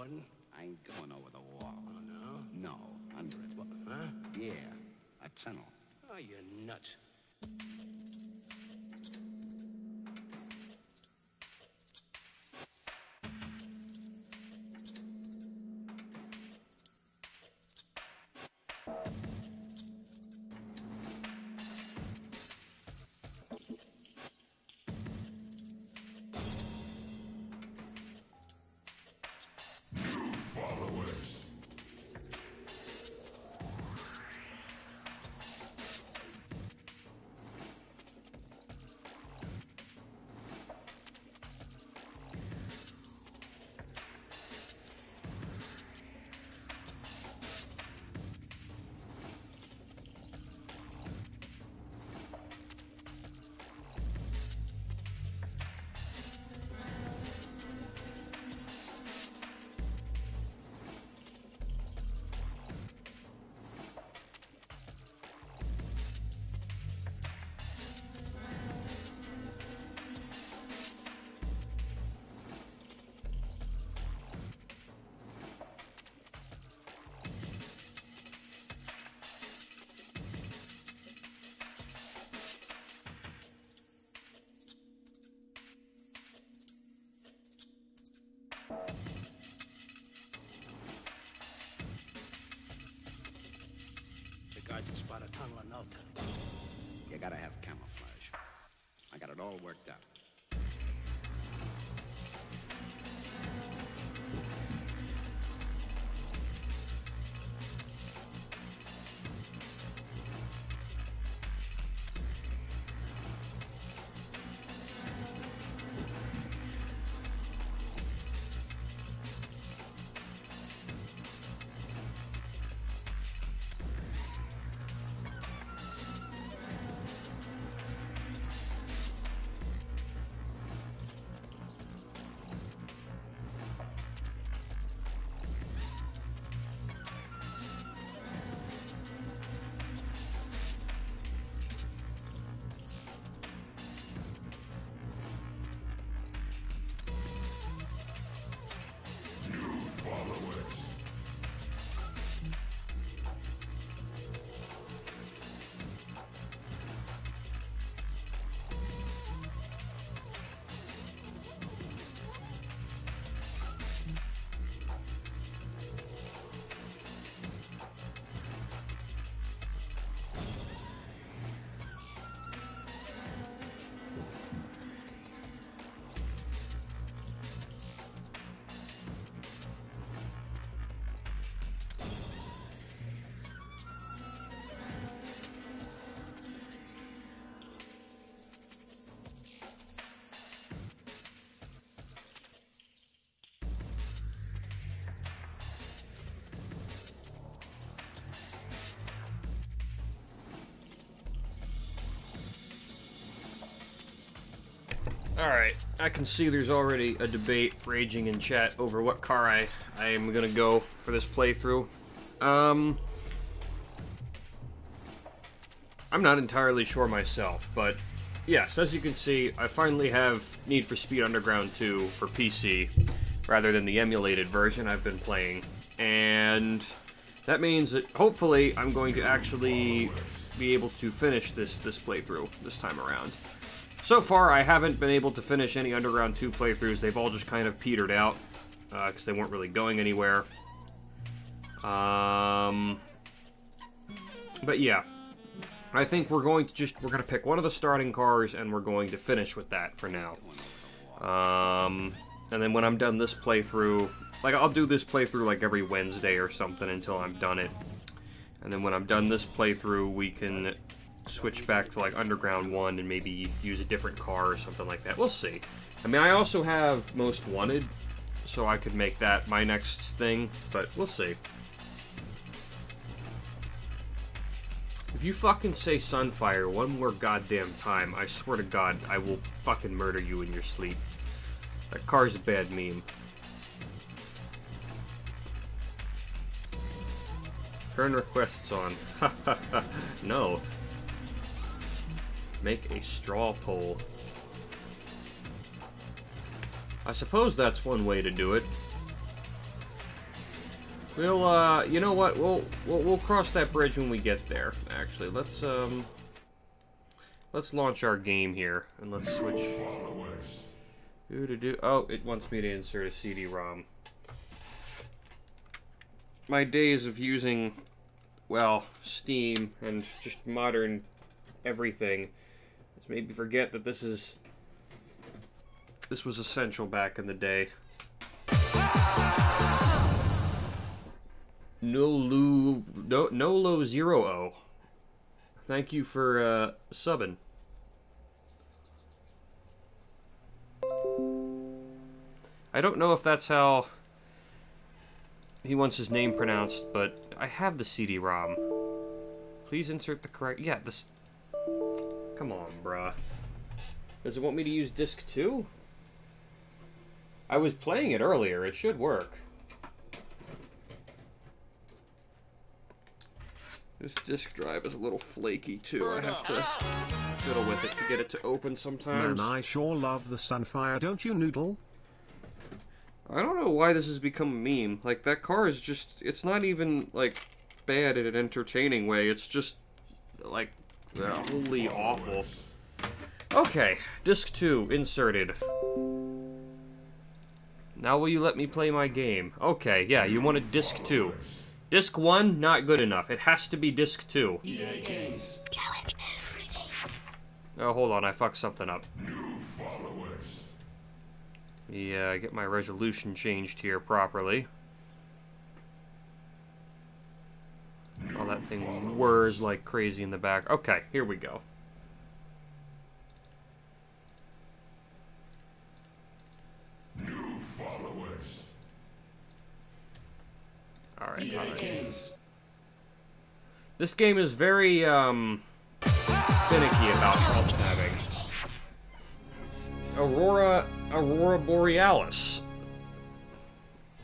important? I ain't going over the wall. Oh, no? No, under it. What, huh? Yeah, a tunnel. Oh, you're nuts. The guards will spot a tunnel in no time. You gotta have camouflage. I got it all worked out. Alright, I can see there's already a debate raging in chat over what car I am gonna go for this playthrough. I'm not entirely sure myself, but yes, as you can see, I finally have Need for Speed Underground 2 for PC, rather than the emulated version I've been playing, and that means that hopefully I'm going to actually be able to finish this playthrough this time around. So far, I haven't been able to finish any Underground 2 playthroughs. They've all just kind of petered out, because they weren't really going anywhere. But yeah, I think we're going to pick one of the starting cars, and we're going to finish with that for now. And then when I'm done this playthrough, like, I'll do this playthrough like every Wednesday or something until I'm done it. And then when I'm done this playthrough, we can switch back to like Underground 1 and maybe use a different car or something like that. We'll see. I mean, I also have Most Wanted, so I could make that my next thing, but we'll see. If you fucking say Sunfire one more goddamn time, I swear to God, I will fucking murder you in your sleep. That car's a bad meme. Turn requests on. No. Make a straw poll. I suppose that's one way to do it. We'll, you know what? We'll cross that bridge when we get there. Actually, let's launch our game here and let's switch. Oh, it wants me to insert a CD-ROM. My days of using, well, Steam and just modern everything has made me forget that this was essential back in the day. Nolo 0O. Thank you for subbing. I don't know if that's how he wants his name pronounced, but I have the CD-ROM. Please insert the correct... Yeah, this... Come on, bruh. Does it want me to use disc 2? I was playing it earlier. It should work. This disk drive is a little flaky, too. I have to fiddle with it to get it to open sometimes. Man, I sure love the Sunfire, don't you, Noodle? I don't know why this has become a meme. Like, that car is just... It's not even, like, bad in an entertaining way. It's just, like, wholly awful. Okay, disc 2 inserted. Now will you let me play my game? Okay, yeah, you wanted disc 2. Disc 1, not good enough. It has to be disc 2. Challenge everything. Oh, hold on, I fucked something up. Yeah, get my resolution changed here properly. Oh, that thing whirs like crazy in the back. Okay, here we go. Alright, alright. This game is very, finicky about alt-tabbing. Aurora Borealis.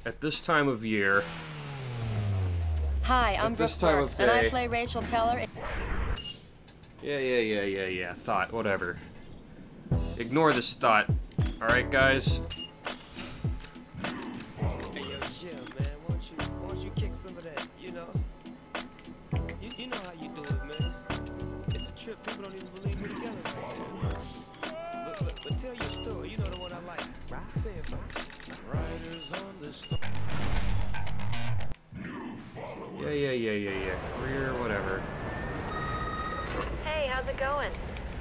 At this time of year. Hi, I'm Brooke Burke, and I play Rachel Teller. Yeah. Thought, whatever. Ignore this thought. Alright, guys. People don't even believe we're together. But tell your story. You know the one I like. Right? Say it first. Riders on the storm. Yeah. Career, whatever. Hey, how's it going?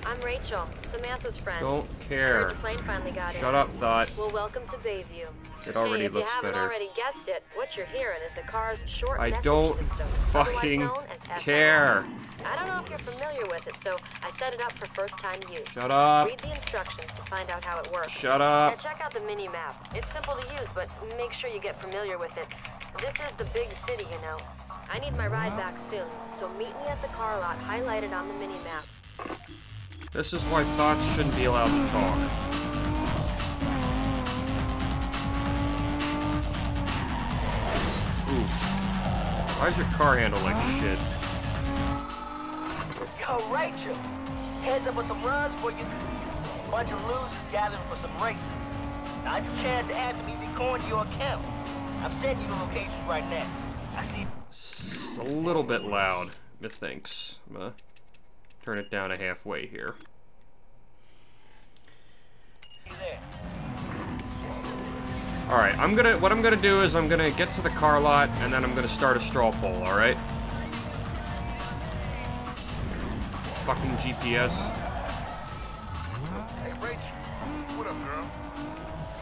I'm Rachel, Samantha's friend. Don't I care. heard your plane finally got in. Shut up, Thought. Well, welcome to Bayview. It already hey, if looks you haven't better. already guessed it, what you're hearing is the car's short I message don't system, fucking otherwise known as care. SOS. I don't know if you're familiar with it, so I set it up for first-time use. Shut up. Read the instructions to find out how it works. Shut up. And check out the mini-map. It's simple to use, but make sure you get familiar with it. This is the big city, you know. I need my ride back soon, so meet me at the car lot highlighted on the mini-map. This is why thoughts shouldn't be allowed to talk. Ooh. Why is your car handle like shit? Yo, Rachel, heads up with some runs for you. Bunch of losers gathering for some racing. Now it's a chance to add some easy coin to your account. I'm sending you the locations right now. I see. It's a little bit loud, methinks. I'm gonna turn it down to halfway here. Alright, what I'm gonna do is I'm gonna get to the car lot and then I'm gonna start a straw poll, alright? Fucking GPS. Hey, Rach. What up, girl?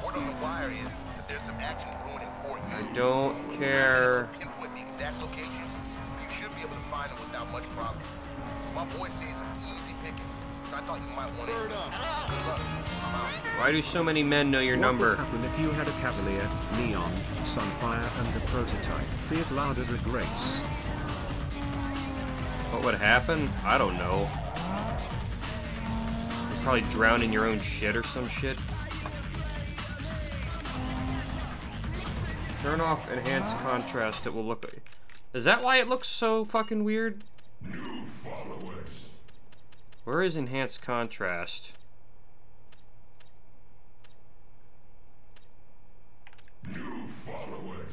Word on the wire is that there's some action brewing in Fort Union. I don't care. Pinpoint the exact location. You should be able to find them without much problem. My boy says some easy pickings, so I thought you might want to. Good luck. I'm out. Why do so many men know your number? What would happen if you had a Cavalier, Neon, Sunfire, and a prototype Fiat Lauda Grace? What would happen? I don't know. You'd probably drown in your own shit or some shit. Turn off enhanced contrast. It will look. Is that why it looks so fucking weird? New followers. Where is enhanced contrast? New followers.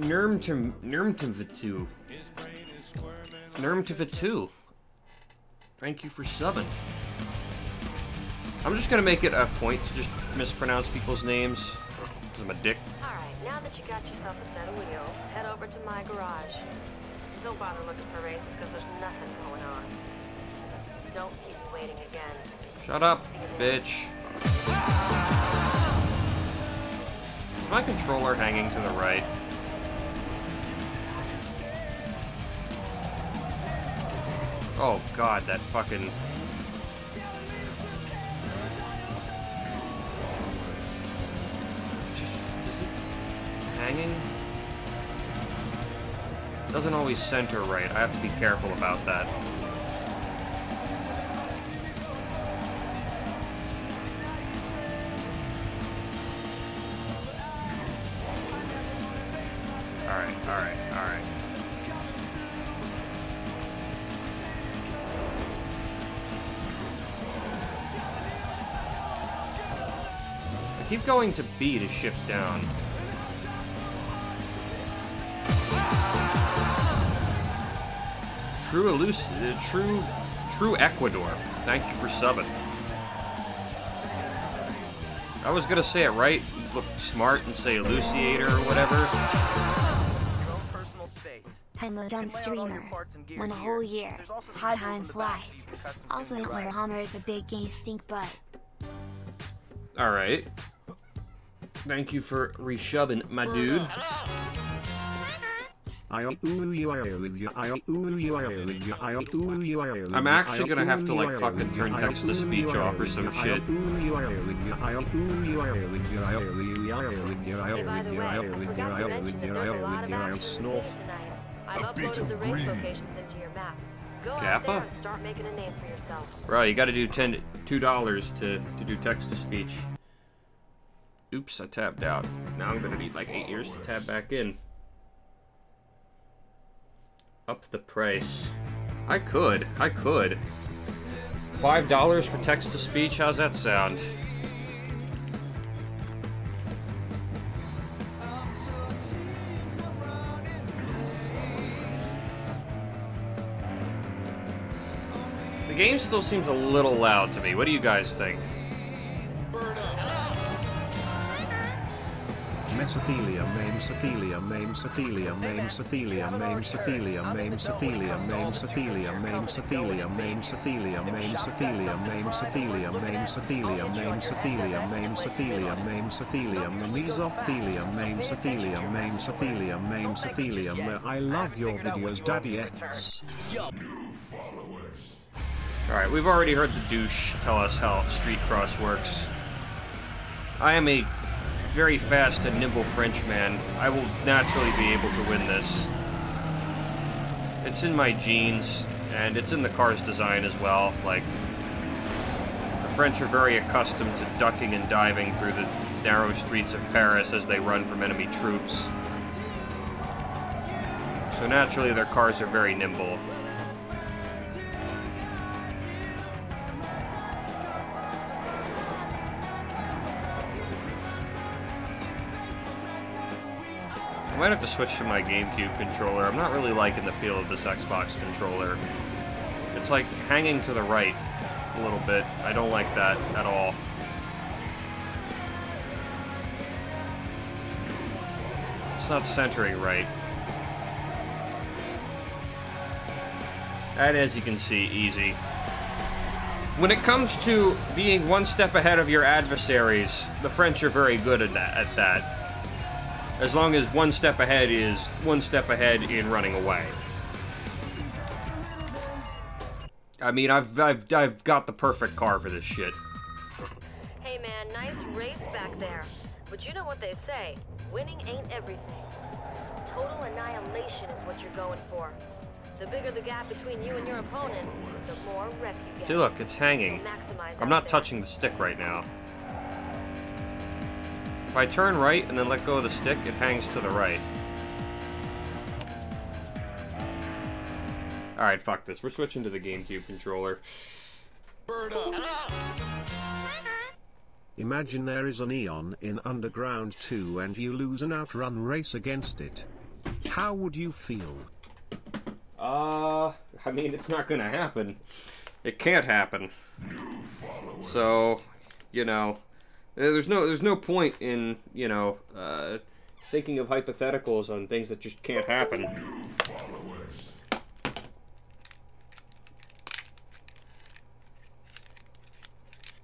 Nurmtivitu. Thank you for subbing. I'm just gonna make it a point to just mispronounce people's names, because I'm a dick. Alright, now that you got yourself a set of wheels, head over to my garage. Don't bother looking for races, because there's nothing going on. Don't keep me waiting again. Shut up, bitch. Is my controller hanging to the right? Oh god, that fucking... Just... is it hanging? It doesn't always center right. I have to be careful about that. Alright. I keep going to B to shift down. True Ecuador. Thank you for subbing. I was gonna say it right, look smart and say Eluciator or whatever. I'm a dumb streamer. Won a whole year. Hot time flies. Also, Hitler Hammer is a big gay stink butt. Alright. Thank you for reshubbing, my dude. I'm actually gonna have to, like, fucking turn text-to-speech off or some shit. I've uploaded the race locations into your map. Go out there and start making a name for yourself. Bro, you gotta do $2 to do text-to-speech. Oops, I tabbed out. Now I'm gonna need like 8 years to tab back in. Up the price. I could. $5 for text-to-speech, how's that sound? The game still seems a little loud to me. What do you guys think? Mesophilia, Mamesophilia, Mamesophilia, Mamesophilia, Mamesophilia, Mamesophilia, Mamesophilia, Mamesophilia, Mamesophilia, Mamesophilia, Mamesophilia, Mamesophilia, Mamesophilia, Mamesophilia, Mamesophilia, Mesophilia, Mamesophilia, Mamesophilia, Mamesophilia. I love your videos, Daddy X. Alright, we've already heard the douche tell us how Street Cross works. I am a very fast and nimble Frenchman. I will naturally be able to win this. It's in my genes, and it's in the car's design as well. Like, the French are very accustomed to ducking and diving through the narrow streets of Paris as they run from enemy troops. So naturally, their cars are very nimble. I might have to switch to my GameCube controller. I'm not really liking the feel of this Xbox controller. It's like hanging to the right a little bit. I don't like that at all. It's not centering right. And as you can see, easy. When it comes to being one step ahead of your adversaries, the French are very good at that. As long as one step ahead is one step ahead in running away. I mean, I've got the perfect car for this shit. Hey man, nice race back there. But you know what they say, winning ain't everything. Total annihilation is what you're going for. The bigger the gap between you and your opponent, the more rep you get. See, look, it's hanging. I'm not touching the stick right now. If I turn right and then let go of the stick, it hangs to the right. Alright, fuck this. We're switching to the GameCube controller. Bird up. Imagine there is a neon in Underground 2 and you lose an outrun race against it. How would you feel? I mean, it's not gonna happen. It can't happen. So, you know, there's no point in, you know, thinking of hypotheticals on things that just can't happen.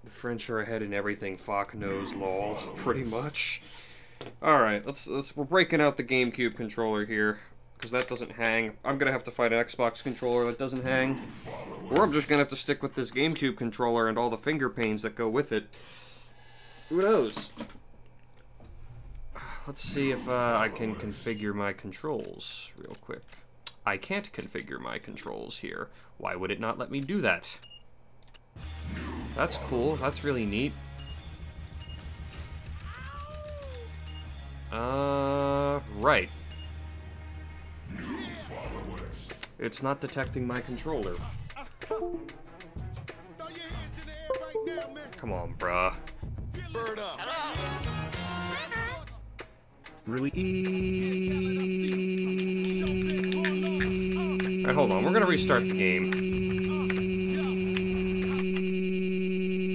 The French are ahead in everything. Fuck knows, lol. Pretty much. All right, we're breaking out the GameCube controller here, because that doesn't hang. I'm gonna have to find an Xbox controller that doesn't hang, or I'm just gonna have to stick with this GameCube controller and all the finger pains that go with it. Who knows? Let's see if I can configure my controls real quick. I can't configure my controls here. Why would it not let me do that? That's cool. That's really neat. Right. It's not detecting my controller. Come on, bruh. Really? Alright, hold on. We're gonna restart the game.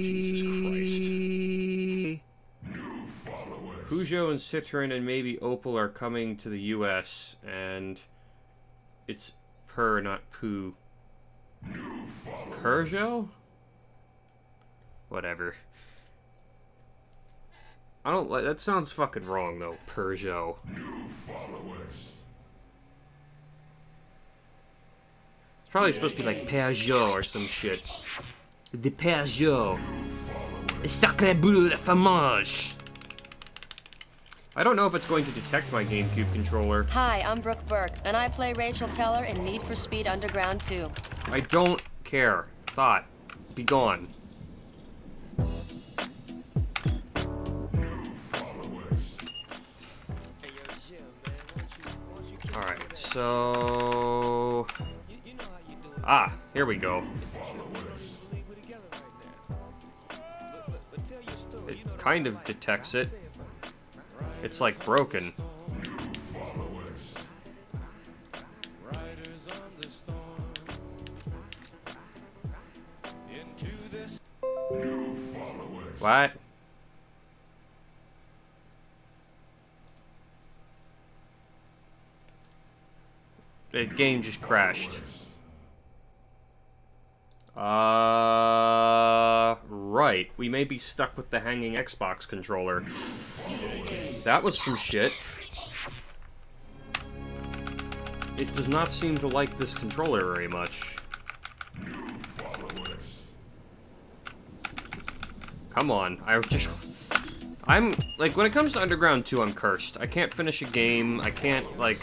Jesus Christ. Peugeot and Citroen and maybe Opel are coming to the US, and it's Per, not Poo. Peugeot? Whatever. I don't like that. Sounds fucking wrong though. Peugeot. It's probably supposed to be like Peugeot or some shit. The Peugeot. Sacré bleu de fromage. I don't know if it's going to detect my GameCube controller. Hi, I'm Brooke Burke, and I play Rachel Teller in Need for Speed Underground 2. I don't care. Thought. Be gone. Alright, so... Ah, here we go. It kind of detects it. It's like broken. What? The game just crashed. Right. We may be stuck with the hanging Xbox controller. That was some shit. It does not seem to like this controller very much. Come on. I'm, like, when it comes to Underground 2, I'm cursed. I can't finish a game. I can't, like...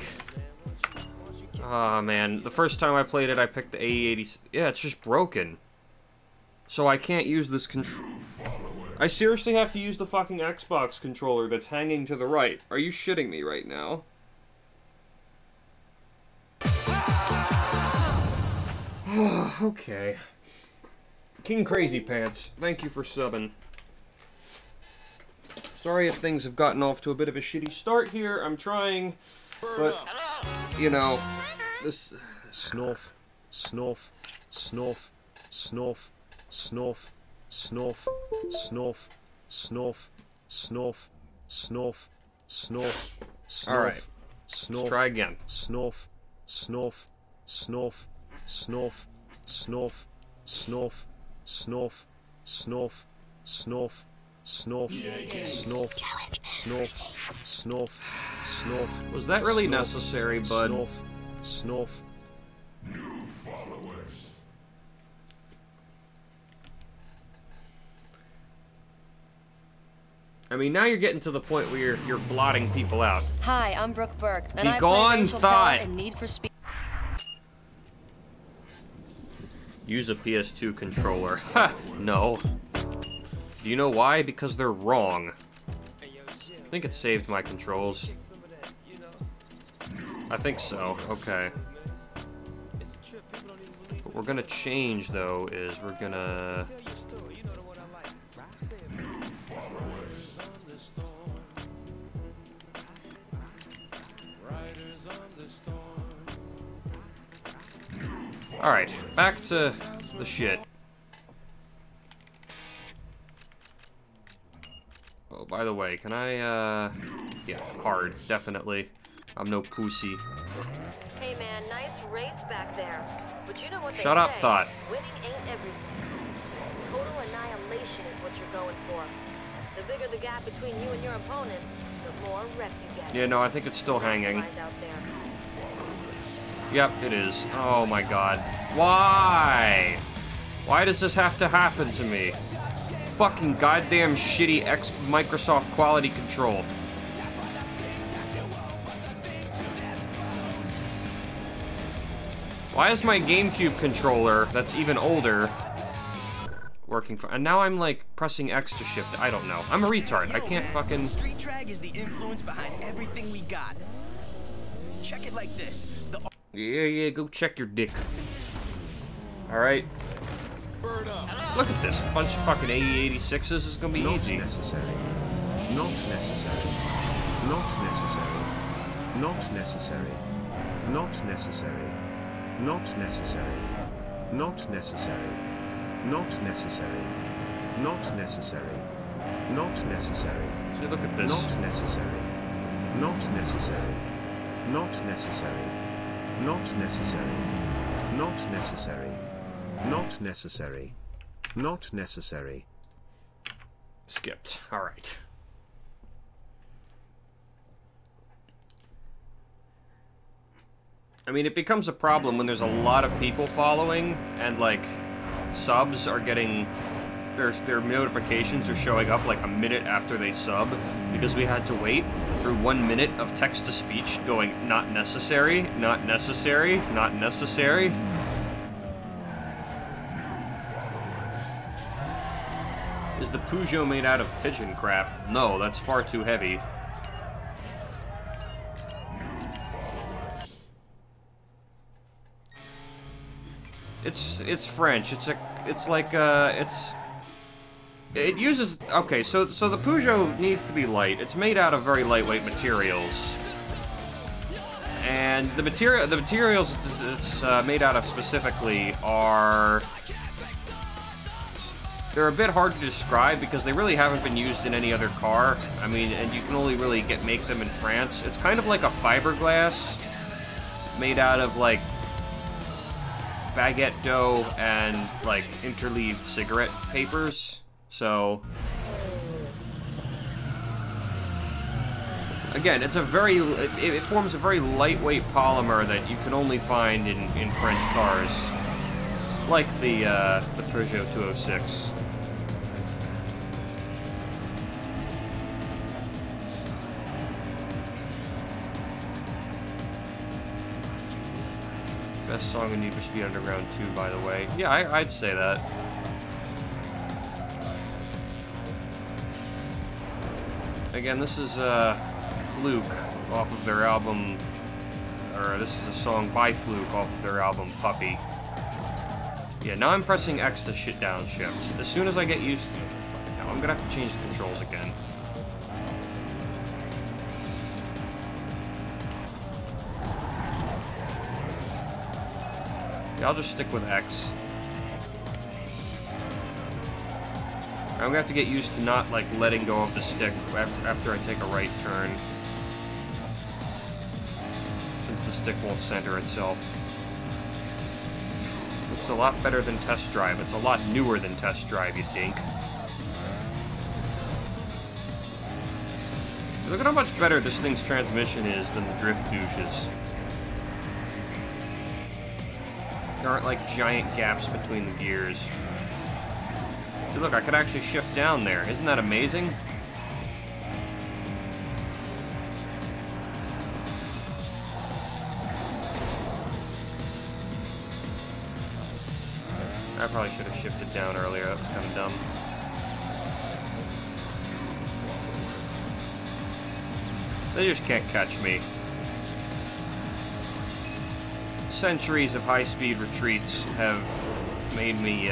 Oh, man. The first time I played it, I picked the A80... Yeah, it's just broken. So I can't use this control... I seriously have to use the fucking Xbox controller that's hanging to the right. Are you shitting me right now? Okay. King Crazy Pants, thank you for subbing. Sorry if things have gotten off to a bit of a shitty start here. I'm trying, but, you know, this... Snorf, snorf, snorf, snorf, snorf, snorf, snorf, snorf, snorf, snorf, snorf, snorf. All right, snorf, let's try again. Snorf, snorf, snorf, snorf, snorf, snorf, snorf, snorf, snorf, snorf, snorf, snorf, snorf, snorf. Was that really necessary, bud? Snorf, snorf. New followers. I mean, now you're getting to the point where you're blotting people out. Hi, I'm Brooke Burke, and I Begone, play Rachel thought. Teller in Need for Speed. Use a PS2 controller. Ha! No. Do you know why? Because they're wrong. I think it saved my controls. I think so. Okay. What we're gonna change, though, is we're gonna... Alright, back to the shit. Oh, by the way, can I, yeah, hard, definitely. I'm no pussy. Hey man, nice race back there. But you know what they say? Shut up, Thought. Winning ain't everything. Total annihilation is what you're going for. The bigger the gap between you and your opponent, the more rep you get. Yeah, no, I think it's still hanging. Find out there. Yep, it is. Oh my god. Why? Why does this have to happen to me? Fucking goddamn shitty Microsoft quality control. Why is my GameCube controller, that's even older, working for... And now I'm, like, pressing X to shift. I don't know. I'm a retard. I can't fucking... Street drag is the influence behind everything we got. Check it like this. Yeah, go check your dick. Alright. Look at this. A bunch of fucking 86s. This is gonna be easy. Not necessary. Not necessary. Not necessary. Not necessary. Not necessary. Not necessary. Not necessary. Not necessary. Not necessary. Not necessary. See, look at this. Not necessary. Not necessary. Not necessary. Not necessary. Not necessary. Not necessary. Not necessary. Skipped. Alright. I mean, it becomes a problem when there's a lot of people following, and, like, subs are getting... Their notifications are showing up, like, a minute after they sub, because we had to wait through 1 minute of text-to-speech going, not necessary, not necessary, not necessary. Is the Peugeot made out of pigeon crap? No, that's far too heavy. It's French. It uses, okay, so the Peugeot needs to be light. It's made out of very lightweight materials. And the materials it's made out of specifically are... They're a bit hard to describe because they really haven't been used in any other car. I mean, and you can only really make them in France. It's kind of like a fiberglass made out of, like, baguette dough and, like, interleaved cigarette papers. So, again, it's a very, it forms a very lightweight polymer that you can only find in French cars, like the Peugeot 206. Best song in Need for Speed Underground 2, by the way. Yeah, I'd say that. Again, this is Fluke off of their album, or this is a song by Fluke off of their album Puppy. Yeah, now I'm pressing X to shit downshift. As soon as I get used to it, now I'm gonna have to change the controls again. Yeah, I'll just stick with X. I'm gonna have to get used to not, like, letting go of the stick after I take a right turn. Since the stick won't center itself. Looks a lot better than Test Drive. It's a lot newer than Test Drive, you dink. Look at how much better this thing's transmission is than the Drift douches. There aren't, like, giant gaps between the gears. See, look, I could actually shift down there. Isn't that amazing? I probably should have shifted down earlier. That was kind of dumb. They just can't catch me. Centuries of high-speed retreats have made me,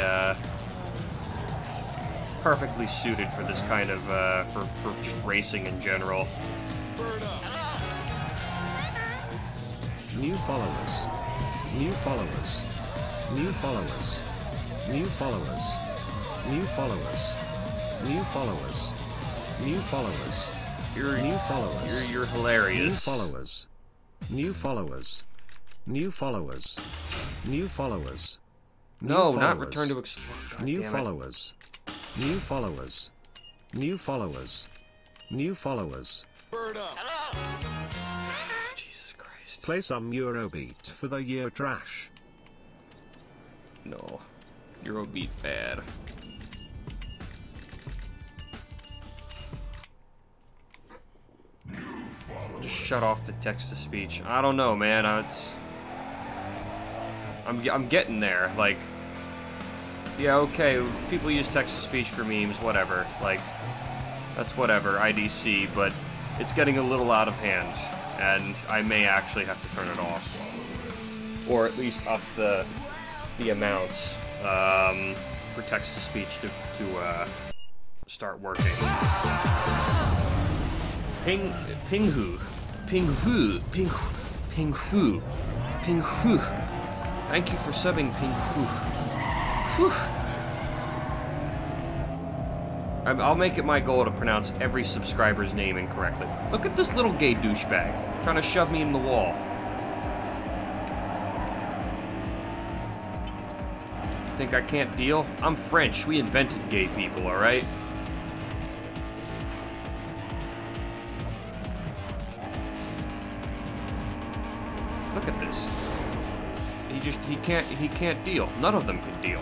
perfectly suited for this kind of, for just racing in general. New followers. New followers. New followers. New followers. New followers. New followers. New followers. New followers. You're hilarious. New followers. New followers. New followers. New followers. No, not return to explore. New followers. New followers. New followers. New followers. Bird up. Jesus Christ. Play some Eurobeat for the year trash. No. Eurobeat bad. Just shut off the text-to-speech. I don't know, man. I'm getting there. Like, yeah, okay, people use text-to-speech for memes, whatever. Like, that's whatever, IDC, but it's getting a little out of hand, and I may actually have to turn it off. Or at least up the amounts for text-to-speech to start working. Ping-hoo. Thank you for subbing, Ping-hoo. I'll make it my goal to pronounce every subscriber's name incorrectly. Look at this little gay douchebag trying to shove me in the wall. You think I can't deal? I'm French. We invented gay people, alright? Look at this. He can't deal. None of them can deal.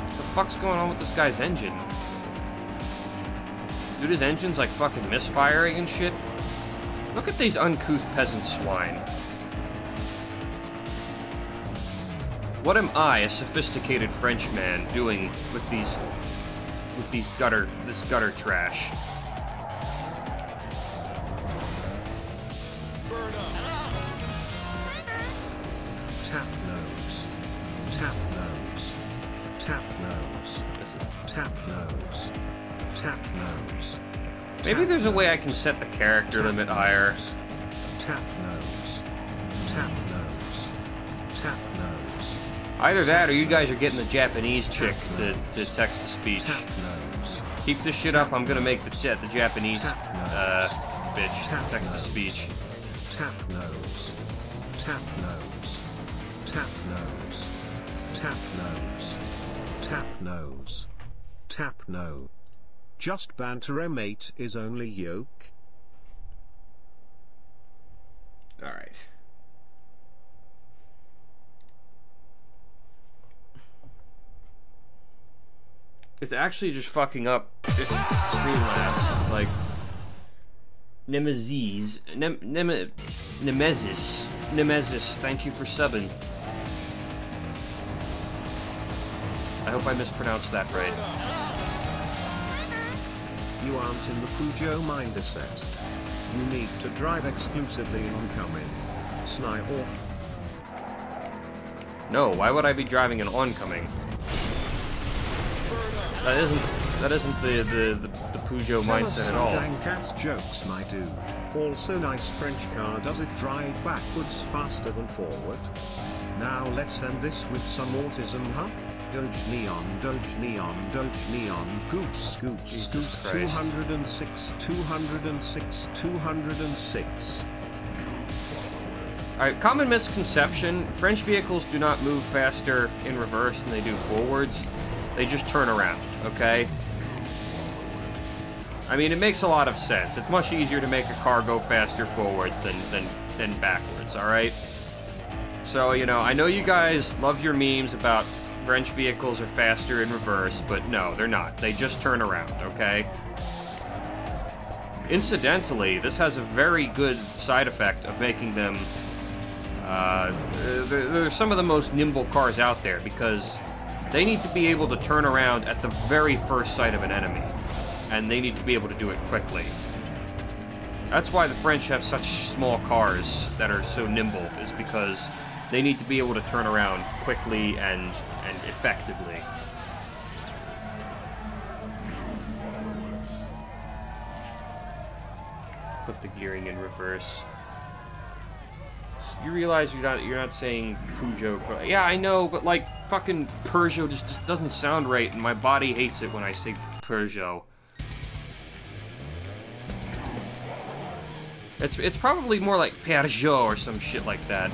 What the fuck's going on with this guy's engine? Dude, his engine's like fucking misfiring and shit. Look at these uncouth peasant swine. What am I, a sophisticated Frenchman, doing with this gutter trash? Tap nose. Tap nose. Tap nose. This is tap nose. Tap nose. Maybe there's a way I can set the character limit higher. Tap nose. Tap nose. Tap nose. Either that, or you guys are getting the Japanese chick to text-to-speech. Keep this shit up. I'm gonna make the Japanese bitch text-to-speech. Tap nose. Tap nose. Tap nose. Tap nose. Tap nose. Tap nose. Just banter, mate, is only yoke. Alright. It's actually just fucking up Streamlabs. Like, Nemesis, thank you for subbing. I hope I mispronounced that right. You aren't in the Peugeot mindset. You need to drive exclusively in oncoming. Snipe off. No, why would I be driving an oncoming? That isn't the Peugeot mindset at all. Dank-ass jokes, my dude. Also nice French car. Does it drive backwards faster than forward? Now let's end this with some autism, huh? Doge neon, goose, 206, 206. Alright, common misconception, French vehicles do not move faster in reverse than they do forwards. They just turn around, okay? I mean, it makes a lot of sense. It's much easier to make a car go faster forwards than backwards, alright? So, you know, I know you guys love your memes about French vehicles are faster in reverse, but no, they're not. They just turn around, okay? Incidentally, this has a very good side effect of making them... they're some of the most nimble cars out there, because they need to be able to turn around at the very first sight of an enemy. And they need to be able to do it quickly. That's why the French have such small cars that are so nimble, is because they need to be able to turn around quickly and effectively. Put the gearing in reverse. You realize you're not saying Peugeot. Yeah, I know, but like fucking Peugeot just doesn't sound right, and my body hates it when I say Peugeot. It's probably more like Peugeot or some shit like that.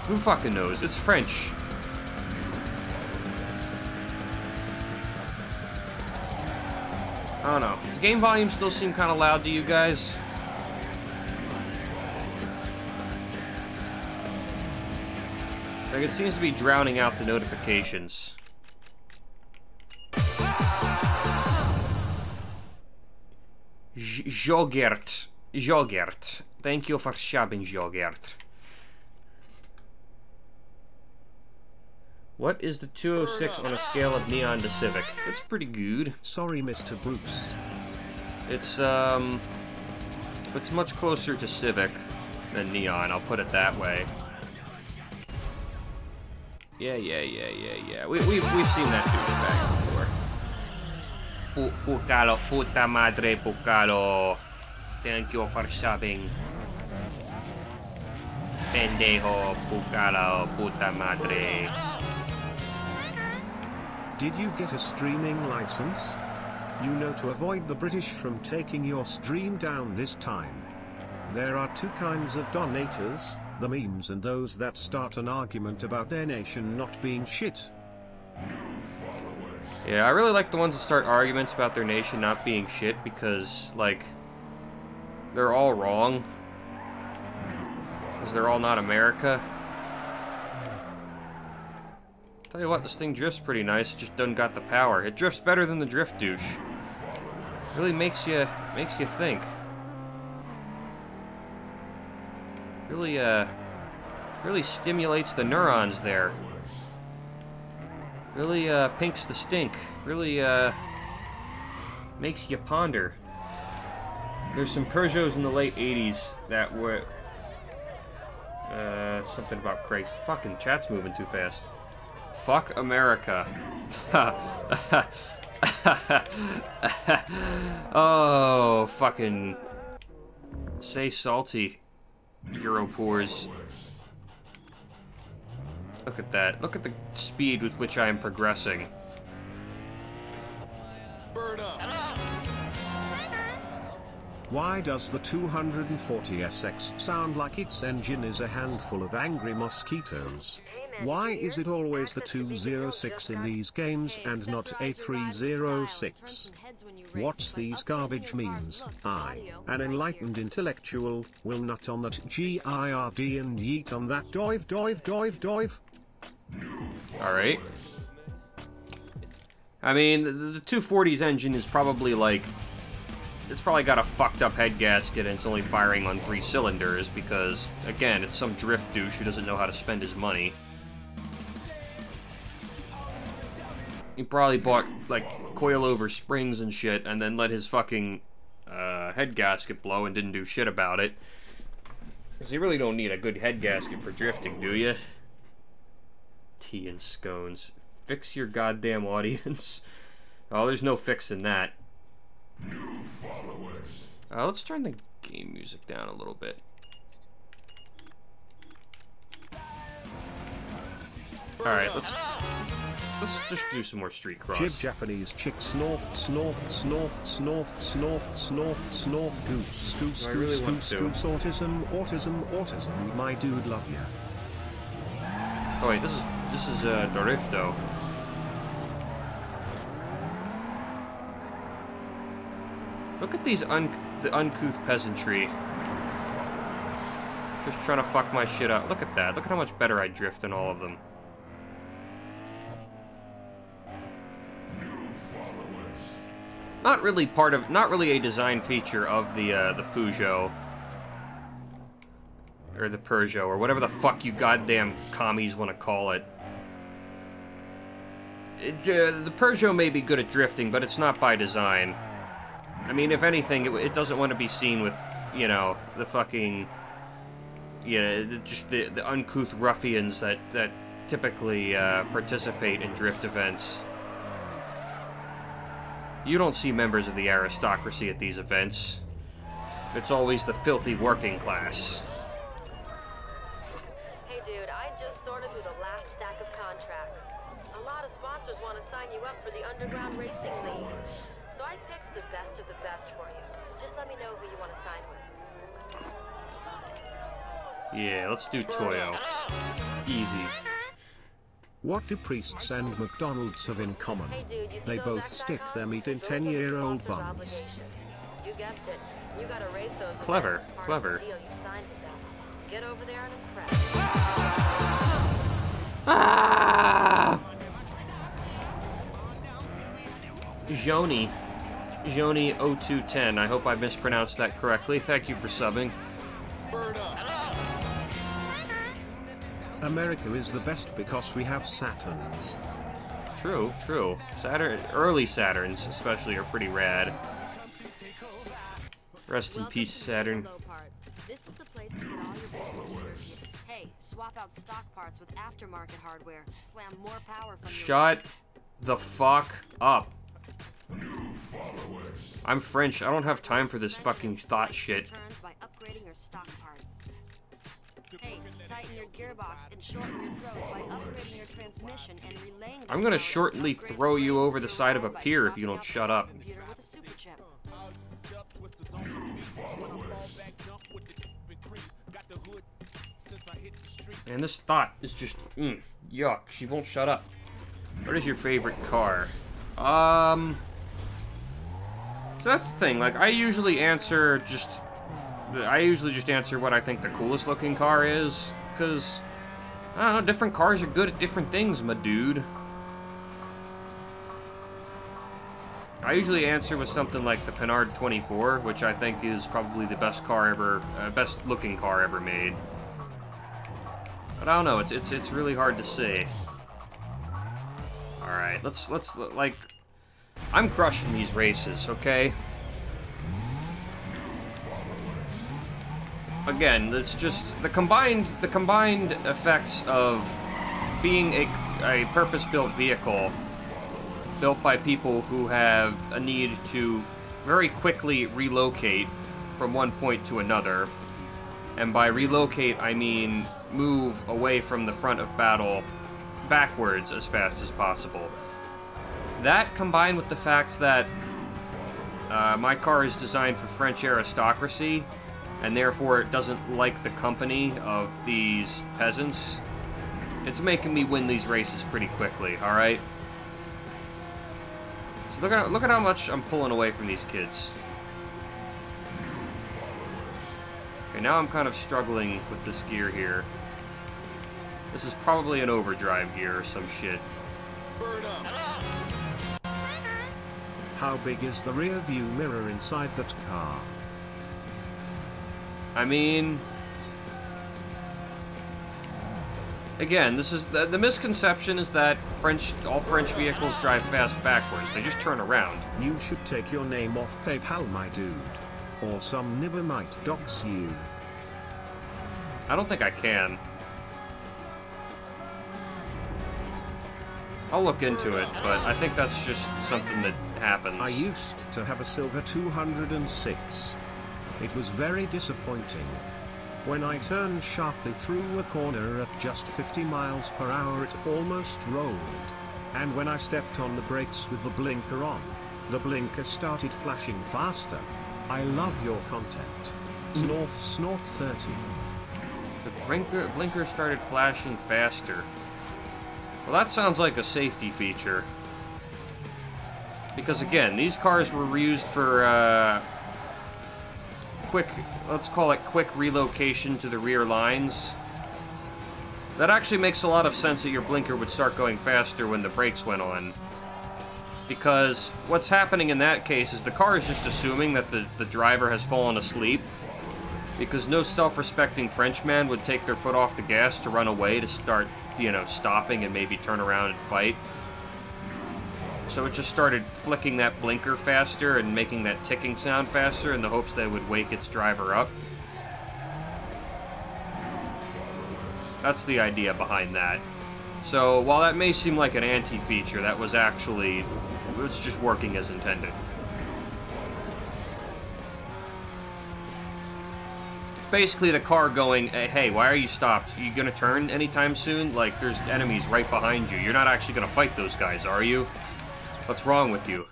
Who fucking knows? It's French. I don't know. Does the game volume still seem kind of loud to you guys? Like, it seems to be drowning out the notifications. Jogert. Jogert. Thank you for shabbing, Jogert. What is the 206 on a scale of Neon to Civic? It's pretty good. Sorry, Mr. Bruce. It's much closer to Civic than Neon, I'll put it that way. Yeah. We've seen that dude back before. Pucalo, puta madre, Pucalo. Thank you for subbing. Pendejo, Pucalo, puta madre. Did you get a streaming license? You know, to avoid the British from taking your stream down this time. There are two kinds of donators, the memes and those that start an argument about their nation not being shit. Yeah, I really like the ones that start arguments about their nation not being shit because, like, they're all wrong. Because they're all not America. Tell you what, this thing drifts pretty nice, it just doesn't got the power. It drifts better than the drift douche. Really makes you think. Really stimulates the neurons there. Really pinks the stink. Really makes you ponder. There's some Peugeots in the late 80s that were something about Craig's fucking chat's moving too fast. Fuck America. Oh, fucking say salty, Europores. Look at that. Look at the speed with which I am progressing. Bird up. Why does the 240SX sound like its engine is a handful of angry mosquitoes? Why is it always the 206 in these games and not a 306? What's these garbage memes? I, an enlightened intellectual, will nut on that GIRD and yeet on that dive. Alright. I mean, the 240's engine is probably like... It's probably got a fucked up head gasket and it's only firing on 3 cylinders because, again, it's some drift douche who doesn't know how to spend his money. He probably bought, like, coilover springs and shit and then let his fucking head gasket blow and didn't do shit about it. Because you really don't need a good head gasket for drifting, do you? Tea and scones. Fix your goddamn audience. Oh, there's no fixing that. New followers. Let's turn the game music down a little bit. Alright, let's just do some more street cross. Jib Japanese chick snorf goose autism my dude love ya. Oh wait, this is Dorifto. Look at these the uncouth peasantry. Just trying to fuck my shit up. Look at that. Look at how much better I drift than all of them. Not really a design feature of the Peugeot. Or the Peugeot, or whatever the fuck you goddamn commies want to call it. The Peugeot may be good at drifting, but it's not by design. I mean, if anything, it doesn't want to be seen with, you know, the fucking, you know, just the uncouth ruffians that typically participate in drift events. You don't see members of the aristocracy at these events. It's always the filthy working class. Hey dude, I just sorted through the last stack of contracts. A lot of sponsors want to sign you up for the Underground Racing League. So I picked the best of the best for you. Just let me know who you want to sign with. Yeah, let's do Toyo. Easy. What do priests and McDonald's have in common? Hey dude, you see They those both Act stick icons? their meat in Those are the 10-year-old sponsors' buns. obligations. You guessed it. You gotta race those Clever, events as part clever. of the deal you signed with them. Get over there and impress. Ah! Joni 0210. I hope I mispronounced that correctly. Thank you for subbing. America is the best because we have Saturns. True, true. Saturn, early Saturns especially are pretty rad. Rest in peace, Saturn. This is the place to get all your basic gear. Hey, swap out stock parts with aftermarket hardware to slam more power from your... Shut the fuck up. I'm French. I don't have time for this fucking thought shit. By upgrading your stock parts. Hey, tighten your gearbox and shorten your throws by upgrading your transmission and relaying. I'm gonna shortly throw you over the side of a pier if you don't shut up. With a super chip. Man, this thought is just, yuck. She won't shut up. What is your favorite car? So that's the thing, like, I usually just answer what I think the coolest looking car is, because, I don't know, different cars are good at different things, my dude. I usually answer with something like the Panhard 24, which I think is probably the best car ever, best looking car ever made. But I don't know, it's really hard to say. Alright, let's, like, I'm crushing these races, okay? Again, it's just the combined effects of being a purpose-built vehicle built by people who have a need to very quickly relocate from one point to another. And by relocate, I mean move away from the front of battle backwards as fast as possible. That, combined with the fact that my car is designed for French aristocracy, and therefore it doesn't like the company of these peasants, it's making me win these races pretty quickly, alright? So look at how much I'm pulling away from these kids. Okay, now I'm kind of struggling with this gear here. This is probably an overdrive gear or some shit. How big is the rear view mirror inside that car? I mean, again, this is the misconception is that all French vehicles drive fast backwards. They just turn around. You should take your name off PayPal, my dude, or some nibber might dox you. I don't think I can. I'll look into it, but I think that's just something that happens. I used to have a silver 206. It was very disappointing. When I turned sharply through a corner at just 50 miles per hour, it almost rolled. And when I stepped on the brakes with the blinker on, the blinker started flashing faster. I love your content. Snort 30. The blinker started flashing faster. Well, that sounds like a safety feature. Because again, these cars were used for quick, let's call it quick relocation to the rear lines. That actually makes a lot of sense that your blinker would start going faster when the brakes went on. Because what's happening in that case is the car is just assuming that the driver has fallen asleep. Because no self-respecting Frenchman would take their foot off the gas to run away to start, you know, stopping and maybe turn around and fight. So it just started flicking that blinker faster and making that ticking sound faster in the hopes that it would wake its driver up. That's the idea behind that. So while that may seem like an anti-feature, that was actually, it's just working as intended. basically the car going, hey, why are you stopped? Are you gonna turn anytime soon? Like, there's enemies right behind you. You're not actually gonna fight those guys, are you? What's wrong with you?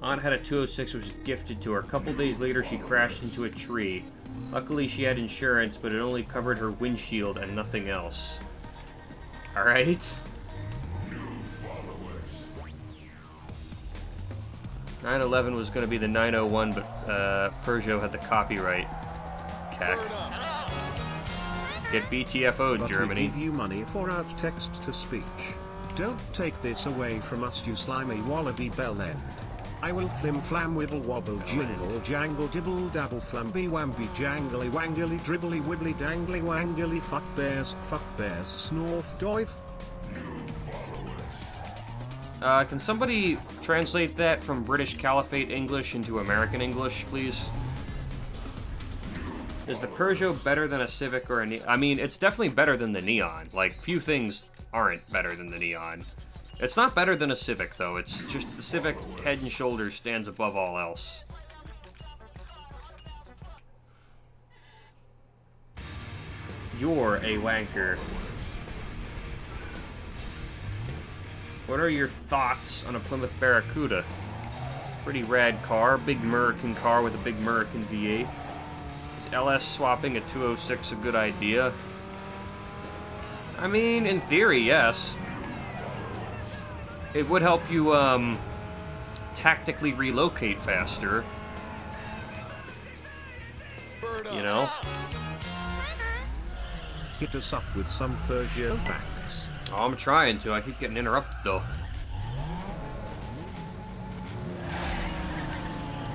Aunt had a 206 which was gifted to her. A couple days later, she crashed into a tree. Luckily, she had insurance, but it only covered her windshield and nothing else. Alright. 911 was going to be the 901, but Peugeot had the copyright. Cack. Get BTFO'd, but Germany. We give you money for out text to speech. Don't take this away from us, you slimy wallaby bell end. I will flim flam wibble wobble jingle jangle dibble dabble flamby wamby jangly wangly dribbly wibbly dangly wangly fuck bears snorf doive. Can somebody translate that from British Caliphate English into American English, please? Is the Peugeot better than a Civic or a Neon? I mean, it's definitely better than the Neon. Like, few things aren't better than the Neon. It's not better than a Civic, though. It's just the Civic head and shoulders stands above all else. You're a wanker. What are your thoughts on a Plymouth Barracuda? Pretty rad car, big American car with a big American V8. Is LS swapping a 206 a good idea? I mean, in theory, yes. It would help you, tactically relocate faster. You know? Hit us up with some Peugeot facts. Oh, I'm trying to. I keep getting interrupted, though.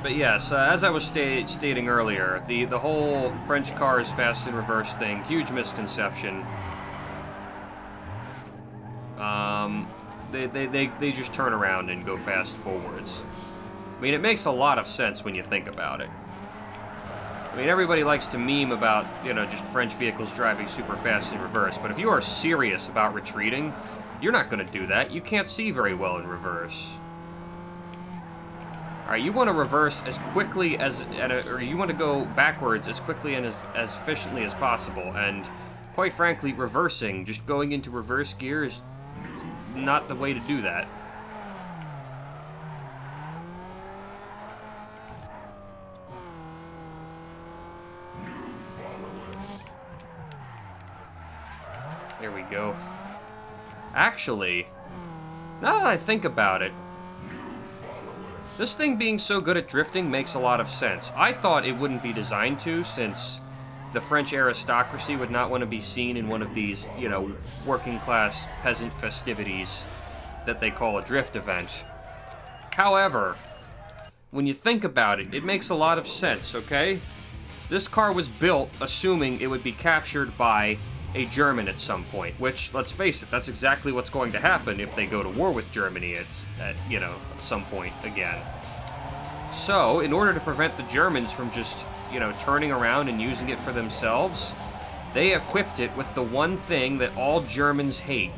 But yes, as I was stating earlier, the whole French cars fast in reverse thing, huge misconception. They just turn around and go fast forwards. I mean, it makes a lot of sense when you think about it. I mean, everybody likes to meme about, you know, just French vehicles driving super fast in reverse, but if you are serious about retreating, you're not going to do that. You can't see very well in reverse. Alright, you want to reverse as quickly as, or you want to go backwards as quickly and as efficiently as possible, and quite frankly, reversing, just going into reverse gear is not the way to do that. There we go. Actually, now that I think about it, this thing being so good at drifting makes a lot of sense. I thought it wouldn't be designed to, since the French aristocracy would not want to be seen in one of these, you know, working-class peasant festivities that they call a drift event. However, when you think about it, it makes a lot of sense, okay? This car was built assuming it would be captured by a German at some point, which, let's face it, that's exactly what's going to happen if they go to war with Germany at you know, some point again. So, in order to prevent the Germans from just, you know, turning around and using it for themselves, they equipped it with the one thing that all Germans hate: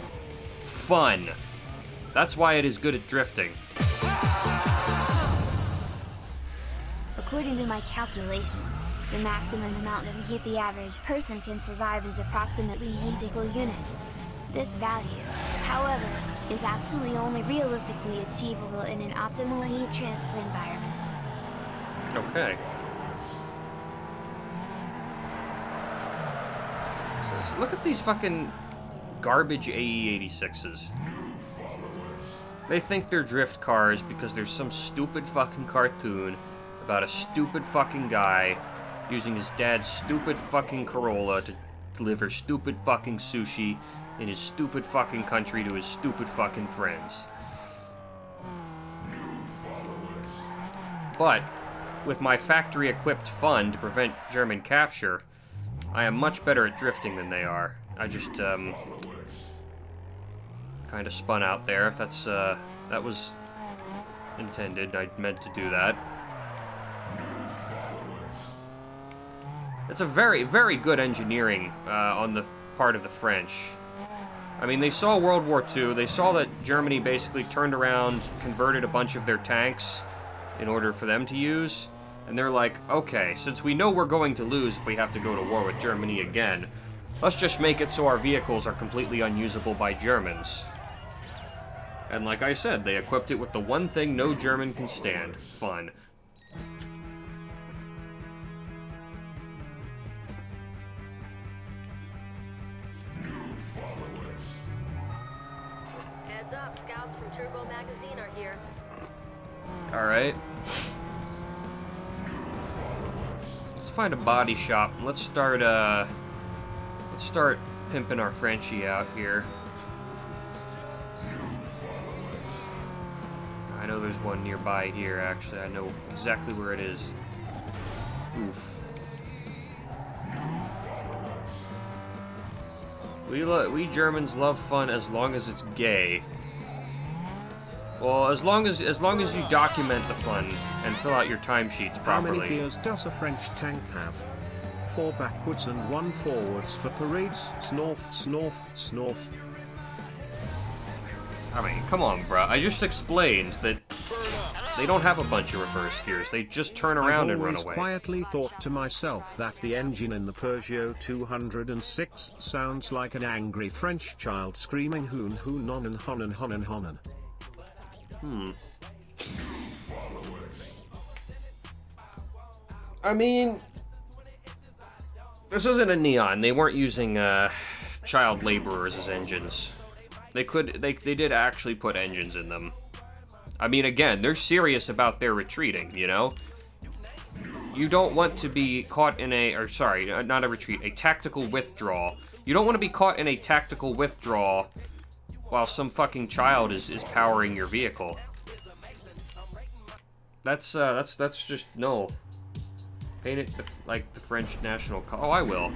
fun. That's why it is good at drifting. According to my calculations, the maximum amount of heat the average person can survive is approximately equal units. This value, however, is actually only realistically achievable in an optimal heat transfer environment. Okay. So look at these fucking garbage AE86s. They think they're drift cars because there's some stupid fucking cartoon about a stupid fucking guy using his dad's stupid fucking Corolla to deliver stupid fucking sushi in his stupid fucking country to his stupid fucking friends. But with my factory-equipped fun to prevent German capture, I am much better at drifting than they are. I just, kind of spun out there. That's, that was intended. I meant to do that. It's a very, very good engineering, on the part of the French. I mean, they saw World War II. They saw that Germany basically turned around, converted a bunch of their tanks in order for them to use, And they're like, okay, since we know we're going to lose if we have to go to war with Germany again, let's just make it so our vehicles are completely unusable by Germans. And like I said, they equipped it with the one thing no German can stand. Fun. Heads up, scouts from Turbo Magazine are here. Alright. Let's find a body shop. Let's start pimping our Frenchie out here. I know there's one nearby here, actually. I know exactly where it is. Oof. We Germans love fun as long as it's gay. Well, as long as you document the fun and fill out your timesheets properly. How many gears does a French tank have? 4 backwards and 1 forwards for parades. Snorf, snorf, snorf. I mean, come on, bruh. I just explained that they don't have a bunch of reverse gears. They just turn around and run away. I've always quietly thought to myself that the engine in the Peugeot 206 sounds like an angry French child screaming hoon hoon nonnen honnen honnen honnen. I mean, this isn't a Neon. They weren't using child laborers as engines. They did actually put engines in them. I mean, again, they're serious about their retreating, you know? You don't want to be caught in a, or sorry, not a retreat, a tactical withdrawal. You don't want to be caught in a tactical withdrawal while some fucking child is powering your vehicle. That's just, no. Paint it like the French national color. Oh, I will.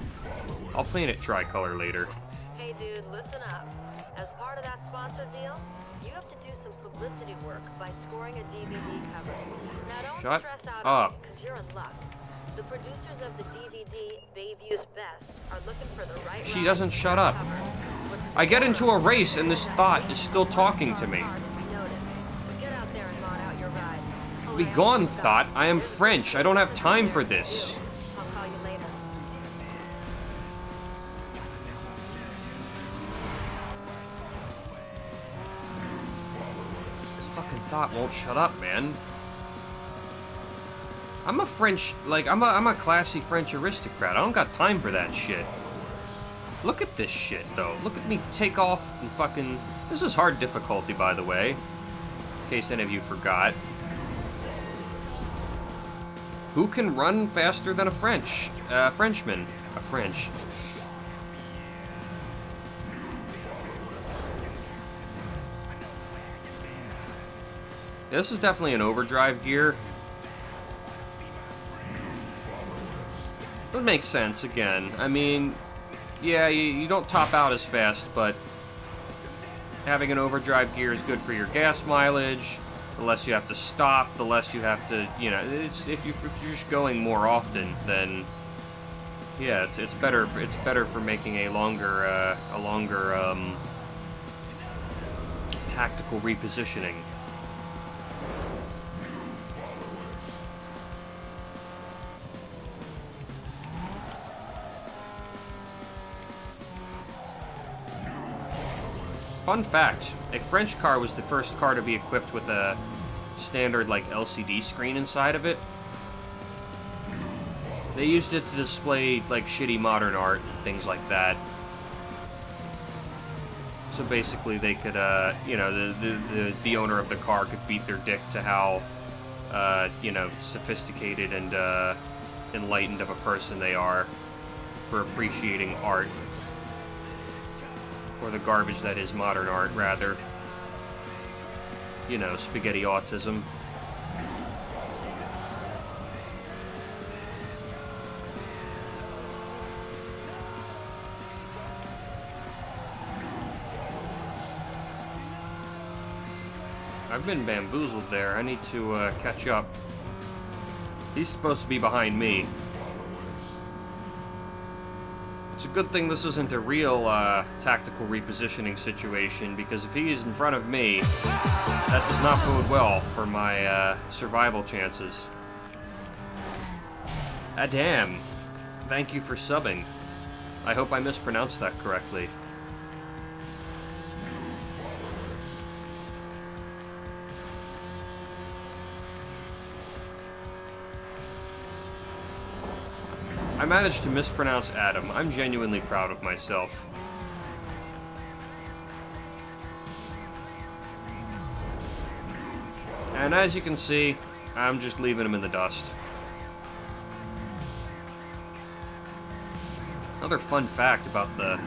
I'll paint it tricolor later. Hey dude, listen up. As part of that sponsor deal, you have to do some publicity work by scoring a DVD cover. Now don't Shut stress out up. because you're in luck. The producers of the DVD they've used best are looking for the right She doesn't shut up. I get into a race and this thought is still talking to me. Be gone, thought. I am French. I don't have time for this. I'll call you later. This fucking thought won't shut up, man. I'm a French, like, I'm a classy French aristocrat. I don't got time for that shit. Look at this shit, though. Look at me take off and fucking... This is hard difficulty, by the way. In case any of you forgot. Who can run faster than a Frenchman? A French. This is definitely an overdrive gear. It makes sense, again. I mean, yeah, you don't top out as fast, but having an overdrive gear is good for your gas mileage. The less you have to stop, the less you have to, you know, if you're just going more often, then yeah, it's better for making a longer tactical repositioning. Fun fact, a French car was the first car to be equipped with a standard, like, LCD screen inside of it. They used it to display, like, shitty modern art and things like that. So basically they could, you know, the owner of the car could beat their dick to how, you know, sophisticated and enlightened of a person they are for appreciating art. Or the garbage that is modern art, rather. You know, spaghetti autism. I've been bamboozled there. I need to catch up. He's supposed to be behind me. It's a good thing this isn't a real tactical repositioning situation, because if he is in front of me, that does not bode well for my survival chances. Adam, thank you for subbing. I hope I mispronounced that correctly. I managed to mispronounce Adam. I'm genuinely proud of myself. And as you can see, I'm just leaving him in the dust. Another fun fact about the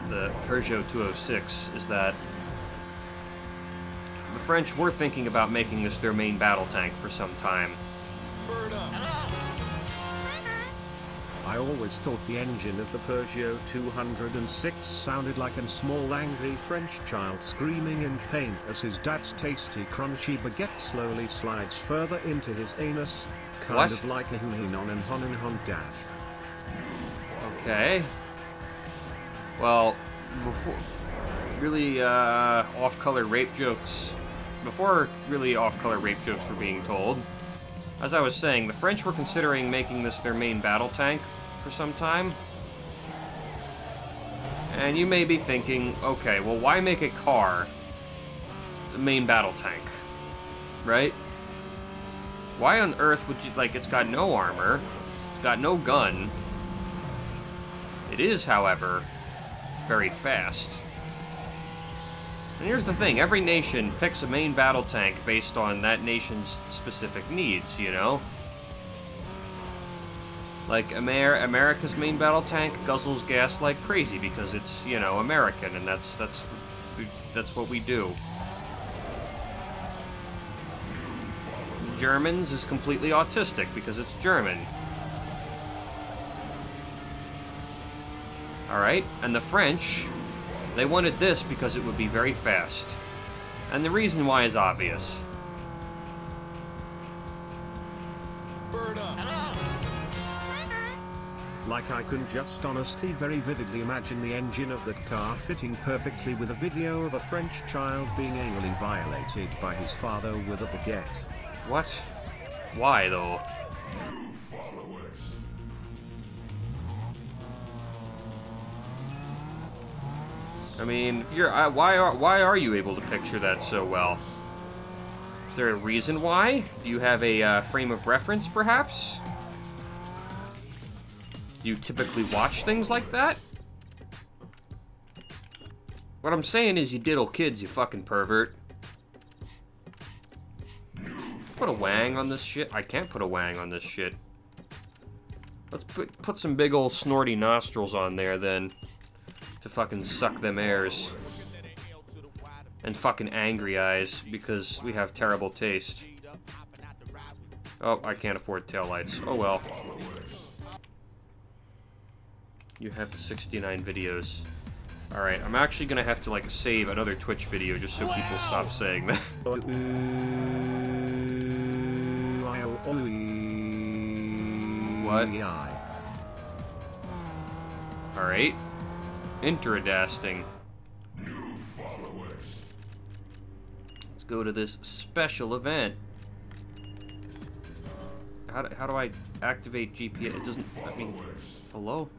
Peugeot 206 is that the French were thinking about making this their main battle tank for some time. I always thought the engine of the Peugeot 206 sounded like a small angry French child screaming in pain as his dad's tasty crunchy baguette slowly slides further into his anus, kind of like a hoo-hoo-non and hon dad. Okay. Well, before really off-color rape jokes were being told, as I was saying, the French were considering making this their main battle tank for some time. And you may be thinking, okay, well, why make a car the main battle tank? Right? Why on earth would you, like, it's got no armor, it's got no gun. It is, however, very fast. And here's the thing, every nation picks a main battle tank based on that nation's specific needs, you know? Like, America's main battle tank guzzles gas like crazy because it's, you know, American, and that's what we do. Germans is completely autistic because it's German. Alright, and the French, they wanted this because it would be very fast. And the reason why is obvious. Like I can just honestly very vividly imagine the engine of that car fitting perfectly with a video of a French child being anally violated by his father with a baguette. What? Why, though? I mean, if you're, why are you able to picture that so well? Is there a reason why? Do you have a frame of reference, perhaps? Do you typically watch things like that? What I'm saying is you diddle kids, you fucking pervert. Put a wang on this shit? I can't put a wang on this shit. Let's put some big old snorty nostrils on there, then. To fucking suck them airs. And fucking angry eyes, because we have terrible taste. Oh, I can't afford taillights. Oh well. You have 69 videos. Alright, I'm actually gonna have to, like, save another Twitch video just so people stop saying that. What? Alright. Interesting. Let's go to this special event. How do I activate GPS? It doesn't, I mean, hello?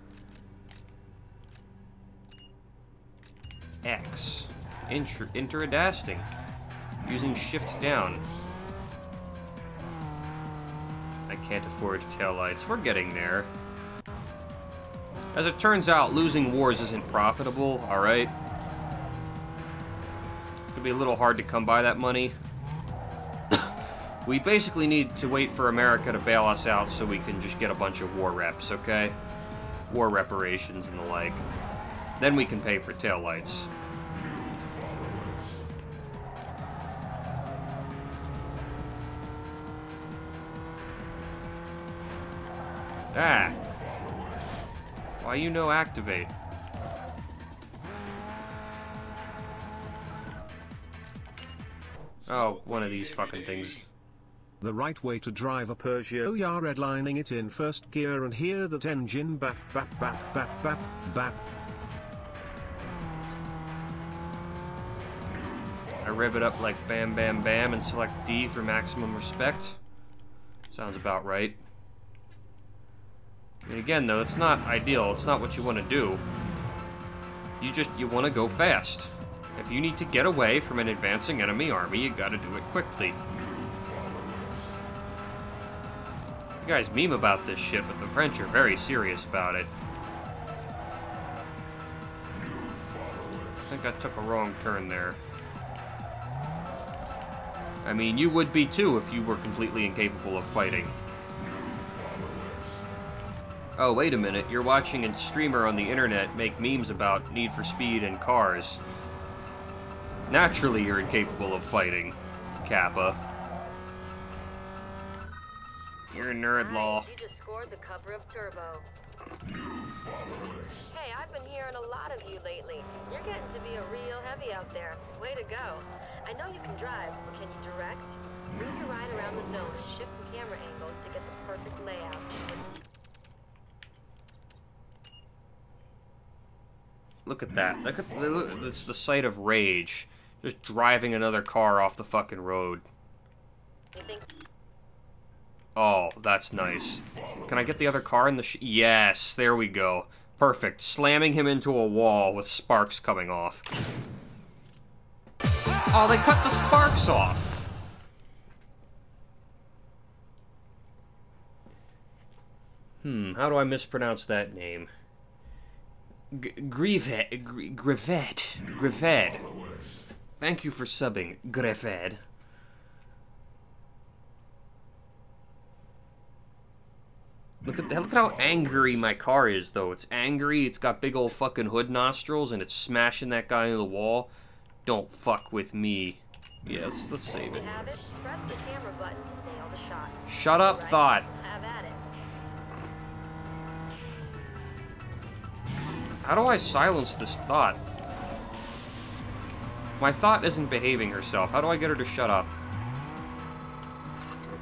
X. Interesting. Using shift down. I can't afford taillights. We're getting there. As it turns out, losing wars isn't profitable, alright? It's gonna be a little hard to come by that money. We basically need to wait for America to bail us out so we can just get a bunch of war reps, okay? War reparations and the like. Then we can pay for taillights. Ah! Why you no activate? Oh, one of these fucking things. The right way to drive a Peugeot, you're redlining it in first gear and hear that engine bap bap bap bap bap bap. I rev it up like bam bam bam and select D for maximum respect. Sounds about right. And again, though, it's not ideal. It's not what you want to do. You want to go fast. If you need to get away from an advancing enemy army, you gotta do it quickly. You guys meme about this shit, but the French are very serious about it. I think I took a wrong turn there. I mean, you would be too if you were completely incapable of fighting. Oh, wait a minute. You're watching a streamer on the internet make memes about Need for Speed and cars. Naturally, you're incapable of fighting, Kappa. You're a nerd, law. You just scored the cover of Turbo. Hey, I've been hearing a lot of you lately. You're getting to be a real heavy out there. Way to go. I know you can drive, but can you direct? Move your ride around the zone and shift the camera angles to get the perfect layout. Look at that. Look, it's the sight of rage. Just driving another car off the fucking road. Oh, that's nice. Can I get the other car in the yes, there we go. Perfect. Slamming him into a wall with sparks coming off. Oh, they cut the sparks off. How do I mispronounce that name? Greved. Thank you for subbing, Greved. Look at how angry my car is, though. It's angry, it's got big old fucking hood nostrils, and it's smashing that guy into the wall. Don't fuck with me. Yes, let's save it. Press the camera button to nail the shot. Shut up, Thought. Have at it. How do I silence this Thought? My Thought isn't behaving herself. How do I get her to shut up?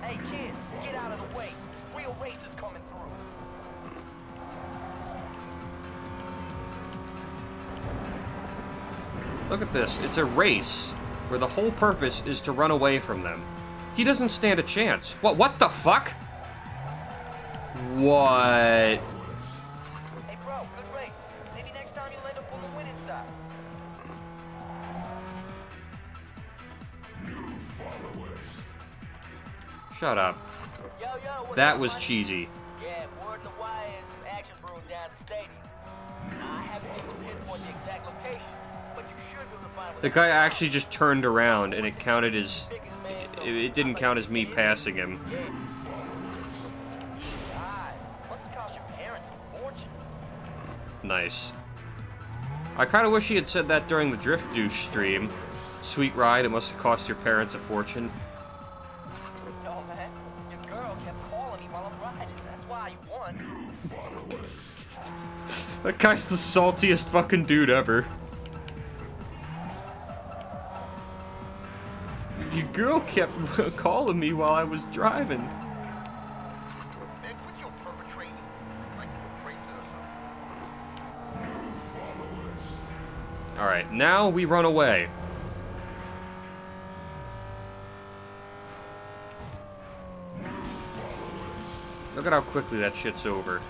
Hey kids, get out of the way. This real race is coming through. Look at this. It's a race where the whole purpose is to run away from them. He doesn't stand a chance. What the fuck? What? Hey bro, good race. Maybe next time you'll end up on the winning side. Shut up. Yo, That was cheesy. Yeah, word in the wire is some action brewing down at the stadium. Now, I haven't been able to pinpoint the exact location, but you should be able to find where The guy actually just turned around and it counted as... It didn't count as me passing him. Nice. I kind of wish he had said that during the Drift Douche stream. Sweet ride, it must have cost your parents a fortune. No, man. Your girl kept calling me while I'm riding. That's why you won. That guy's the saltiest fucking dude ever. Your girl kept calling me while I was driving. Man, quit your perpetrating. Like you're racing or something. Alright, now we run away. Look at how quickly that shit's over.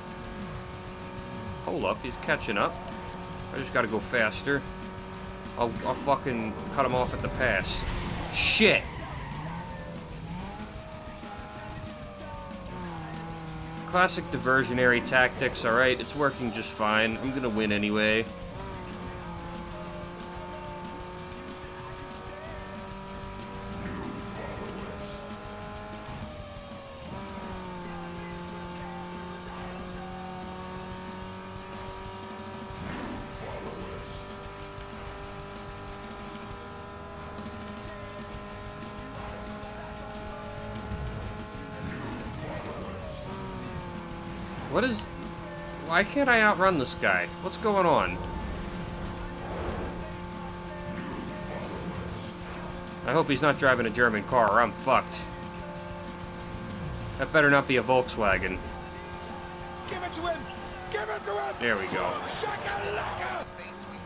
Hold up, he's catching up. I just gotta go faster. I'll fucking cut him off at the pass. Shit! Classic diversionary tactics, alright, it's working just fine. I'm gonna win anyway. What is... Why can't I outrun this guy? What's going on? I hope he's not driving a German car or I'm fucked. That better not be a Volkswagen. Give it to him! Give it to him! There we go.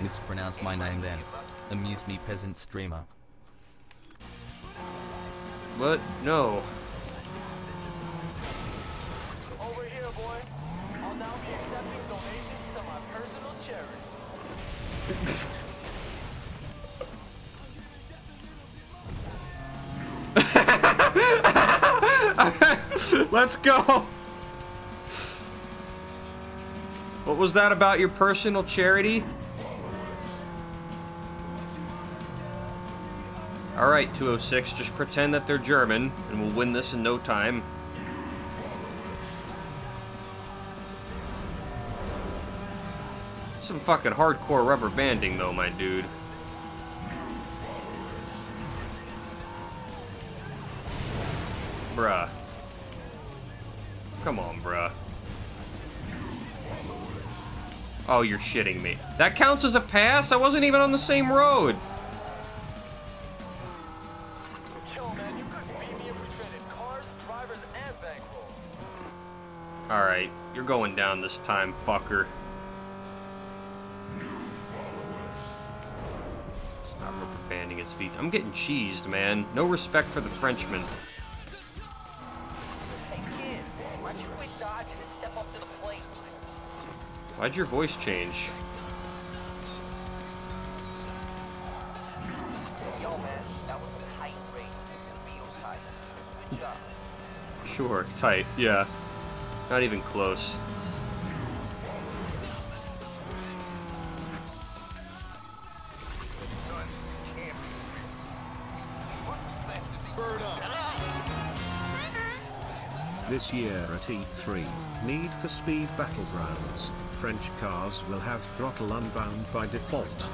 Mispronounce my name then. Amuse me, peasant streamer. What? No. Over here, boy. All 9 Let's go! What was that about your personal charity? Alright, 206, just pretend that they're German, and we'll win this in no time. Some fucking hardcore rubber banding, though, my dude. Bruh. Come on, bruh. Oh, you're shitting me. That counts as a pass? I wasn't even on the same road. Alright, you're going down this time, fucker. Stop rubber banding its feet. I'm getting cheesed, man. No respect for the Frenchman. Why'd your voice change? Yo, man, that was a tight race. Real tight. Good job. Sure, tight, yeah. Not even close. This year at E3, Need for Speed Battlegrounds, French cars will have throttle unbound by default.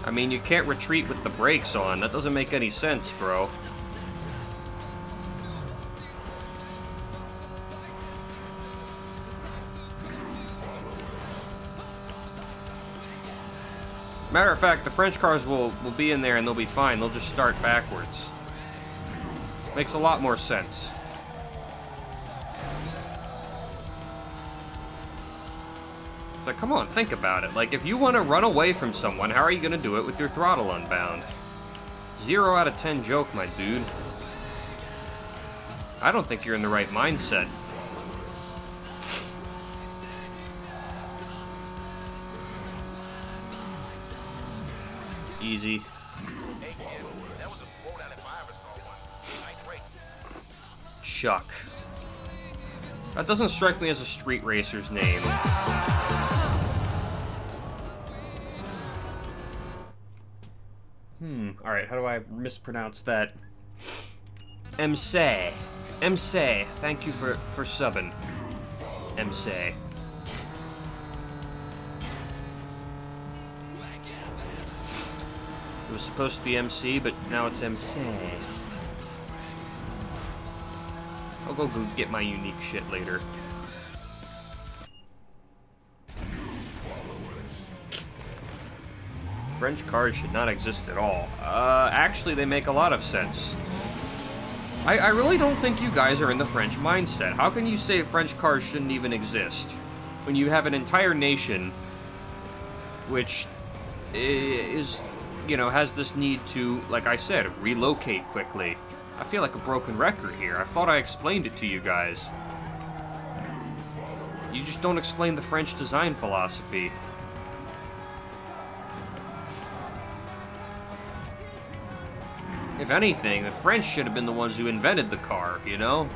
I mean, you can't retreat with the brakes on. That doesn't make any sense, bro. Matter of fact, the French cars will be in there and they'll be fine. They'll just start backwards. Makes a lot more sense. It's like, come on, think about it. Like, if you want to run away from someone, how are you going to do it with your throttle unbound? 0 out of 10 joke, my dude. I don't think you're in the right mindset. Easy. Chuck. That doesn't strike me as a street racer's name. Alright, how do I mispronounce that? MC. MC. Thank you for subbing. MC. It was supposed to be MC, but now it's MC. I'll go get my unique shit later. French cars should not exist at all. Actually, they make a lot of sense. I really don't think you guys are in the French mindset. How can you say French cars shouldn't even exist when you have an entire nation which is, you know, has this need to, like I said, relocate quickly? I feel like a broken record here. I thought I explained it to you guys. You just don't explain the French design philosophy. If anything, the French should have been the ones who invented the car, you know?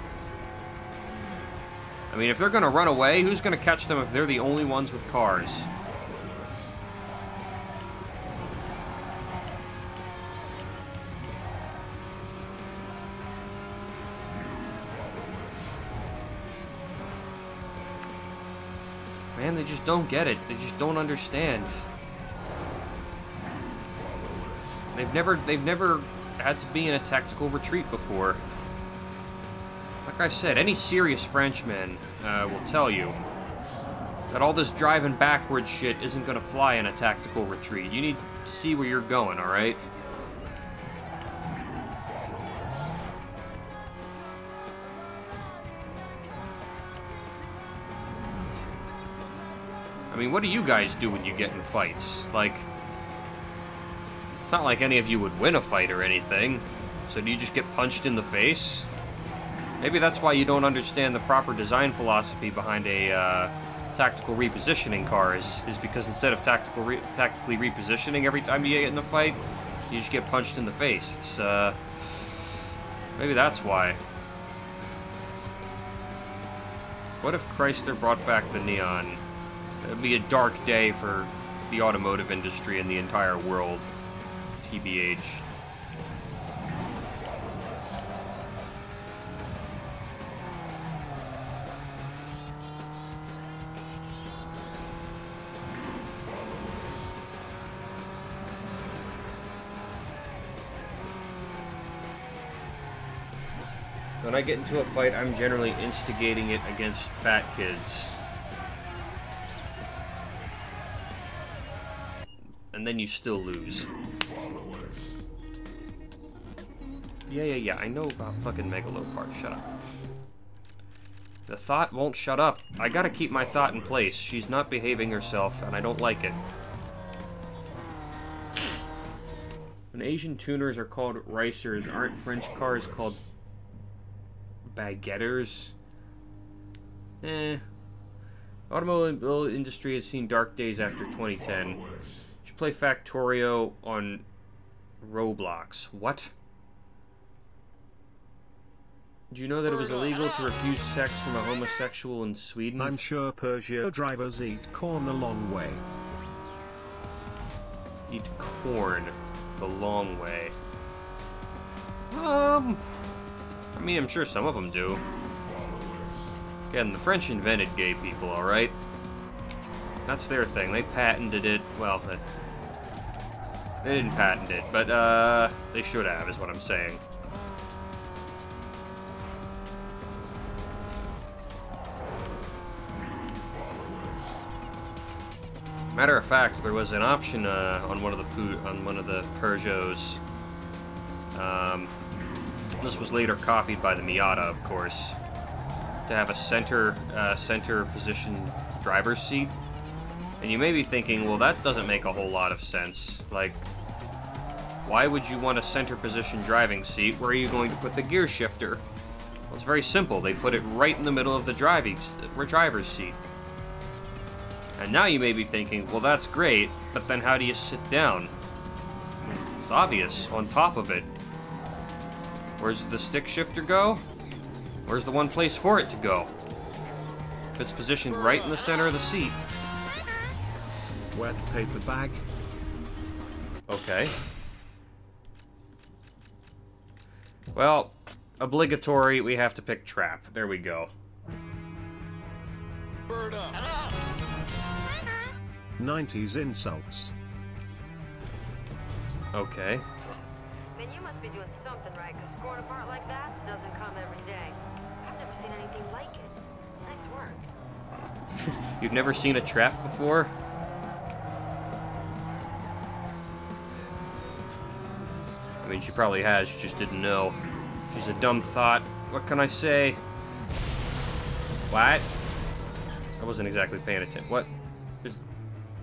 I mean, if they're gonna run away, who's gonna catch them if they're the only ones with cars? Man, they just don't get it. They just don't understand. They've never had to be in a tactical retreat before. Like I said, any serious Frenchman will tell you that all this driving backwards shit isn't gonna fly in a tactical retreat. You need to see where you're going, alright? I mean, what do you guys do when you get in fights? Like, it's not like any of you would win a fight or anything. So do you just get punched in the face? Maybe that's why you don't understand the proper design philosophy behind a tactical repositioning cars is because instead of tactically repositioning every time you get in the fight, you just get punched in the face. It's, maybe that's why. What if Chrysler brought back the neon? It would be a dark day for the automotive industry and the entire world. TBH. When I get into a fight, I'm generally instigating it against fat kids. And then you still lose. Yeah, I know about fucking Megalopard. Shut up. The thought won't shut up. I gotta keep my thought in place. She's not behaving herself, and I don't like it. When Asian tuners are called ricers, aren't French cars called baguetters? Automobile industry has seen dark days after 2010. You should play Factorio on Roblox. What? Did you know that it was illegal to refuse sex from a homosexual in Sweden? I'm sure Peugeot drivers eat corn the long way. Eat corn the long way. I mean, I'm sure some of them do. Again, the French invented gay people, alright? That's their thing. They patented it. Well, they didn't patent it, but, they should have, is what I'm saying. Matter of fact, there was an option on one of the Peugeots. This was later copied by the Miata, of course, to have a center position driver's seat. And you may be thinking, well, that doesn't make a whole lot of sense. Like, why would you want a center position driving seat? Where are you going to put the gear shifter? Well, it's very simple. They put it right in the middle of the driver's seat. And now you may be thinking, well, that's great, but then how do you sit down? It's obvious, on top of it. Where's the stick shifter go? Where's the one place for it to go? If it's positioned right in the center of the seat. Wet paper bag. Okay. Well, obligatory, we have to pick trap. There we go. Bird up. 90s insults. Okay. Man, you must be doing something right, because scoring a part like that doesn't come every day. I've never seen anything like it. Nice work. You've never seen a trap before? I mean, she probably has, she just didn't know. She's a dumb thought. What can I say? What? I wasn't exactly paying attention. What?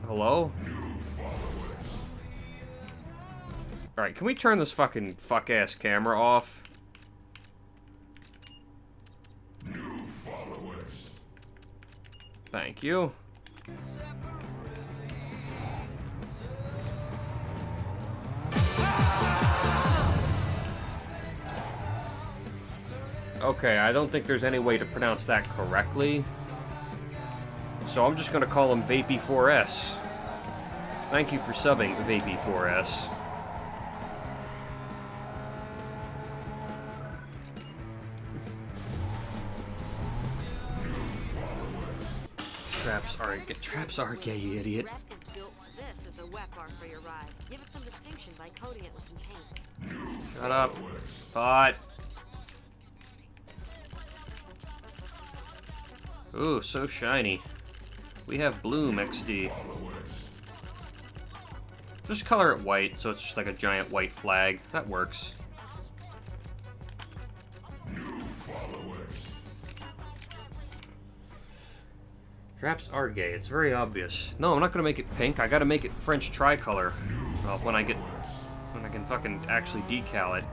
Hello? Alright, can we turn this fucking fuck-ass camera off? Thank you. Okay, I don't think there's any way to pronounce that correctly. So I'm just gonna call him Vapey4S. Thank you for subbing, Vapey4S. Traps are gay, you idiot. This is the wet bar for your ride. Give it some distinction by coating it with some paint. Shut up. Thought. Ooh, so shiny. We have Bloom XD. Just color it white, so it's just like a giant white flag. That works. Traps are gay. It's very obvious. No, I'm not gonna make it pink. I gotta make it French tricolor. Well, when I can fucking actually decal it.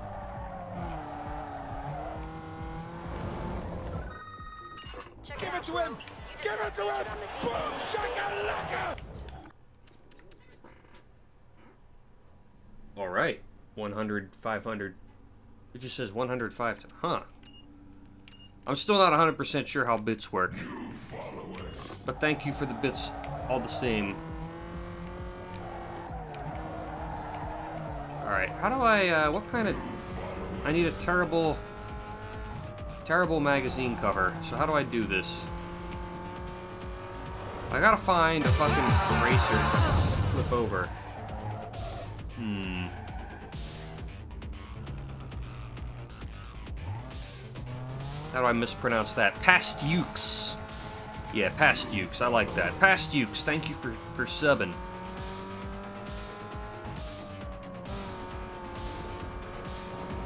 Give it to him! Give it to him! Boom, shakalaka! Alright. 100, 500. It just says 105. Huh. I'm still not 100% sure how bits work. But thank you for the bits all the same. Alright, how do I, what kind of... I need a terrible magazine cover. So how do I do this? I gotta find a fucking eraser so I can flip over. How do I mispronounce that? Pastukes. Yeah, Pastukes. I like that. Pastukes, thank you for subbing.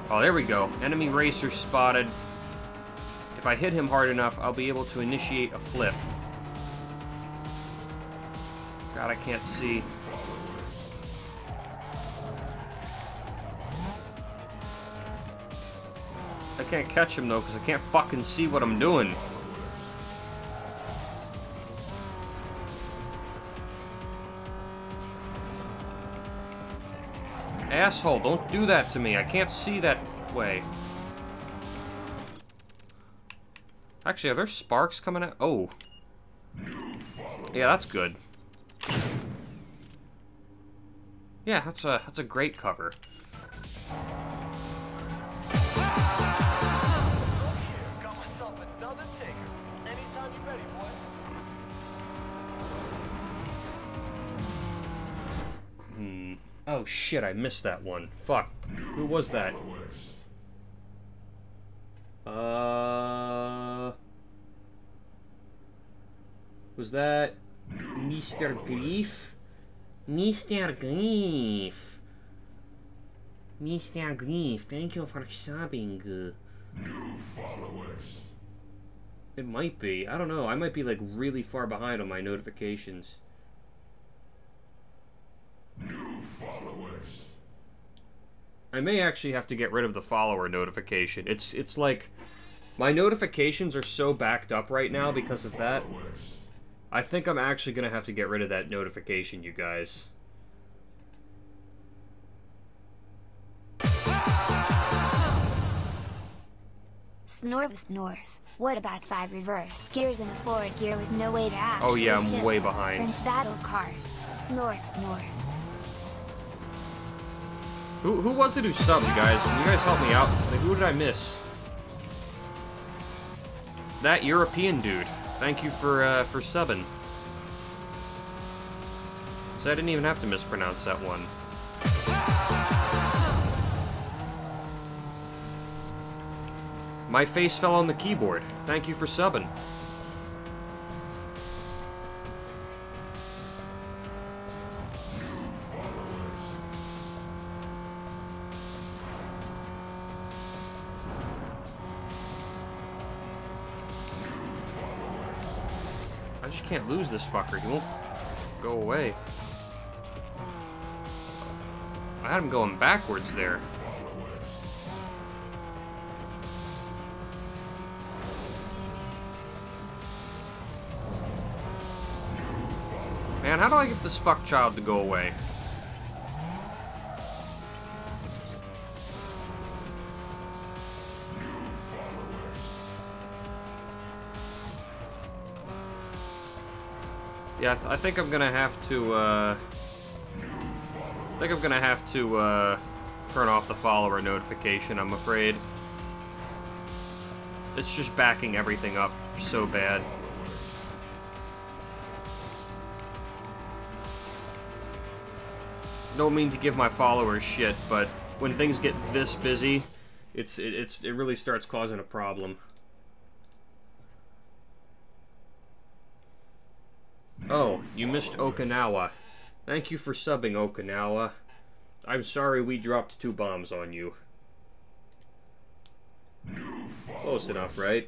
Oh, there we go. Enemy racer spotted. If I hit him hard enough, I'll be able to initiate a flip. God, I can't see. I can't catch him, though, because I can't fucking see what I'm doing. Asshole, don't do that to me. I can't see that way. Actually, are there sparks coming out? Oh. Yeah, that's good. Yeah, that's a great cover. Got myself another taker. Anytime you're ready, boy. Oh shit, I missed that one. Fuck. Who was that? Was that Mr. Grief? Mr. Grief. Mr. Grief, thank you for subbing. New followers. It might be. I don't know. I might be like really far behind on my notifications. New followers. I may actually have to get rid of the follower notification. It's like my notifications are so backed up right now because of that. I think I'm actually gonna have to get rid of that notification, you guys. Snorf Snorf. What about 5 reverse gears and a forward gear with no way to actually Oh yeah, I'm shift? way behind. French battle cars. Snorf Snorf. Who was it who subbed, you guys? Can you guys help me out? Like, who did I miss? That European dude. Thank you for subbing. So I didn't even have to mispronounce that one. My face fell on the keyboard. Thank you for subbing. I just can't lose this fucker. He won't go away. I had him going backwards there. Man, how do I get this fuck child to go away? Yeah, I think I'm gonna have to, turn off the follower notification, I'm afraid. It's just backing everything up so bad. Don't mean to give my followers shit, but when things get this busy, it really starts causing a problem. Oh, you missed Okinawa. Thank you for subbing, Okinawa. I'm sorry we dropped 2 bombs on you. Close enough, right?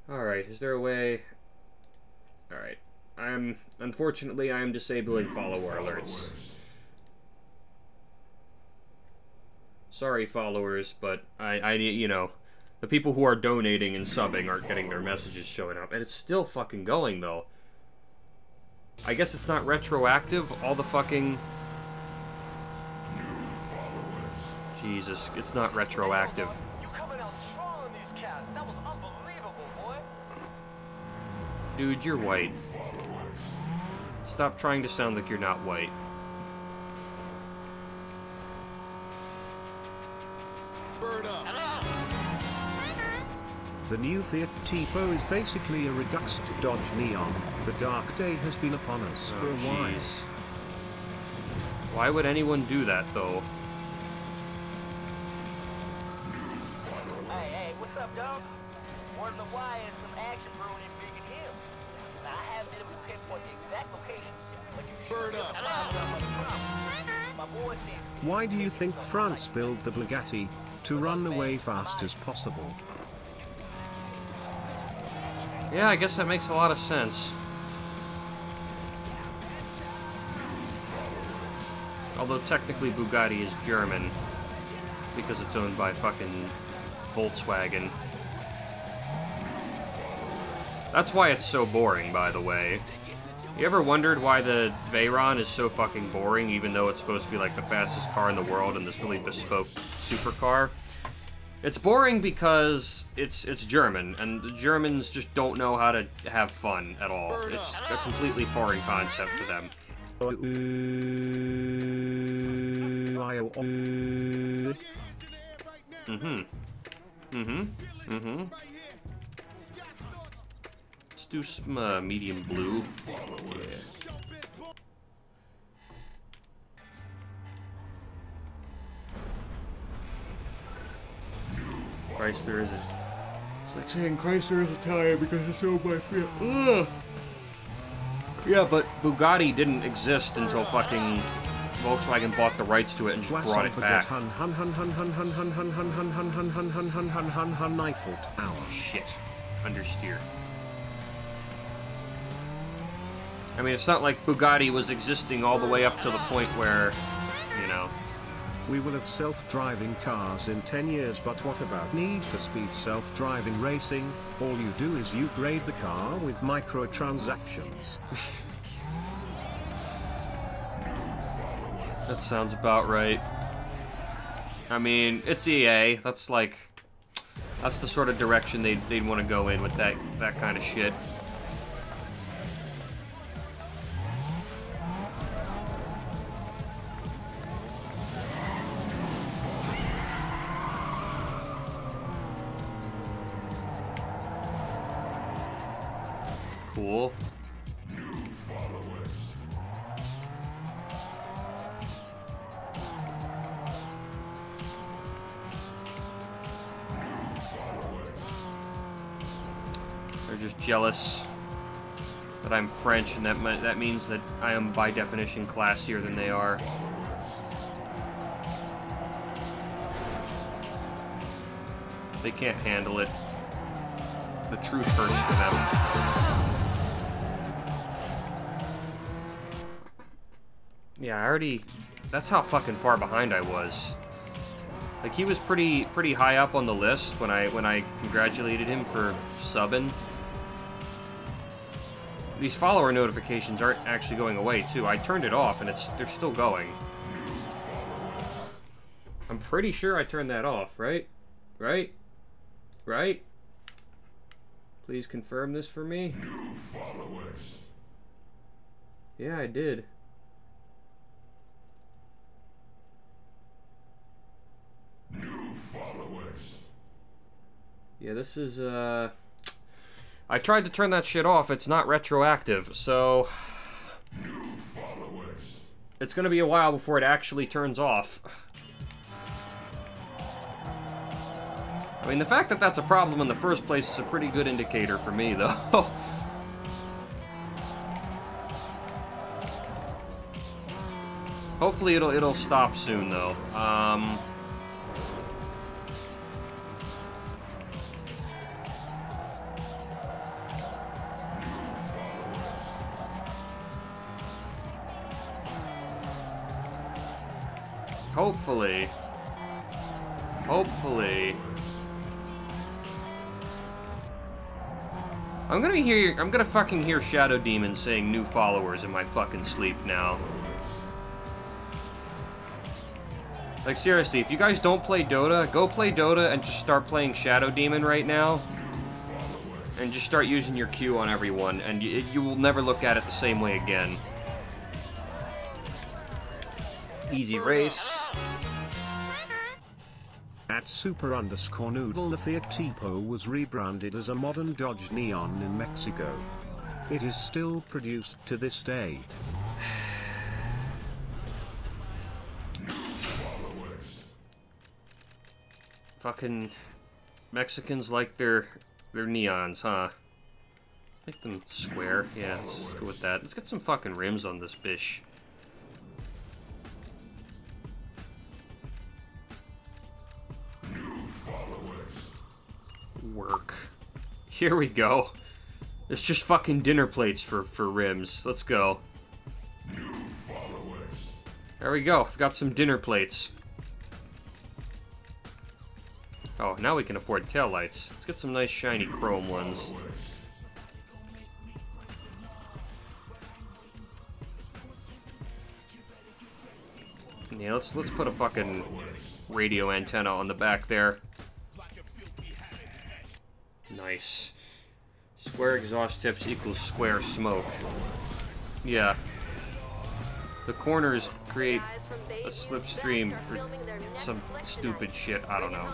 Alright, is there a way... Alright. Unfortunately, I am disabling follower alerts. Sorry, followers, but I you know, The people who are donating and subbing aren't getting their messages showing up. And it's still fucking going, though. I guess it's not retroactive. All the fucking... Jesus, it's not retroactive. You coming out strong on these cats. That was unbelievable, boy. Dude, you're white. Stop trying to sound like you're not white. Bird up. The new Fiat Tipo is basically a reduxed Dodge Neon. The dark day has been upon us for a while. Jeez. Why would anyone do that, though? Hey, what's up, dog? Wondering why is some action brewing in Beacon Hill. Now, I haven't been able to pinpoint the exact location, but you should be able to find out much problem. My boy sees... Why do you think France built the Bugatti? To run away fast as possible. Yeah, I guess that makes a lot of sense. Although technically Bugatti is German, because it's owned by fucking Volkswagen. That's why it's so boring, by the way. You ever wondered why the Veyron is so fucking boring, even though it's supposed to be like the fastest car in the world and this really bespoke supercar? It's boring because it's German, and the Germans just don't know how to have fun at all. It's a completely foreign concept to them. Let's do some medium blue. Yeah. Chrysler is it's like saying Chrysler is Italian because it's owned by Fiat. Ugh. Yeah, but Bugatti didn't exist until fucking Volkswagen bought the rights to it and just brought it back. Shit. Understeer. I mean, it's not like Bugatti was existing all the way up to the point where, you know... We will have self-driving cars in 10 years, but what about Need for Speed self-driving racing? All you do is you grade the car with microtransactions. That sounds about right. I mean, it's EA. That's like... That's the sort of direction they'd want to go in with that kind of shit. Cool. They're just jealous that I'm French, and that means that I am by definition classier than they are. They can't handle it. The truth hurts for them. Yeah, I already... That's how fucking far behind I was. Like, he was pretty high up on the list when I congratulated him for subbing. These follower notifications aren't actually going away, too. I turned it off, and they're still going. I'm pretty sure I turned that off, right? Right? Right? Please confirm this for me. New followers. Yeah, I did. New followers. Yeah, this is, I tried to turn that shit off. It's not retroactive, so... New followers. It's gonna be a while before it actually turns off. I mean, the fact that that's a problem in the first place is a pretty good indicator for me, though. Hopefully it'll stop soon, though. Hopefully. I'm gonna fucking hear Shadow Demon saying new followers in my fucking sleep now. Like, seriously, if you guys don't play Dota, go play Dota and just start playing Shadow Demon right now. And just start using your Q on everyone, and you will never look at it the same way again. Easy race. At super_noodle, the Fiat Tipo was rebranded as a modern Dodge Neon in Mexico. It is still produced to this day. Fucking Mexicans like their neons, huh? Make them square. Yeah, let's go with that. Let's get some fucking rims on this bish. Work. Here we go. It's just fucking dinner plates for rims. Let's go. There we go. I've got some dinner plates. Oh, now we can afford taillights. Let's get some nice shiny chrome ones. Yeah, let's put a fucking radio antenna on the back there. Nice. Square exhaust tips equals square smoke. Yeah. The corners create a slipstream or some stupid shit. I don't know.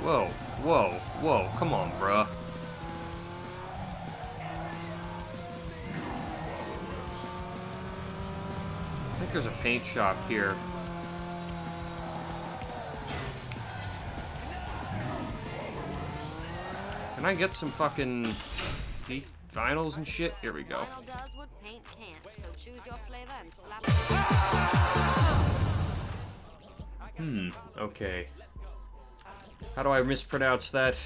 Whoa, whoa, whoa, come on, bruh. I think there's a paint shop here. Can I get some fucking vinyls and shit? Here we go. Okay. How do I mispronounce that?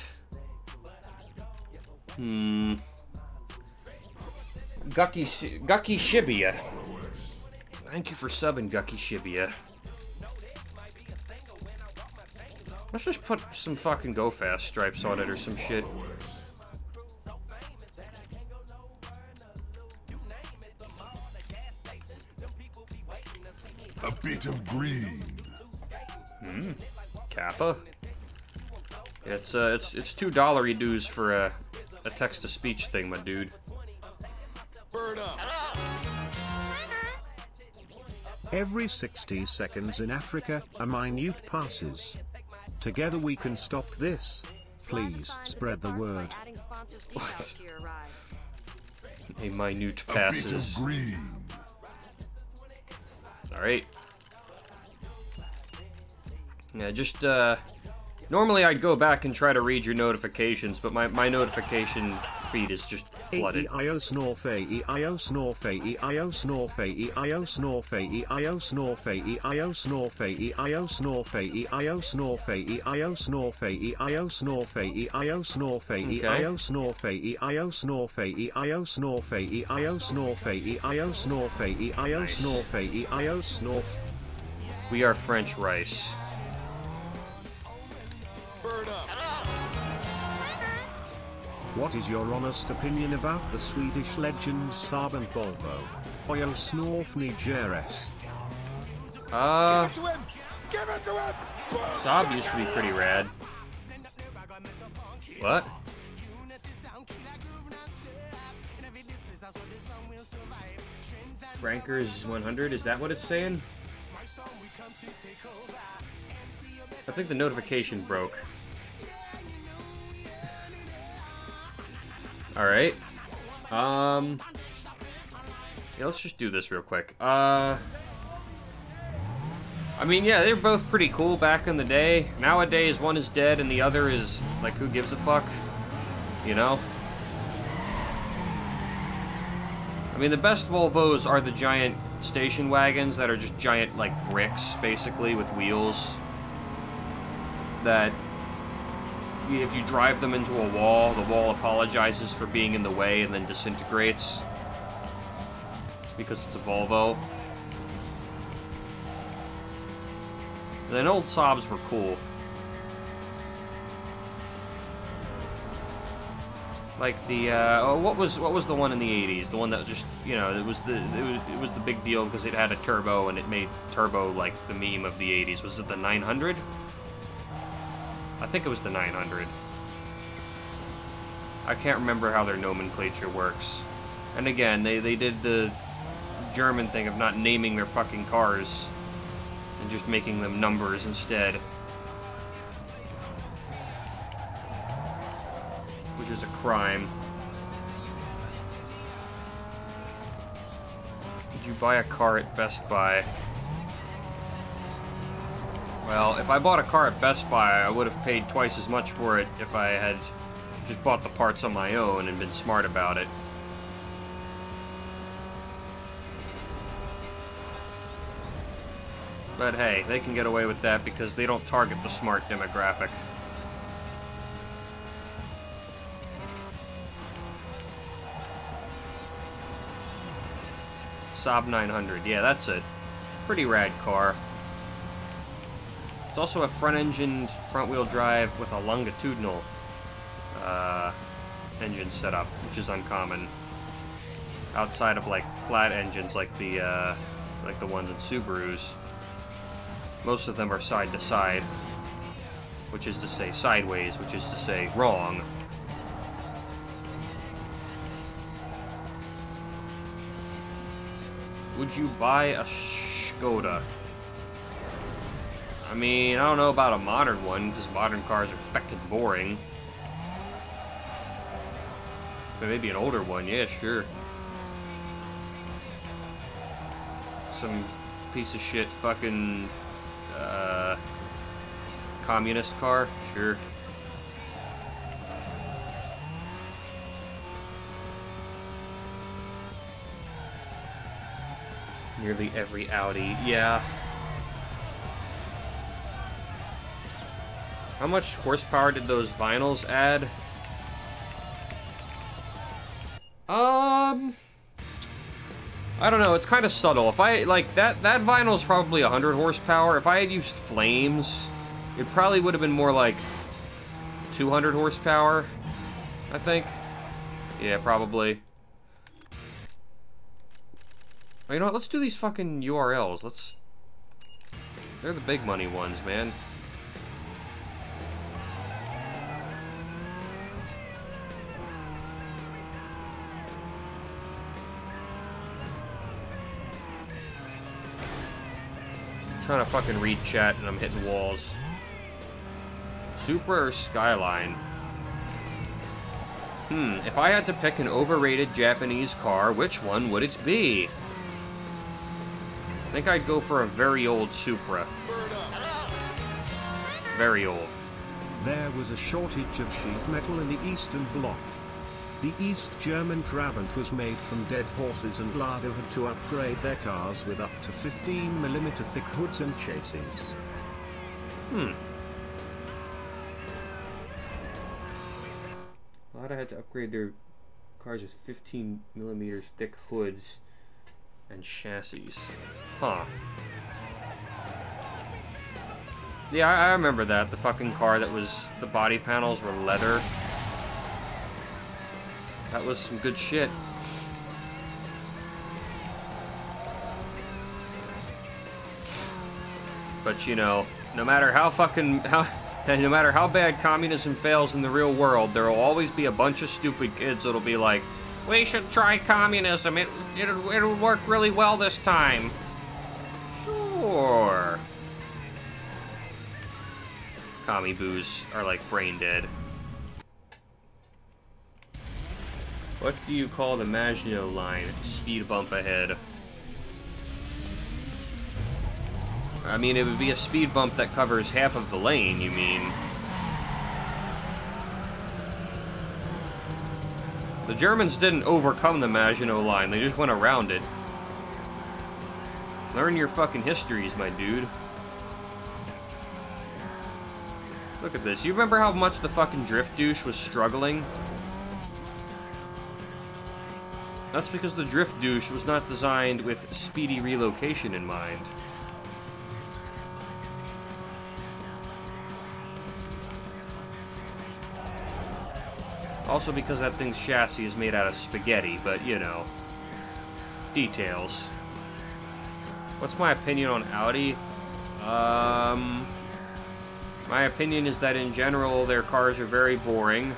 Gucky Shibia. Thank you for subbing, Gucky Shibia. Let's just put some fucking Go Fast stripes on it or some shit. A bit of green. Kappa. It's $2 dues for a text-to-speech thing, my dude. Bird up. Every 60 seconds in Africa, a minute passes. Together we can stop this. Please spread the word. What? A minute passes. A bit of green. Alright. Yeah, just, normally I'd go back and try to read your notifications, but my notification feed is just flooded. EIO snorfe, EIO snorfe, EIO snorfe, EIO snorfe, EIO snorfe, EIO snorfe, EIO snorfe, EIO snorfe, EIO snorfe, EIO snorfe, EIO snorfe, EIO snorfe, EIO snorfe, EIO snorfe, EIO snorfe, EIO snorfe, EIO snorfe, EIO snorfe. We are French rice. What is your honest opinion about the Swedish legend Saab and Volvo? Oyo Snorfni Jeres. Saab used to be pretty rad. What? Frankers 100, is that what it's saying? I think the notification broke. Alright. Yeah, let's just do this real quick. I mean, yeah, they're both pretty cool back in the day. Nowadays, one is dead and the other is, like, who gives a fuck? You know? I mean, the best Volvos are the giant station wagons that are just giant, like, bricks, basically, with wheels. That, if you drive them into a wall, the wall apologizes for being in the way and then disintegrates. because it's a Volvo. Then old Saabs were cool. Like the what was the one in the 80s? The one that was just, you know, it was the big deal because it had a turbo and it made turbo like the meme of the 80s. Was it the 900? I think it was the 900. I can't remember how their nomenclature works. And again, they did the German thing of not naming their fucking cars and just making them numbers instead. Which is a crime. Did you buy a car at Best Buy? Well, if I bought a car at Best Buy, I would have paid twice as much for it if I had just bought the parts on my own and been smart about it. But hey, they can get away with that because they don't target the smart demographic. Saab 900, yeah, that's it. Pretty rad car. It's also a front-engined, front-wheel drive with a longitudinal engine setup, which is uncommon. Outside of like flat engines, like the ones in Subarus, most of them are side to side, which is to say sideways, which is to say wrong. Would you buy a Skoda? I mean, I don't know about a modern one, because modern cars are fucking boring. But maybe an older one, yeah, sure. Some piece of shit fucking communist car, sure. Nearly every Audi, yeah. How much horsepower did those vinyls add? I don't know, it's kind of subtle. If I, like, that vinyl's probably 100 horsepower. If I had used flames, it probably would have been more like 200 horsepower, I think. Yeah, probably. Oh, you know what, let's do these fucking URLs. They're the big money ones, man. I'm trying to fucking read chat and I'm hitting walls. Supra or Skyline? If I had to pick an overrated Japanese car, which one would it be? I think I'd go for a very old Supra. Very old. There was a shortage of sheet metal in the Eastern Bloc. The East German Trabant was made from dead horses, and Lado had to upgrade their cars with up to 15mm thick hoods and chassis. Lado had to upgrade their cars with 15mm thick hoods and chassis. Huh. Yeah, I remember that. The fucking car that was... the body panels were leather. That was some good shit. But, you know, no matter how bad communism fails in the real world, there will always be a bunch of stupid kids that'll be like, we should try communism. It'll work really well this time. Sure. Commie boos are like brain dead. What do you call the Maginot Line? Speed bump ahead. I mean, it would be a speed bump that covers half of the lane, you mean. The Germans didn't overcome the Maginot Line, they just went around it. Learn your fucking histories, my dude. Look at this. You remember how much the fucking drift douche was struggling? That's because the drift douche was not designed with speedy relocation in mind. Also because that thing's chassis is made out of spaghetti, but, you know, details. What's my opinion on Audi? My opinion is that in general, their cars are very boring.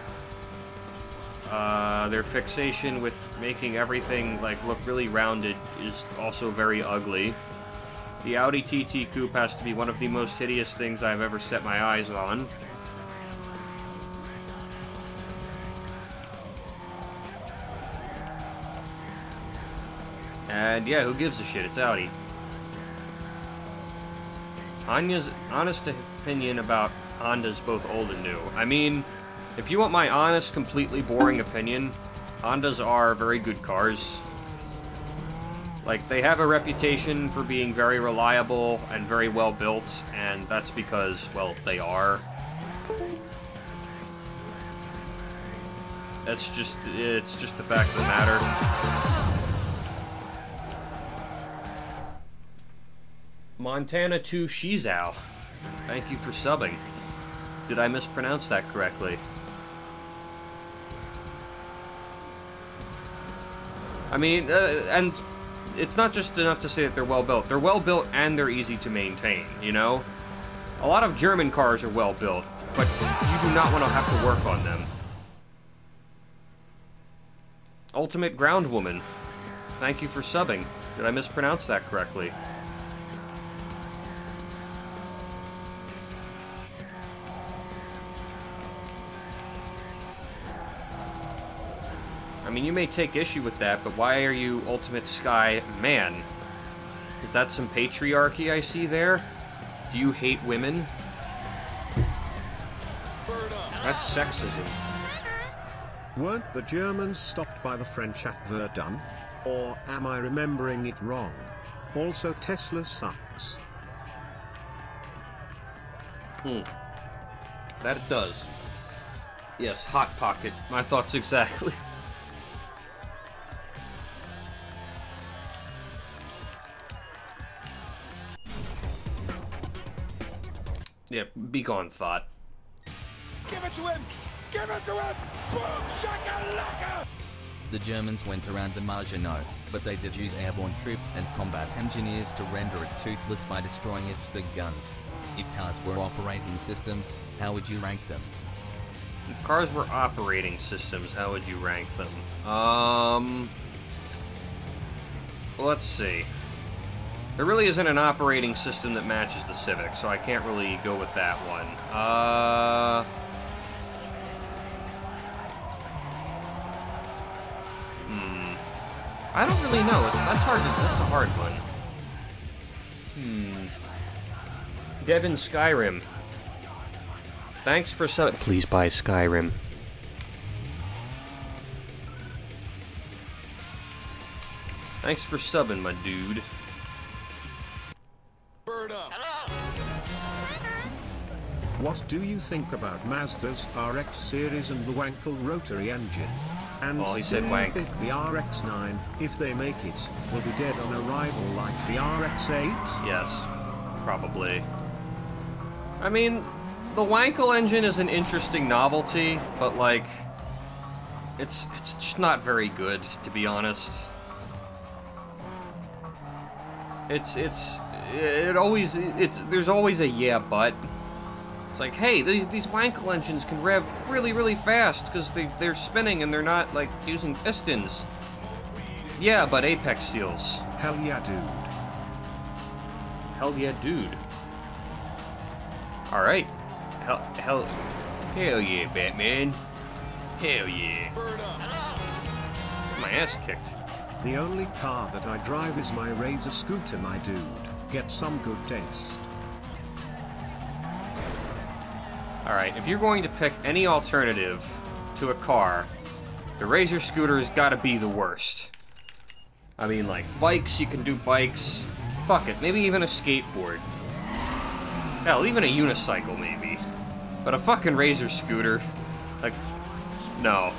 Their fixation with making everything, like, look really rounded is also very ugly. The Audi TT Coupe has to be one of the most hideous things I've ever set my eyes on. And yeah, who gives a shit? It's Audi. Anya's honest opinion about Honda's both old and new. I mean, if you want my honest, completely boring opinion, Hondas are very good cars. Like, they have a reputation for being very reliable and very well built, and that's because, well, they are. It's just the fact of the matter. Montana 2 Shizao. Thank you for subbing. Did I mispronounce that correctly? I mean, and it's not just enough to say that they're well built. They're well built and they're easy to maintain, you know? A lot of German cars are well built, but you do not want to have to work on them. Ultimate Ground Woman. Thank you for subbing. Did I mispronounce that correctly? I mean, you may take issue with that, but why are you Ultimate Sky Man? Is that some patriarchy I see there? Do you hate women? That's sexism. Weren't the Germans stopped by the French at Verdun? Or am I remembering it wrong? Also, Tesla sucks. That it does. Yes, Hot Pocket. My thoughts exactly. Yeah, be gone, thought. Give it to him! Give it to him! Boom! Shakalaka! The Germans went around the Maginot, but they did use airborne troops and combat engineers to render it toothless by destroying its big guns. If cars were operating systems, how would you rank them? If cars were operating systems, how would you rank them? Let's see. There really isn't an operating system that matches the Civic, so I can't really go with that one. I don't really know. That's a hard one. Devin Skyrim. Thanks for sub. Please buy Skyrim. Thanks for subbing, my dude. Bird up. What do you think about Mazda's RX series and the Wankel rotary engine? And he said do wank. you think the RX-9, if they make it, will be dead on arrival like the RX-8? Yes, probably. I mean, the Wankel engine is an interesting novelty, but like, it's just not very good, to be honest. There's always a yeah, but. It's like, hey, these Wankel engines can rev really, really fast because they're spinning and they're not, like, using pistons. Yeah, but Apex seals. Hell yeah, dude. Hell yeah, dude. Alright. Hell yeah, Batman. Hell yeah. My ass kicked. The only car that I drive is my Razor scooter, my dude. Get some good taste. Alright, if you're going to pick any alternative to a car, the Razor scooter has got to be the worst. I mean, like, bikes, you can do bikes. Fuck it, maybe even a skateboard. Hell, even a unicycle, maybe. But a fucking Razor scooter, like, no.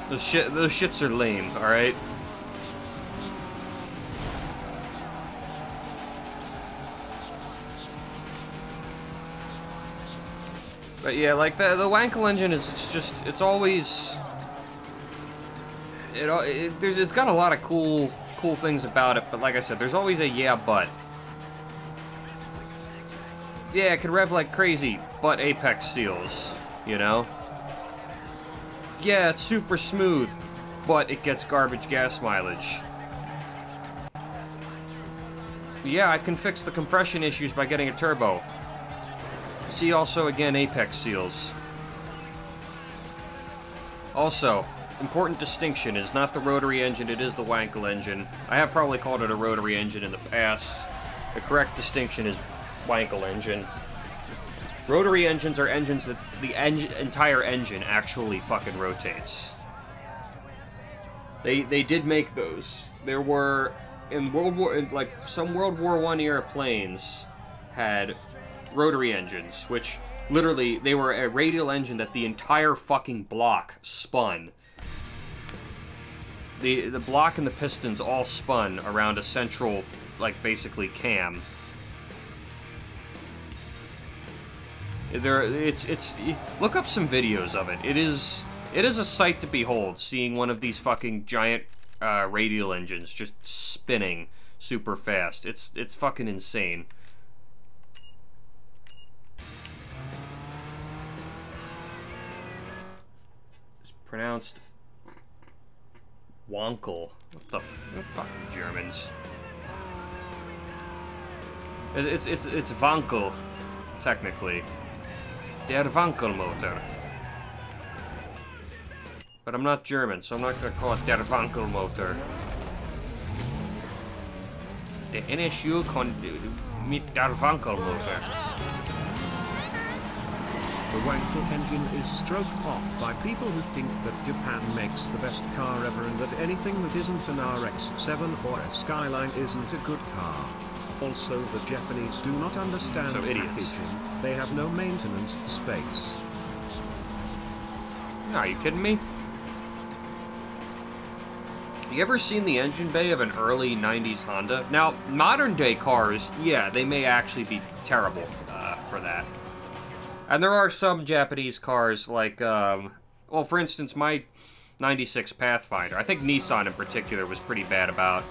Those shits are lame, alright? But yeah, like the Wankel engine is it's always it's got a lot of cool things about it, but like I said, there's always a yeah but. Yeah, it can rev like crazy, but apex seals, you know? Yeah, it's super smooth, but it gets garbage gas mileage. Yeah, I can fix the compression issues by getting a turbo. See also, again, apex seals. Also, important distinction is not the rotary engine, it is the Wankel engine. I have probably called it a rotary engine in the past. The correct distinction is Wankel engine. Rotary engines are engines that the entire engine actually fucking rotates. They did make those. There were some World War I era planes had rotary engines, which literally they were a radial engine that the entire fucking block spun. The block and the pistons all spun around a central, like, basically cam. Look up some videos of it. It is a sight to behold, seeing one of these fucking giant radial engines just spinning super fast. It's fucking insane. It's pronounced Wankel. What the fucking Germans? It's Wankel, technically. Der Wankelmotor. But I'm not German, so I'm not gonna call it Der Wankelmotor. The NSU mit Der Wankelmotor. The Wankel engine is stroked off by people who think that Japan makes the best car ever and that anything that isn't an RX-7 or a Skyline isn't a good car. Also, the Japanese do not understand packaging. They have no maintenance space. Are you kidding me? You ever seen the engine bay of an early 90s Honda? Now, modern day cars, yeah, they may actually be terrible for that. And there are some Japanese cars like, well, for instance, my 96 Pathfinder. I think Nissan in particular was pretty bad about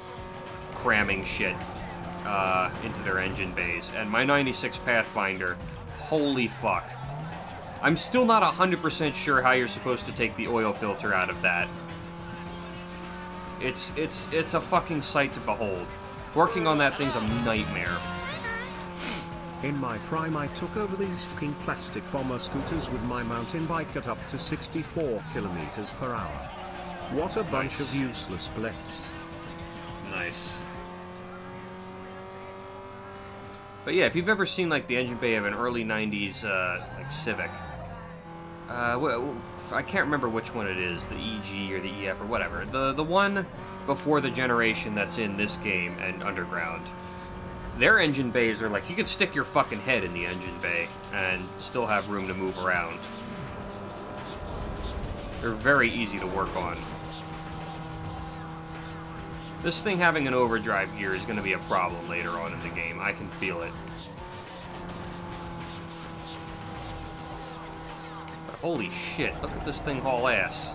cramming shit into their engine bays. And my 96 Pathfinder, holy fuck. I'm still not 100% sure how you're supposed to take the oil filter out of that. It's a fucking sight to behold. Working on that thing's a nightmare. In my prime I took over these fucking plastic bomber scooters with my mountain bike at up to 64 kilometers per hour. What a bunch of useless blips. Nice. But yeah, if you've ever seen like the engine bay of an early 90s like Civic, well, I can't remember which one it is, the EG or the EF or whatever. The one before the generation that's in this game and Underground. Their engine bays are like, you could stick your fucking head in the engine bay and still have room to move around. They're very easy to work on. This thing having an overdrive gear is going to be a problem later on in the game. I can feel it. But holy shit, look at this thing haul ass.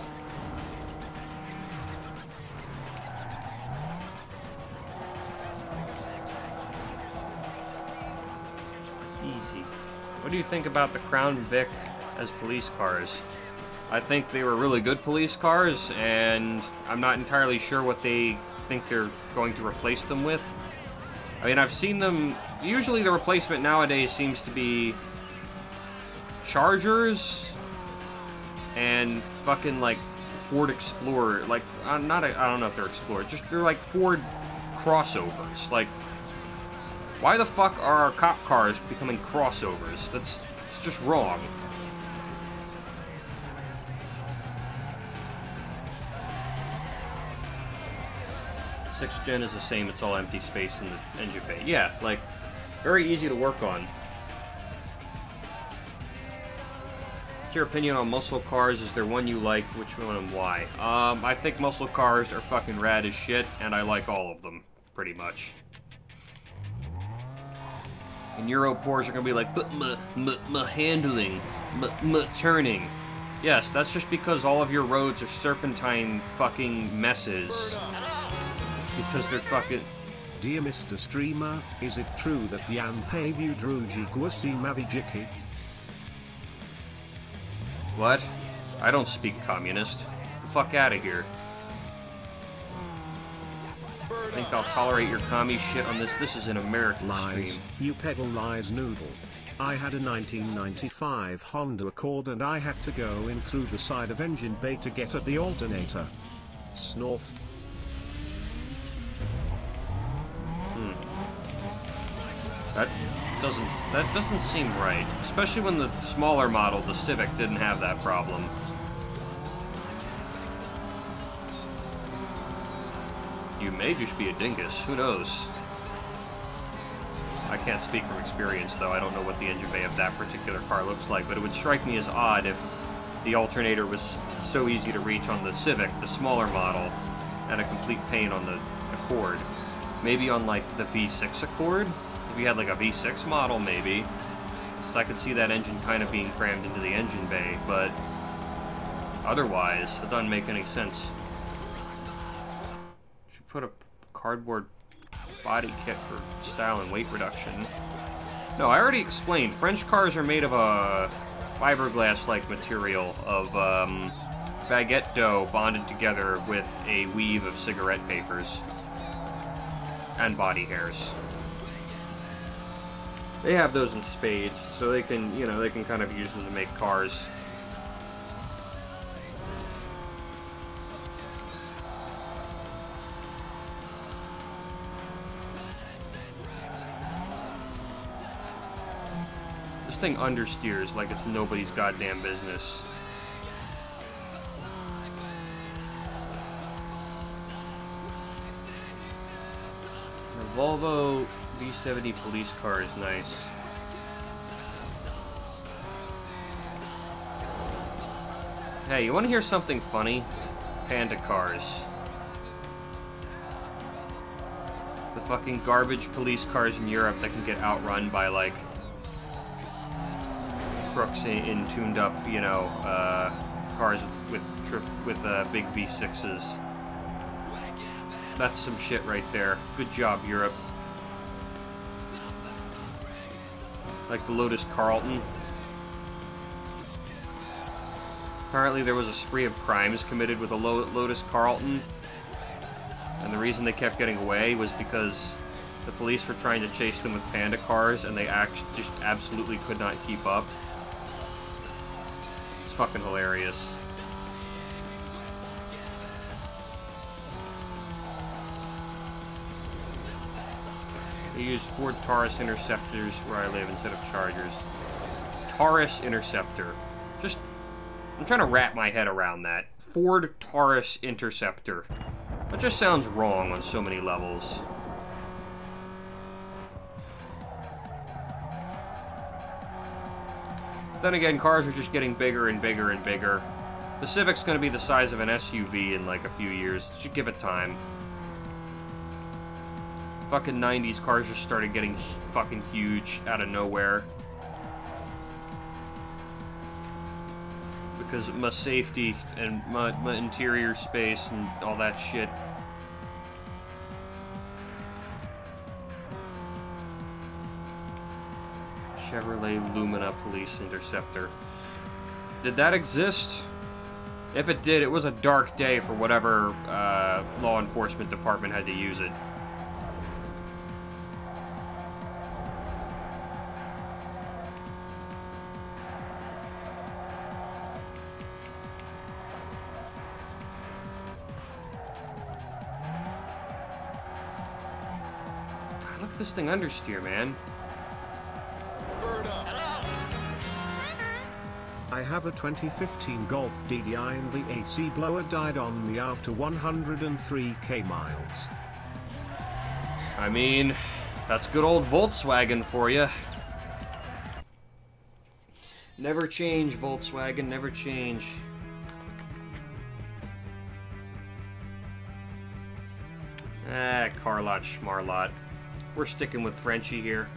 Easy. What do you think about the Crown Vic as police cars? I think they were really good police cars, and I'm not entirely sure what they think they're going to replace them with. I mean, I've seen them... Usually the replacement nowadays seems to be Chargers and fucking, like, Ford Explorer. Like, I don't know if they're Explorers. Just, they're like Ford crossovers. Like, why the fuck are our cop cars becoming crossovers? It's just wrong. Sixth gen is the same, it's all empty space in the engine bay. Yeah, like, very easy to work on. What's your opinion on muscle cars? Is there one you like? Which one and why? I think muscle cars are fucking rad as shit, and I like all of them, pretty much. And Europors are gonna be like, but my handling, my turning. Yes, that's just because all of your roads are serpentine fucking messes. Because they're fucking... Dear Mr. Streamer, is it true that Jan Pavu Drugi Gussi Mavijiki? What? I don't speak communist. Get the fuck out of here. Think I'll tolerate your commie shit on this? This is an American Lies, stream. you peddle lies noodle. I had a 1995 Honda Accord and I had to go in through the side of engine bay to get at the alternator. Snorf. That doesn't seem right. Especially when the smaller model, the Civic, didn't have that problem. You may just be a dingus. Who knows? I can't speak from experience, though. I don't know what the engine bay of that particular car looks like, but it would strike me as odd if the alternator was so easy to reach on the Civic, the smaller model, and a complete pain on the Accord. Maybe on, like, the V6 Accord? If you had, like, a V6 model, maybe. So I could see that engine kind of being crammed into the engine bay, but otherwise, it doesn't make any sense. Should put a cardboard body kit for style and weight reduction. No, I already explained. French cars are made of a fiberglass-like material of baguette dough bonded together with a weave of cigarette papers and body hairs. They have those in spades, so they can, you know, they can kind of use them to make cars. This thing understeers like it's nobody's goddamn business. The Volvo V70 police car is nice. Hey, you want to hear something funny? Panda cars. The fucking garbage police cars in Europe that can get outrun by, like, crooks in tuned up, you know, cars with big V6s. That's some shit right there. Good job, Europe. Like the Lotus Carlton. Apparently there was a spree of crimes committed with a Lotus Carlton. And the reason they kept getting away was because the police were trying to chase them with Panda cars and they just absolutely could not keep up. It's fucking hilarious. They use Ford Taurus Interceptors where I live instead of Chargers. Taurus Interceptor. Just, I'm trying to wrap my head around that. Ford Taurus Interceptor. That just sounds wrong on so many levels. Then again, cars are just getting bigger and bigger and bigger. The Civic's gonna be the size of an SUV in like a few years. Should give it time. Fucking 90s cars just started getting fucking huge out of nowhere. Because of my safety and my interior space and all that shit. Chevrolet Lumina Police Interceptor. Did that exist? If it did, it was a dark day for whatever law enforcement department had to use it. Look at this thing understeer, man. I have a 2015 Golf DDI and the AC blower died on me after 103k miles. I mean, that's good old Volkswagen for you. Never change, Volkswagen, never change. Ah, Carlot Schmarlot. We're sticking with Frenchie here.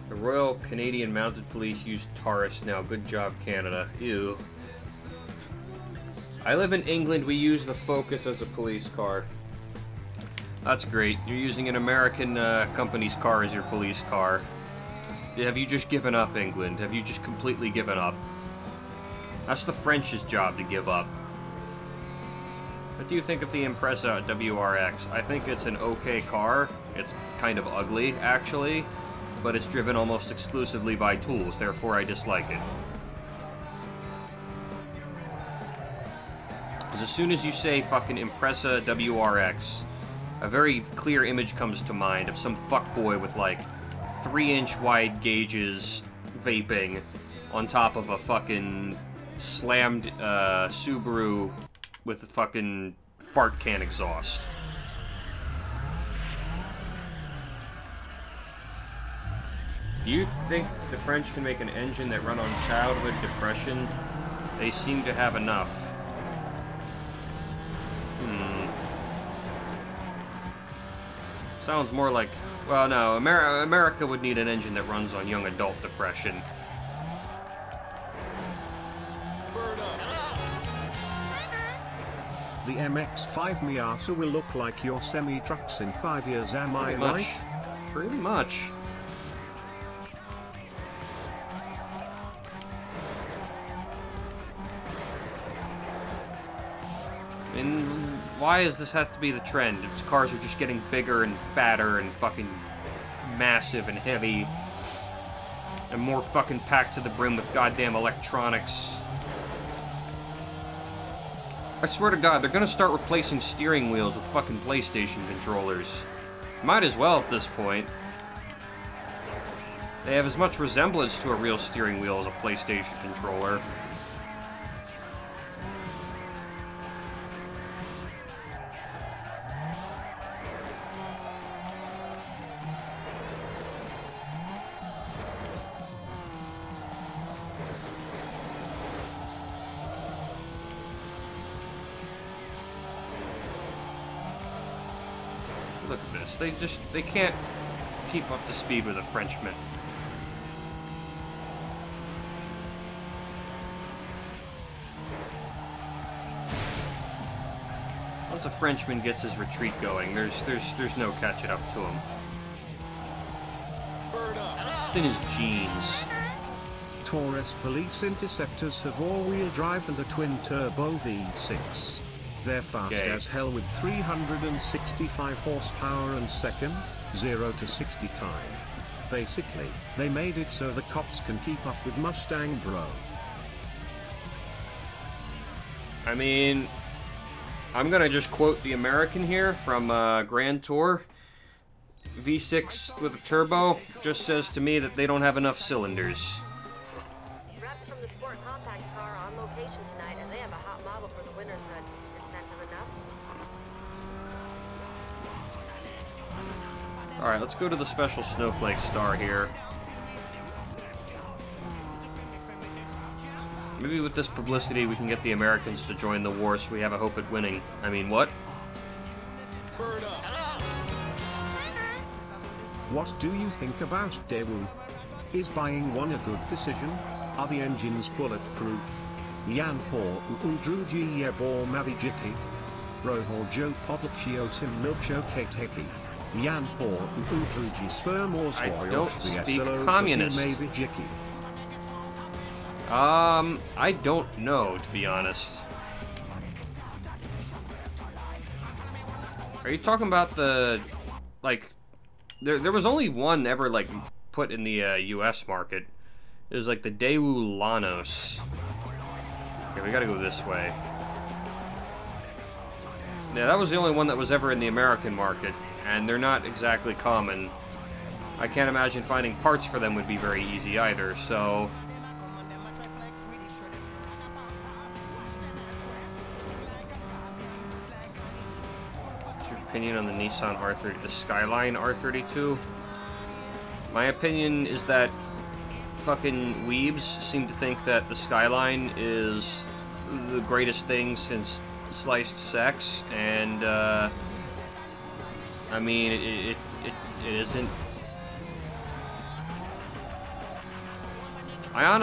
The Royal Canadian Mounted Police use Taurus now. Good job, Canada. Ew. I live in England. We use the Focus as a police car. That's great. You're using an American company's car as your police car. Have you just given up, England? Have you just completely given up? That's the French's job to give up. What do you think of the Impreza WRX? I think it's an okay car. It's kind of ugly, actually, but it's driven almost exclusively by tools, therefore I dislike it. Because as soon as you say fucking Impreza WRX, a very clear image comes to mind of some fuckboy with like 3-inch wide gauges vaping on top of a fucking slammed Subaru with a fucking fart can exhaust. Do you think the French can make an engine that run on childhood depression? They seem to have enough. Sounds more like... Well, no, America would need an engine that runs on young adult depression. The MX-5 Miata will look like your semi-trucks in 5 years, am I right? Pretty much. And why does this have to be the trend? If cars are just getting bigger and fatter and fucking massive and heavy and more fucking packed to the brim with goddamn electronics. I swear to God, they're gonna start replacing steering wheels with fucking PlayStation controllers. Might as well at this point. They have as much resemblance to a real steering wheel as a PlayStation controller. Look at this. They can't keep up to speed with a Frenchman. Once a Frenchman gets his retreat going, there's no catching up to him. It's in his genes. Taurus police interceptors have all-wheel drive and a twin-turbo V6. They're fast as hell with 365 horsepower and second, 0 to 60 time. Basically, they made it so the cops can keep up with Mustang bro. I mean, I'm gonna just quote the American here from Grand Tour. V6 with a turbo just says to me that they don't have enough cylinders. Reps from the Sport Compact car are on location tonight, and they have a hot model for the winner's hood. Incentive enough? Alright, let's go to the special snowflake star here. Maybe with this publicity we can get the Americans to join the war so we have a hope at winning. I mean, what? What do you think about Daewoo? Is buying one a good decision? Are the engines bulletproof? Yan po uudruji yebo mavijiki? Roho jo podlchio tim milcho keteki? Yan po uudruji spermors I don't speak communist. I don't know, to be honest. Are you talking about the, like, there was only one ever, like, put in the, US market. It was, like, the Daewoo Lanos. Okay, we gotta go this way. Yeah, that was the only one that was ever in the American market, and they're not exactly common. I can't imagine finding parts for them would be very easy either, so... opinion on the Nissan R30, the Skyline R32. My opinion is that fucking weebs seem to think that the Skyline is the greatest thing since sliced sex, and I mean it isn't. I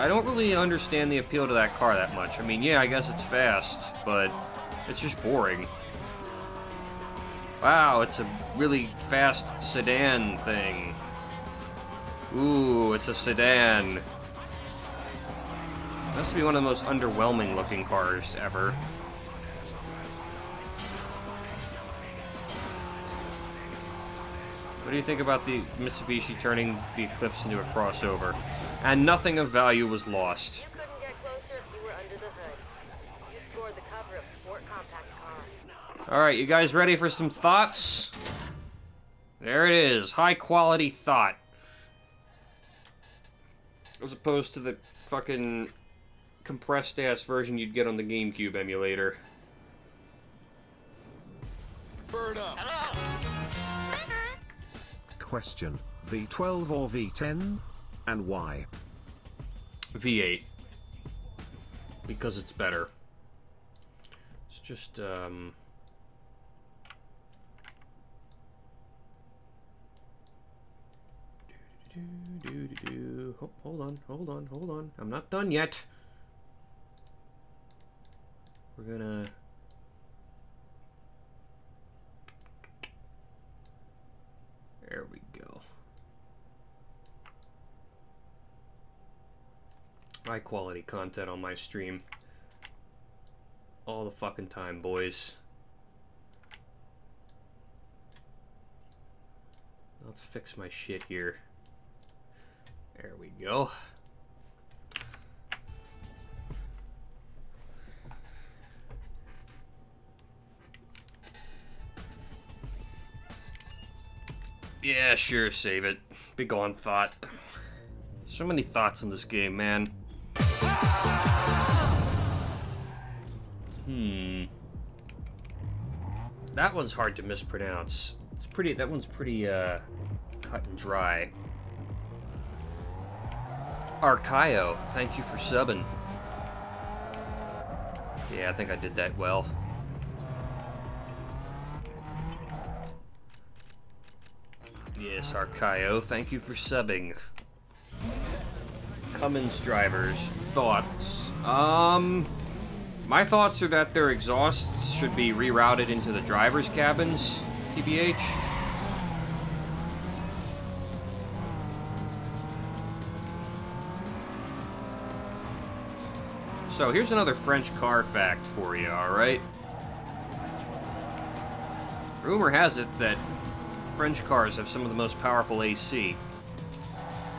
don't really understand the appeal to that car that much. I mean, yeah, I guess it's fast, but it's just boring. Wow, it's a really fast sedan thing. Ooh, it's a sedan. Must be one of the most underwhelming looking cars ever. What do you think about the Mitsubishi turning the Eclipse into a crossover? And nothing of value was lost. You couldn't get closer if you were under the hood. You scored the cover of Sport Compact Car. Alright, you guys ready for some thoughts? There it is. High quality thought. As opposed to the fucking compressed ass version you'd get on the GameCube emulator. Bird up. Question, V12 or V10? And why? V8. Because it's better. It's just, Hold on. I'm not done yet. We're gonna... There we go. High quality content on my stream. All the fucking time, boys. Let's fix my shit here. There we go. Yeah, sure, save it. Be gone, thought. So many thoughts in this game, man. That one's hard to mispronounce. It's pretty, that one's pretty, cut and dry. Archaeo, thank you for subbing. Yeah, I think I did that well. Yes, Archaeo, thank you for subbing. Cummins drivers, thoughts. My thoughts are that their exhausts should be rerouted into the driver's cabins, TBH. So here's another French car fact for you, alright? Rumor has it that French cars have some of the most powerful AC.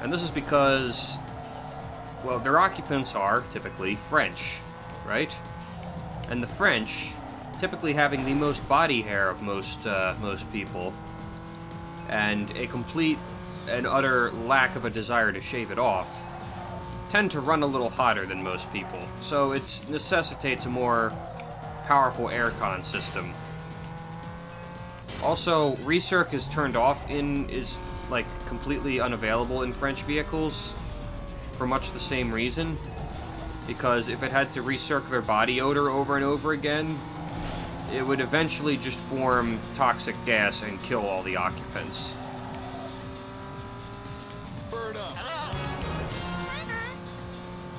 And this is because, well, their occupants are typically French, right? And the French, typically having the most body hair of most people, and a complete and utter lack of a desire to shave it off, tend to run a little hotter than most people. So it necessitates a more powerful aircon system. Also, recirc is turned off is like completely unavailable in French vehicles for much the same reason. Because if it had to recirc their body odor over and over again, it would eventually just form toxic gas and kill all the occupants. Bird up.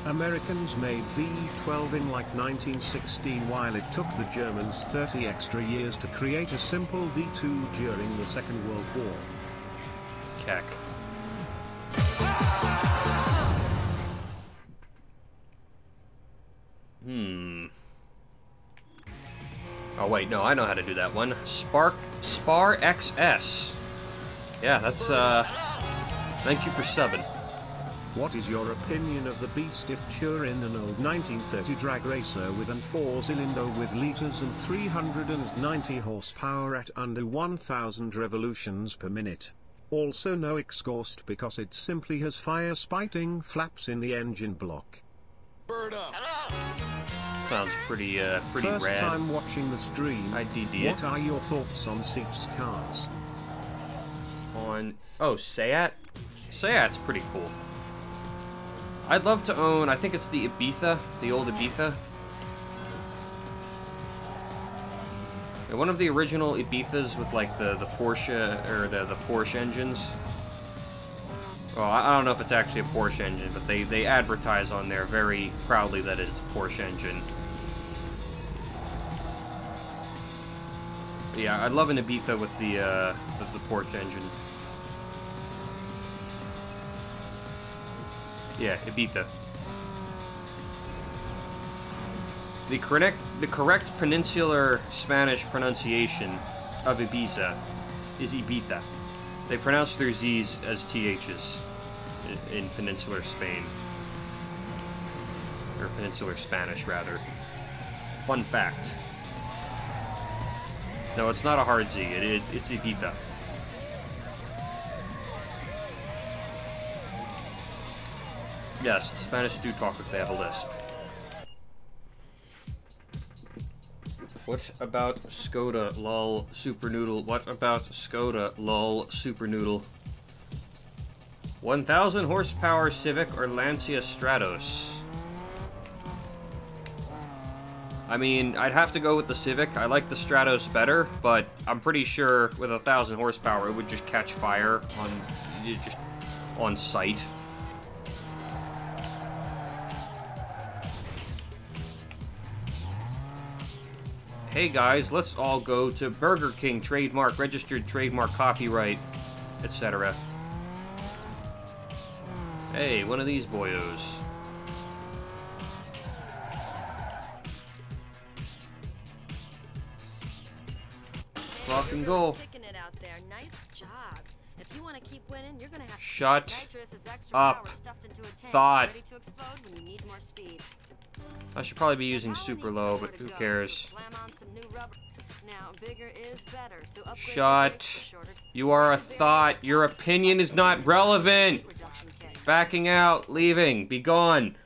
Americans made V12 in like 1916 while it took the Germans 30 extra years to create a simple V2 during the Second World War. Keck. Oh wait, no, I know how to do that one. Spar XS. Yeah, that's, thank you for subbing. What is your opinion of the beast if Turin, an old 1930 drag racer with an 4-cylinder with liters and 390 horsepower at under 1000 revolutions per minute? Also no exhaust because it simply has fire-spiting flaps in the engine block. Bird up. Sounds pretty First rad. time watching the stream. I DD it. What are your thoughts on Seats cars? Oh, Seat? Seat's pretty cool. I'd love to own, I think it's the Ibiza, the old Ibiza. One of the original Ibizas with like the Porsche, or the Porsche engines. Well, I don't know if it's actually a Porsche engine, but they advertise on there very proudly that it's a Porsche engine. But yeah, I'd love an Ibiza with the Porsche engine. Yeah, Ibiza. The correct peninsular Spanish pronunciation of Ibiza is Ibiza. They pronounce their Z's as THs in peninsular Spain. Or peninsular Spanish, rather. Fun fact. No, it's not a hard Z. It's Ibiza. Yes, the Spanish do talk if they have a lisp. What about Skoda, lol, Super Noodle? What about Skoda, lol, Super Noodle? 1,000 horsepower Civic or Lancia Stratos? I mean, I'd have to go with the Civic. I like the Stratos better, but I'm pretty sure with 1,000 horsepower, it would just catch fire on sight. Hey guys, let's all go to Burger King, trademark, registered trademark, copyright, etc. Hey, one of these boyos. Fucking goal. Shut up. Thought. I should probably be using super low, but who cares? Shut. You are a thought. Your opinion is not relevant. Backing out. Leaving. Be gone.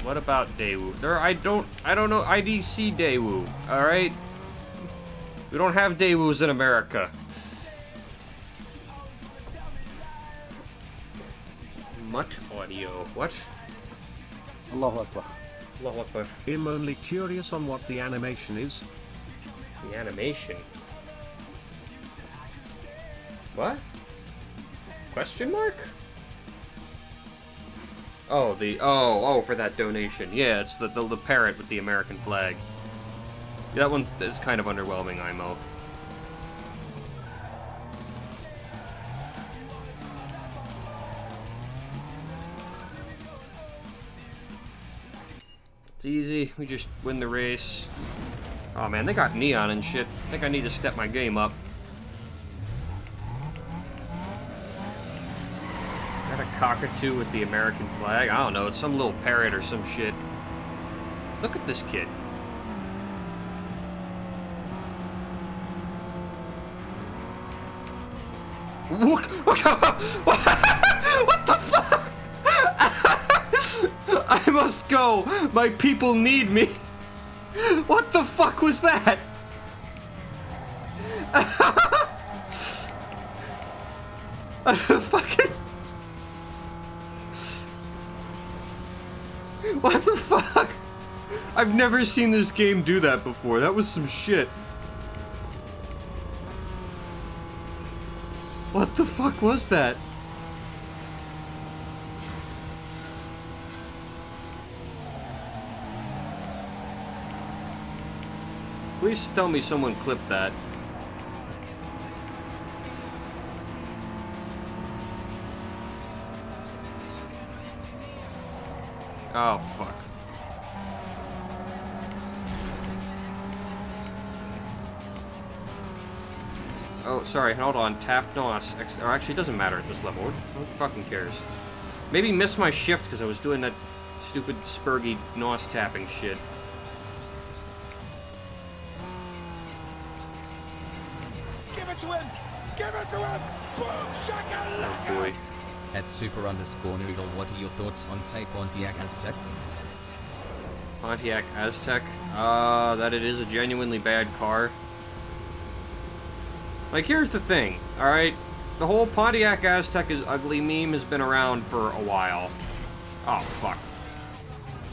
What about Daewoo? I don't know IDC Daewoo, alright? We don't have Daewoos in America. Mutt audio. What? Allahu Akbar. Allahu Akbar. I'm only curious on what the animation is. The animation? What? Question mark? Oh, oh, for that donation. Yeah, it's the parrot with the American flag. That one is kind of underwhelming, IMO. It's easy. We just win the race. Oh man, they got neon and shit. I think I need to step my game up. Is that a cockatoo with the American flag? I don't know. It's some little parrot or some shit. Look at this kid. What the fuck? I must go. My people need me. What the fuck was that? Fucking. What the fuck? I've never seen this game do that before. That was some shit. What the fuck was that? Please tell me someone clipped that. Oh, fuck. Oh, sorry, hold on. Tap NOS. Or actually, it doesn't matter at this level. Who fucking cares? Maybe missed my shift because I was doing that stupid spurgy NOS tapping shit. Give it to him! Give it to him! Boom! Shakalaka! Oh boy. At super_noodle, what are your thoughts on Pontiac Aztec? Pontiac Aztec? That it is a genuinely bad car. Like, here's the thing, alright? The whole Pontiac Aztec is ugly meme has been around for a while. Oh, fuck.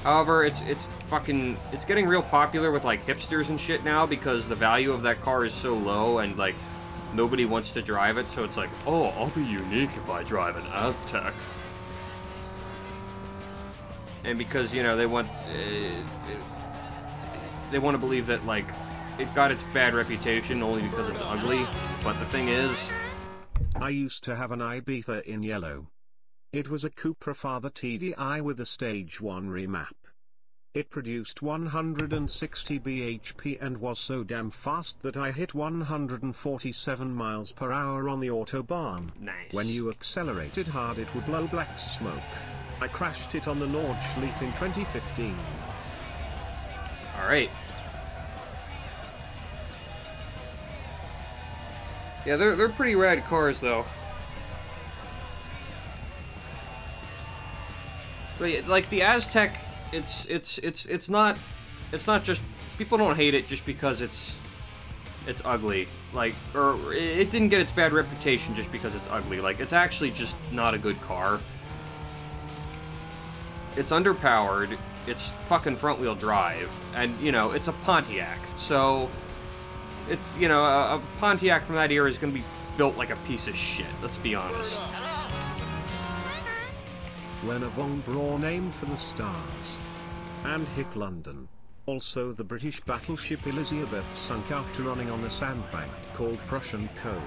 However, it's getting real popular with, like, hipsters and shit now because the value of that car is so low and, like, nobody wants to drive it, so it's like, oh, I'll be unique if I drive an Aztec. And because, you know, they want to believe that, like, it got its bad reputation only because it's ugly, but the thing is... I used to have an Ibiza in yellow. It was a Cupra Father TDI with a Stage 1 remap. It produced 160 bhp and was so damn fast that I hit 147 miles per hour on the Autobahn. Nice. When you accelerated hard it would blow black smoke. I crashed it on the Nordschleife in 2015. Alright. Yeah, they're pretty rad cars, though. But, like, the Aztec, it's not just, people don't hate it just because it's ugly. Like, or it didn't get its bad reputation just because it's ugly. Like, it's actually just not a good car. It's underpowered, it's fucking front-wheel drive, and, you know, it's a Pontiac, so it's, you know, a Pontiac from that era is going to be built like a piece of shit, let's be honest. When a Von Braun aimed for the stars and hit London. Also the British battleship Elizabeth sunk after running on a sandbank called Prussian Cove.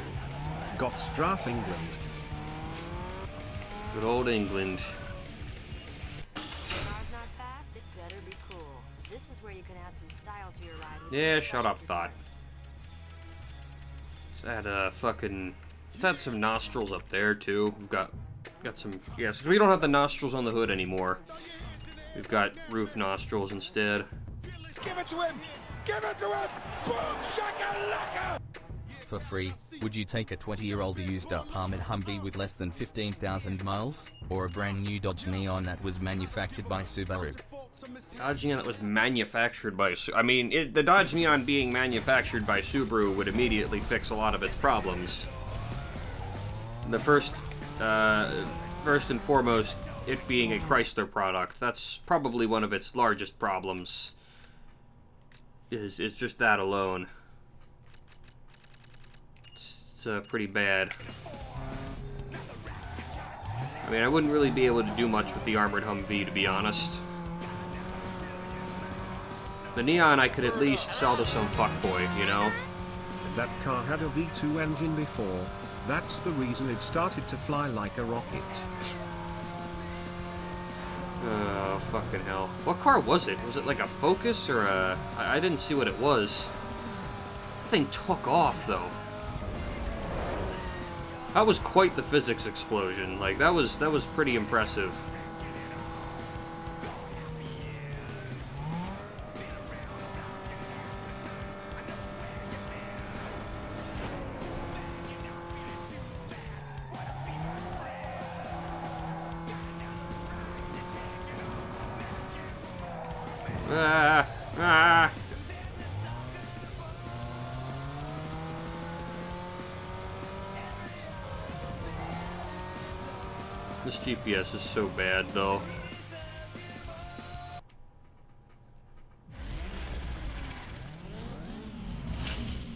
Got Strafe England. Good old England. Yeah, shut up, Thought. Let's add fucking... Let's add some nostrils up there, too. We've got some... Yeah, so we don't have the nostrils on the hood anymore. We've got roof nostrils instead. Give it to him! Give it to him! Boom! Shakalaka! For free, would you take a 20-year-old used-up armored Humvee with less than 15,000 miles, or a brand-new Dodge Neon that was manufactured by Subaru? Dodge Neon that was manufactured by I mean, the Dodge Neon being manufactured by Subaru would immediately fix a lot of its problems. The first and foremost, it being a Chrysler product, that's probably one of its largest problems. Is just that alone. It's pretty bad. I mean, I wouldn't really be able to do much with the armored Humvee, to be honest. The Neon I could at least sell to some fuckboy, you know? That car had a V2 engine before. That's the reason it started to fly like a rocket. Oh, fucking hell. What car was it? Was it like a Focus or a... I didn't see what it was. That thing took off, though. That was quite the physics explosion. Like, that was pretty impressive. This GPS is so bad, though.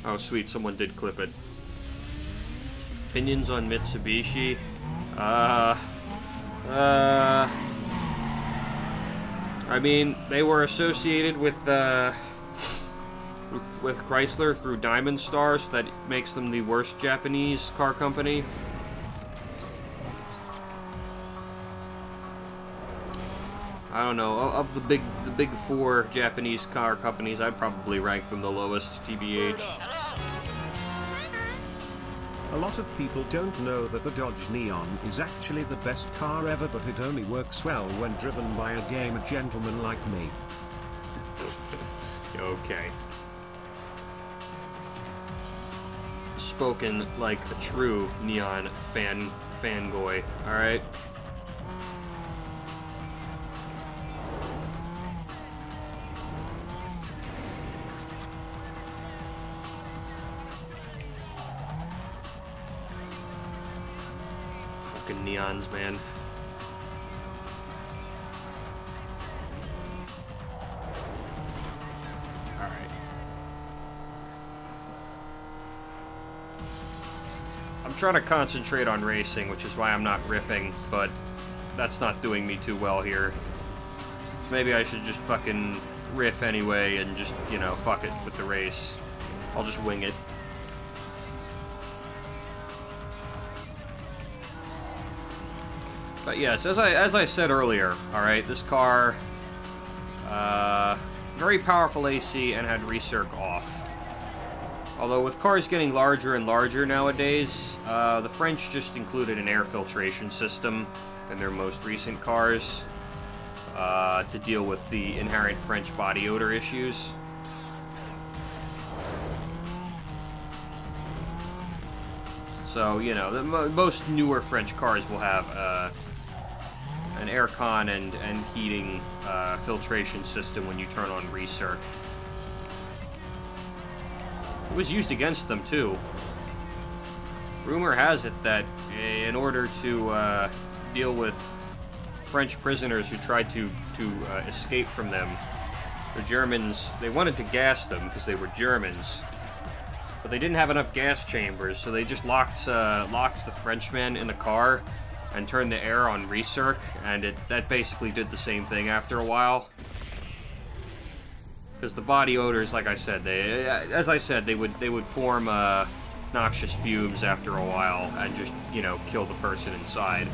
Oh, sweet, someone did clip it. Opinions on Mitsubishi? I mean, they were associated with Chrysler through Diamond Star, so that makes them the worst Japanese car company. I don't know, of the big four Japanese car companies, I'd probably rank them the lowest, TBH. A lot of people don't know that the Dodge Neon is actually the best car ever, but it only works well when driven by a gamer gentleman like me. Okay. spoken like a true Neon fanboy, alright? Fucking neons, man. I'm trying to concentrate on racing, which is why I'm not riffing, but that's not doing me too well here. Maybe I should just fucking riff anyway and just, you know, fuck it with the race. I'll just wing it. But yes, as I said earlier, alright, this car, very powerful AC and had recirc off. Although with cars getting larger and larger nowadays, the French just included an air filtration system in their most recent cars to deal with the inherent French body odor issues. So, you know, most newer French cars will have an aircon and heating filtration system when you turn on recirc. It was used against them, too. Rumor has it that in order to deal with French prisoners who tried to escape from them, the Germans, they wanted to gas them because they were Germans. But they didn't have enough gas chambers, so they just locked the Frenchmen in the car and turned the air on recirc, and that basically did the same thing after a while. Because the body odors, like I said, as I said, they would form noxious fumes after a while and just, you know, kill the person inside.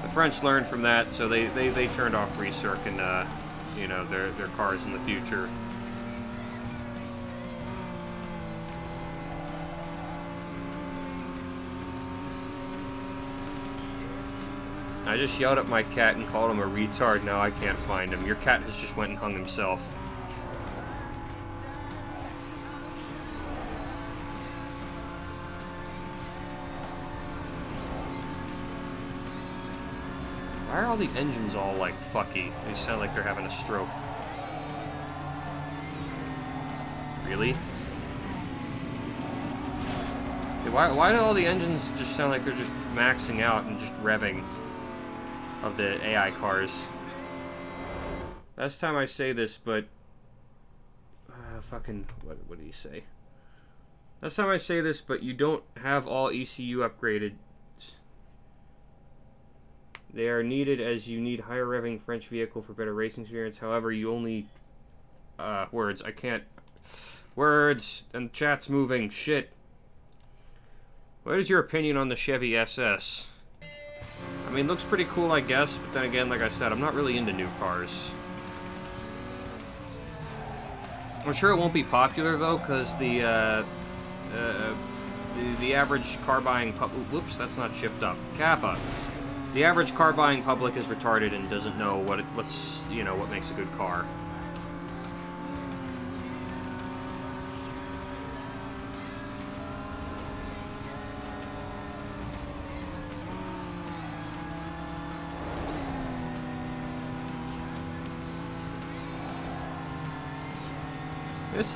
The French learned from that, so they turned off recirc in, you know, their cars in the future. I just yelled at my cat and called him a retard. Now I can't find him. Your cat has just went and hung himself. Why are all the engines all, like, fucky? They sound like they're having a stroke. Really? Hey, why do all the engines just sound like they're just maxing out and just revving? Of the AI cars. Last time I say this, but fucking what did he say? Last time I say this, but you don't have all ECU upgraded. They are needed as you need higher revving French vehicle for better racing experience. However, you only words. I can't words and chat's moving. Shit. What is your opinion on the Chevy SS? I mean, looks pretty cool, I guess, but then again, like I said, I'm not really into new cars. I'm sure it won't be popular, though, because the average car buying public... Whoops, that's not shift up. Kappa. The average car buying public is retarded and doesn't know what makes a good car.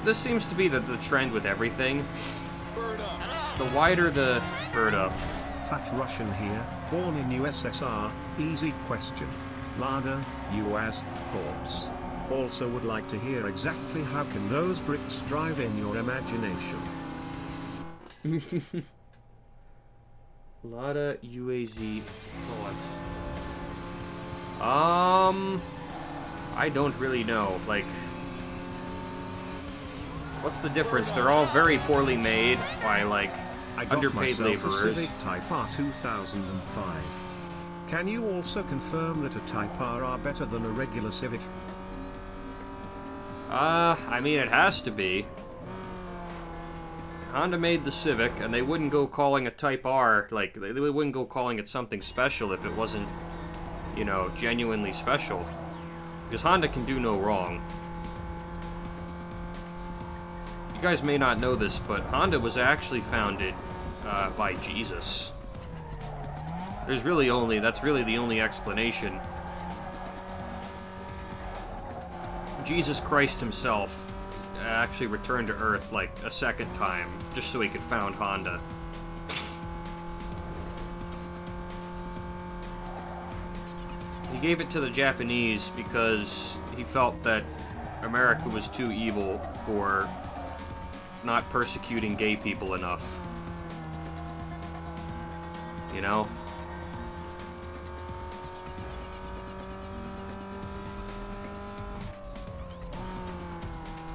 This seems to be the trend with everything. The wider the bird up. Fat Russian here, born in USSR, easy question. Lada, US, thoughts. Also would like to hear exactly how can those bricks drive in your imagination. Lada, UAZ, thoughts. I don't really know, like... What's the difference? They're all very poorly made by, like, underpaid laborers. A Civic Type R 2005. Can you also confirm that a Type R are better than a regular Civic? I mean, it has to be. Honda made the Civic, and they wouldn't go calling a Type R, like, they wouldn't go calling it something special if it wasn't, you know, genuinely special. Because Honda can do no wrong. You guys may not know this, but Honda was actually founded by Jesus. That's really the only explanation. Jesus Christ himself actually returned to Earth like a second time, just so he could found Honda. He gave it to the Japanese because he felt that America was too evil for not persecuting gay people enough. You know?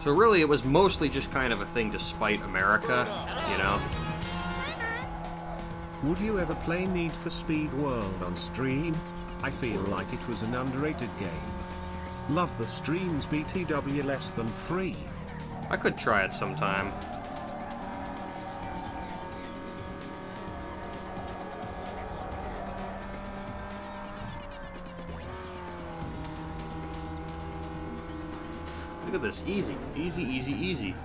So really, it was mostly just kind of a thing to spite America, you know? Would you ever play Need for Speed World on stream? I feel like it was an underrated game. Love the streams BTW less than free. I could try it sometime. Look at this. Easy. Easy, easy, easy.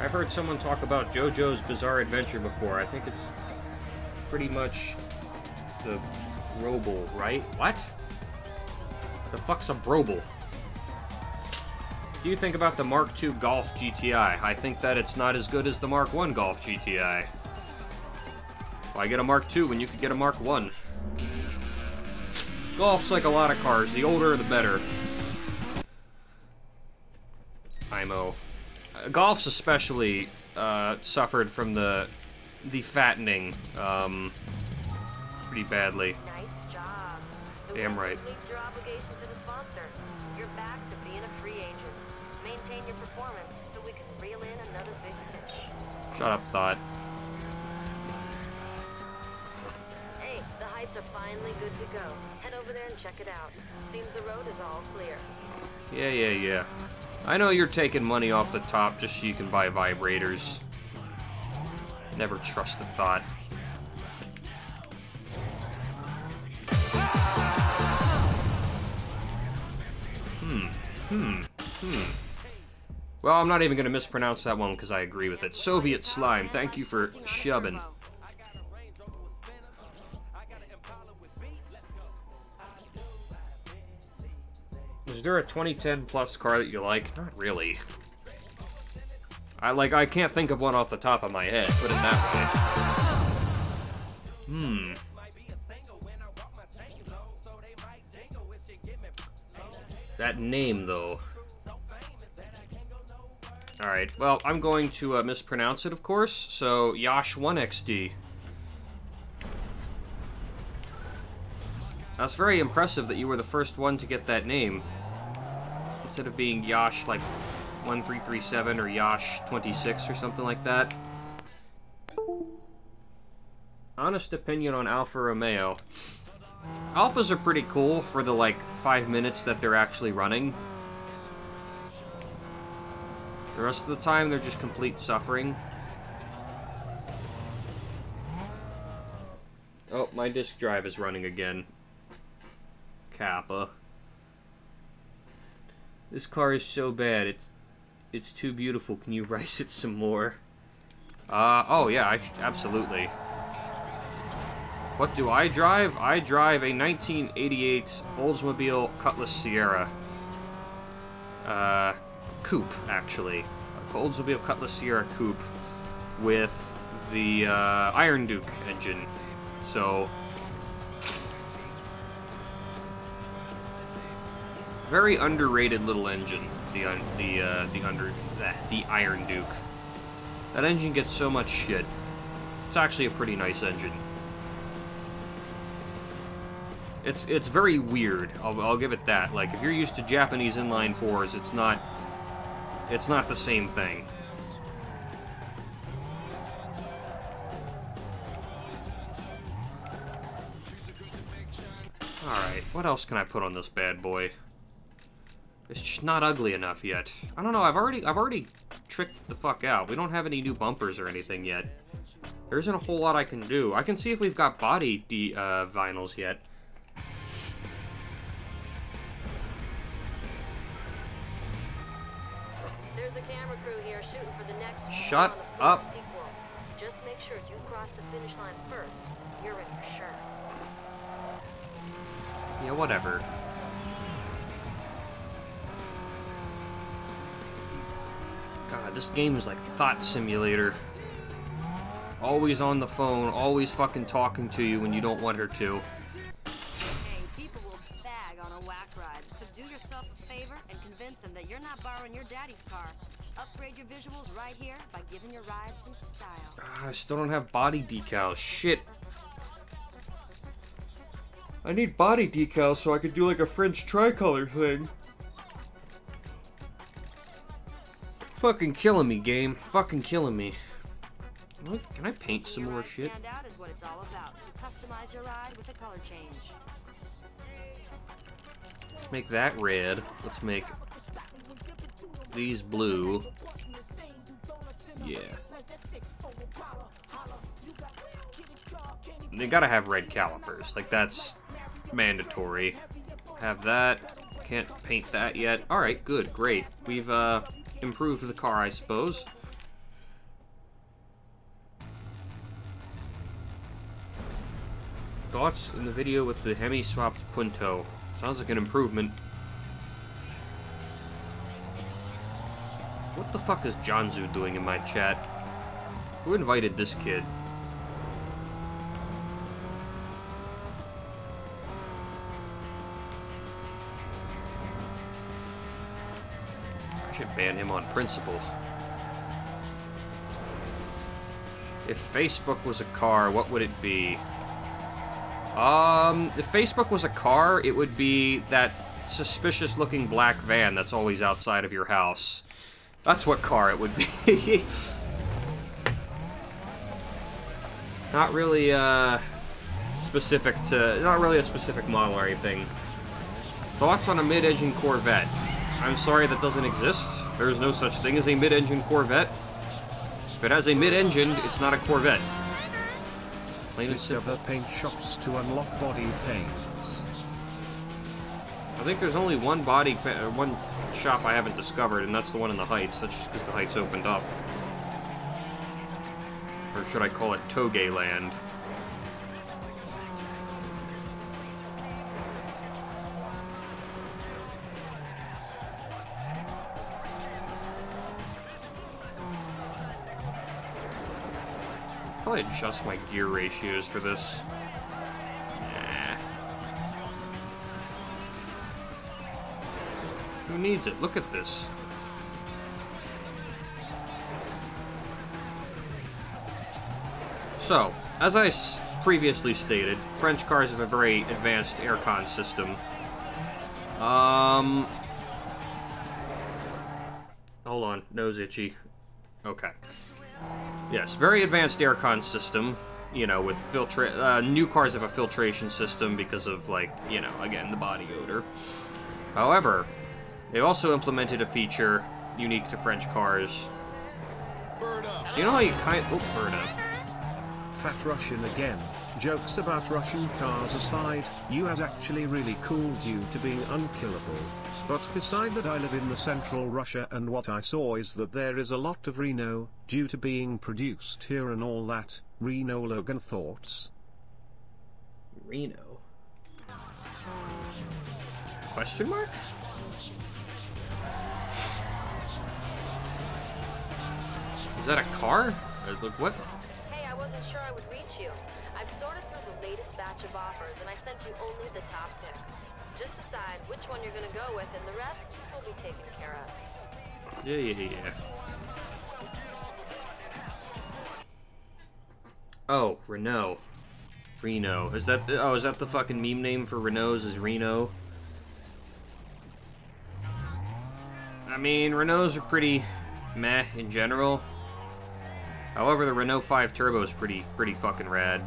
I've heard someone talk about JoJo's Bizarre Adventure before. I think it's pretty much the Roble, right? What? The fuck's a Roble? What do you think about the Mark II Golf GTI? I think that it's not as good as the Mark I Golf GTI. Why get a Mark II when you could get a Mark I? Golf's like a lot of cars. The older, the better. IMO. Golf's especially suffered from the fattening pretty badly. Nice job. Damn right. Completes your obligation to the sponsor. You're back to being a free agent. Maintain your performance so we can reel in another big fish. Shut up, Thought. Hey, the heights are finally good to go. Head over there and check it out. Seems the road is all clear. Yeah. I know you're taking money off the top just so you can buy vibrators. Never trust a Thought. Well, I'm not even going to mispronounce that one because I agree with it. Soviet Slime, thank you for shubbing. Is there a 2010 plus car that you like? Not really. I can't think of one off the top of my head, put it that way. That name, though. Alright, well, I'm going to mispronounce it, of course, so Yash1XD. That's very impressive that you were the first one to get that name. Instead of being Yash, like, 1337 or Yash 26 or something like that. Honest opinion on Alfa Romeo. Alphas are pretty cool for the, like, 5 minutes that they're actually running. The rest of the time, they're just complete suffering. Oh, my disk drive is running again. Kappa. This car is so bad, it's too beautiful. Can you rice it some more? Oh yeah, absolutely. What do I drive? I drive a 1988 Oldsmobile Cutlass Sierra. Coupe, actually. A Oldsmobile Cutlass Sierra Coupe with the Iron Duke engine. So, very underrated little engine. The Iron Duke. That engine gets so much shit. It's actually a pretty nice engine. It's very weird. I'll give it that. Like, if you're used to Japanese inline fours, it's not the same thing. Alright, what else can I put on this bad boy? It's just not ugly enough yet. I don't know, I've already tricked the fuck out. We don't have any new bumpers or anything yet. There isn't a whole lot I can do. I can see if we've got body vinyls yet. There's a camera crew here shooting for the next Shut up. sequel. Just make sure you cross the finish line first. You're in for sure. Yeah, whatever. God, this game is like Thought Simulator. Always on the phone, always fucking talking to you when you don't want her to. Hey, people will bag on a whack ride, so do yourself a favor and convince them that you're not borrowing your daddy's car. Upgrade your visuals right here by giving your ride some style. I still don't have body decals. Shit. I need body decals so I could do like a French tricolor thing. Fucking killing me, game. Fucking killing me. Can I paint some more shit? Stand out is what it's all about. So customize your ride with a color change. Let's make that red. Let's make these blue. Yeah. They gotta have red calipers. Like, that's mandatory. Have that. Can't paint that yet. Alright, good, great. We've improved the car, I suppose. Thoughts in the video with the Hemi swapped Punto. Sounds like an improvement. What the fuck is Janzu doing in my chat? Who invited this kid? I should ban him on principle. If Facebook was a car, what would it be? If Facebook was a car, it would be that suspicious-looking black van that's always outside of your house. That's what car it would be. Not really, specific to... Not really a specific model or anything. Thoughts on a mid-engine Corvette? I'm sorry, that doesn't exist. There is no such thing as a mid-engine Corvette. If it has a mid-engine, it's not a Corvette. Plain and simple. Discover paint shops to unlock body paints. I think there's only one one shop I haven't discovered, and that's the one in the Heights. That's just because the Heights opened up. Or should I call it Toge Land? Probably adjust my gear ratios for this. Nah. Who needs it? Look at this. So, as I previously stated, French cars have a very advanced aircon system. Hold on, nose itchy. Okay. Yes, very advanced aircon system, you know, with new cars have a filtration system because of, like, you know, again, the body odor. However, they also implemented a feature unique to French cars. So you know how you bird up. Fat Russian again. Jokes about Russian cars aside, you is actually really cool due to being unkillable. But beside that, I live in the central Russia, and what I saw is that there is a lot of Reno, due to being produced here and all that. Reno Logan, thoughts? Reno? Question mark? Is that a car? Look, what? Hey, I wasn't sure I would reach you. I've sorted through the latest batch of offers, and I sent you only the top picks. Just decide which one you're gonna go with, and the rest will be taken care of. Yeah. Oh, Renault. Reno. Is that the fucking meme name for Renaults is Reno? I mean, Renaults are pretty meh in general. However, the Renault 5 Turbo is pretty fucking rad.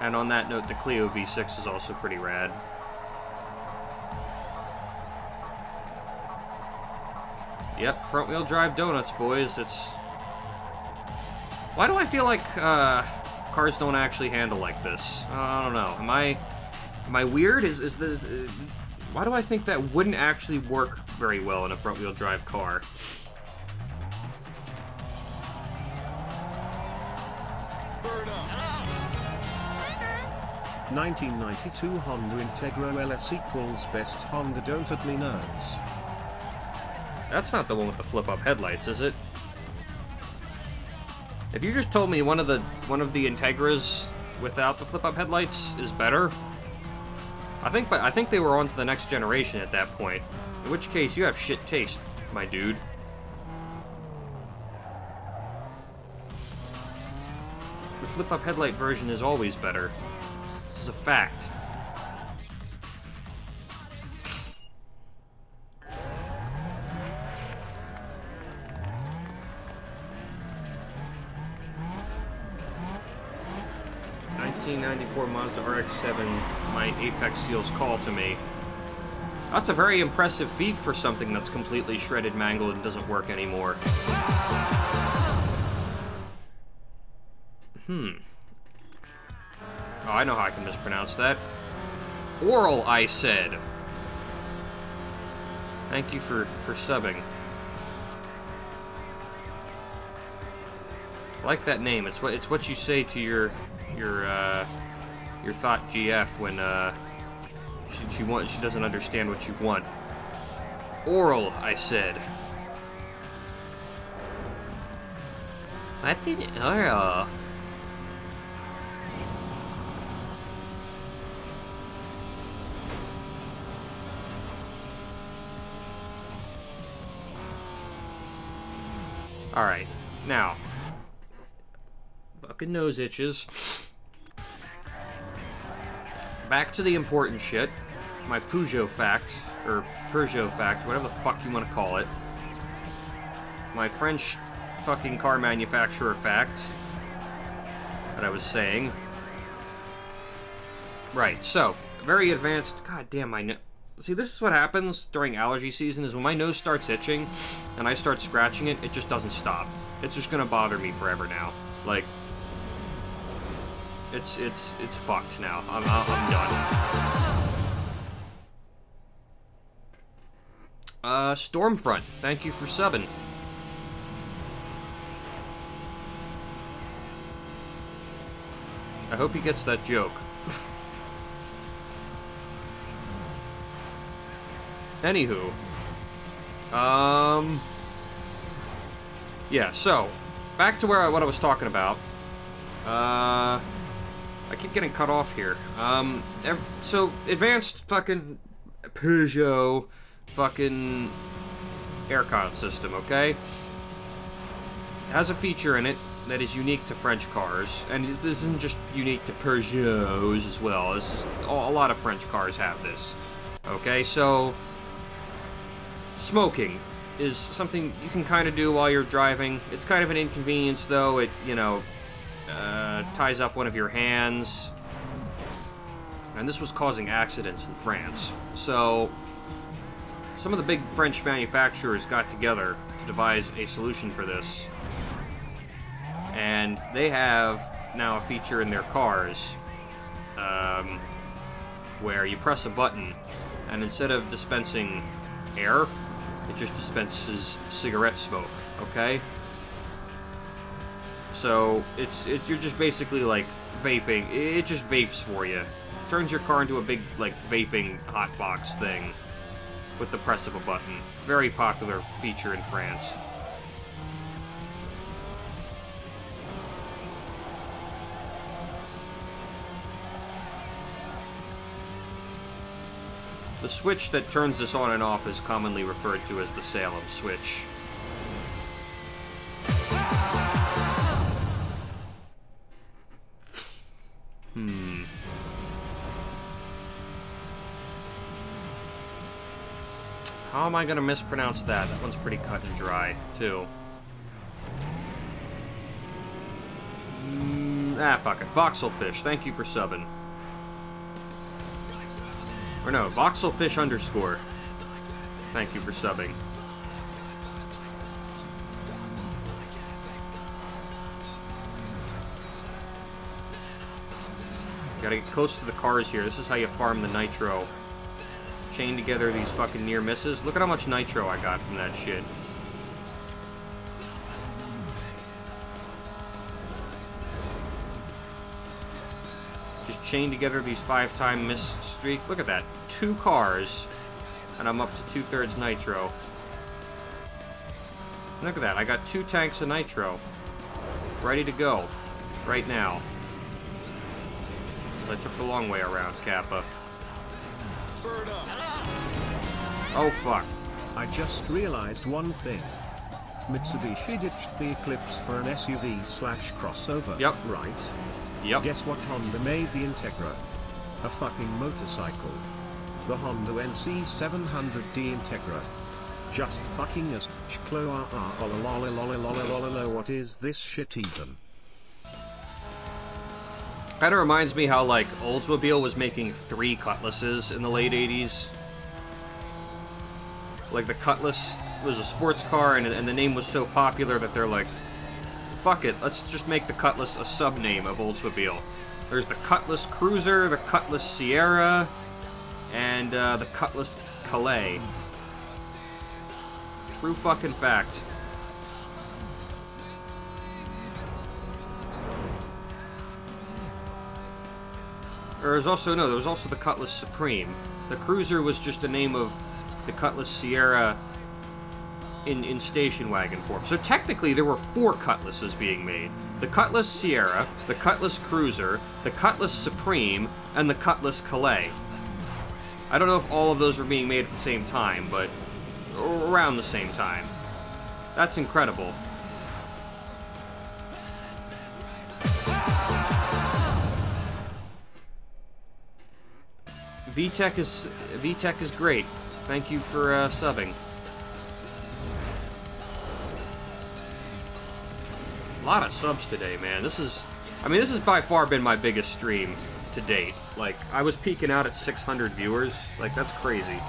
And on that note, the Clio V6 is also pretty rad. Yep, front-wheel drive donuts, boys. It's... Why do I feel like cars don't actually handle like this? I don't know. Am I weird? Is this... why do I think that wouldn't actually work very well in a front-wheel drive car? 1992 Honda Integra LS equals best Honda, don't at me nerds. That's not the one with the flip-up headlights, is it? If you just told me one of the Integras without the flip-up headlights is better, I think they were on to the next generation at that point. In which case, you have shit taste, my dude. The flip-up headlight version is always better. This is a fact. ...1994 Mazda RX-7, my Apex Seals call to me. That's a very impressive feat for something that's completely shredded, mangled, and doesn't work anymore. Oh, I know how I can mispronounce that. Oral, I said. Thank you for subbing. I like that name. It's what you say to your thought GF when she doesn't understand what you want. Oral, I said. I think oral. Alright, now, fucking nose itches. Back to the important shit. My Peugeot fact, or Peugeot fact, whatever the fuck you want to call it. My French fucking car manufacturer fact that I was saying. Right, so, very advanced, god damn my nose. See, this is what happens during allergy season, is when my nose starts itching, and I start scratching it, it just doesn't stop. It's just gonna bother me forever now. Like, it's fucked now. I'm done. Stormfront, thank you for subbing. I hope he gets that joke. Anywho, yeah, so, back to what I was talking about. I keep getting cut off here. So, advanced fucking Peugeot fucking aircon system, okay? It has a feature in it that is unique to French cars, and this isn't just unique to Peugeots as well. This is, a lot of French cars have this. Okay, so... smoking is something you can kind of do while you're driving. It's kind of an inconvenience, though. It, you know, ties up one of your hands. And this was causing accidents in France. So, some of the big French manufacturers got together to devise a solution for this. And they have now a feature in their cars where you press a button, and instead of dispensing air, it just dispenses cigarette smoke, okay? So, you're just basically, like, vaping. It just vapes for you. Turns your car into a big, like, vaping hotbox thing with the press of a button. Very popular feature in France. The switch that turns this on and off is commonly referred to as the Salem switch. How am I gonna mispronounce that? That one's pretty cut and dry, too. Fuck it. Voxelfish, thank you for subbing. Or no, Voxelfish _ thank you for subbing. Gotta get close to the cars here. This is how you farm the nitro. Chain together these fucking near misses. Look at how much nitro I got from that shit. Just chain together these 5-time miss streak. Look at that. 2 cars. And I'm up to 2/3 nitro. Look at that. I got 2 tanks of nitro. Ready to go. Right now. I took the long way around, Kappa. Oh, fuck. I just realized one thing. Mitsubishi ditched the Eclipse for an SUV/crossover. Yep. Right? Yep. Guess what Honda made the Integra? A fucking motorcycle. The Honda NC700D Integra. Just fucking as what is this shit even? Kinda reminds me how, like, Oldsmobile was making 3 Cutlasses in the late 80s. Like, the Cutlass was a sports car, and the name was so popular that they're like, fuck it, let's just make the Cutlass a sub-name of Oldsmobile. There's the Cutlass Cruiser, the Cutlass Sierra, and the Cutlass Calais. True fucking fact. There was also the Cutlass Supreme. The Cruiser was just the name of the Cutlass Sierra in station wagon form. So technically there were 4 Cutlasses being made. The Cutlass Sierra, the Cutlass Cruiser, the Cutlass Supreme, and the Cutlass Calais. I don't know if all of those were being made at the same time, but around the same time. That's incredible. VTech is great. Thank you for subbing. A lot of subs today, man. This has by far been my biggest stream to date. Like, I was peaking out at 600 viewers. Like, that's crazy.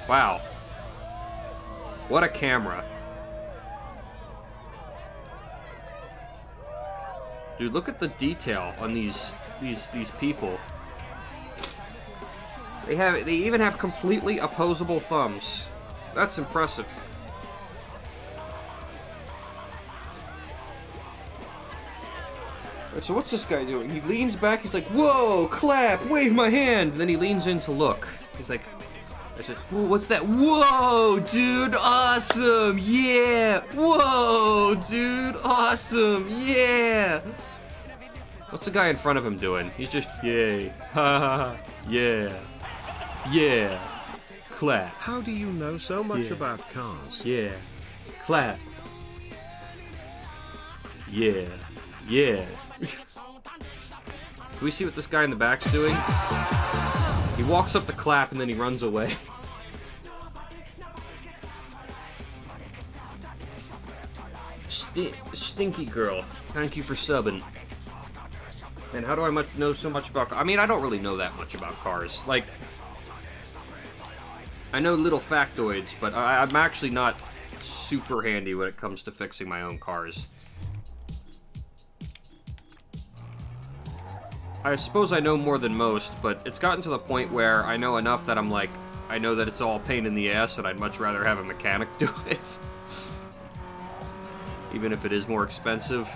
Wow. What a camera. Dude, look at the detail on these people. They even have completely opposable thumbs. That's impressive. So what's this guy doing? He leans back, he's like, whoa, clap, wave my hand. And then he leans in to look. He's like, I said, what's that? Whoa, dude, awesome, yeah. Whoa, dude, awesome, yeah. What's the guy in front of him doing? He's just, yay, ha ha ha, yeah, yeah, clap. How do you know so much about cars? Yeah, clap. Yeah, yeah. Can we see what this guy in the back's doing? He walks up to clap and then he runs away. Stinky girl, thank you for subbing. And how do I know so much about cars? I mean, I don't really know that much about cars. Like, I know little factoids, but I'm actually not super handy when it comes to fixing my own cars. I suppose I know more than most, but it's gotten to the point where I know enough that I'm like, I know that it's all a pain in the ass and I'd much rather have a mechanic do it. Even if it is more expensive.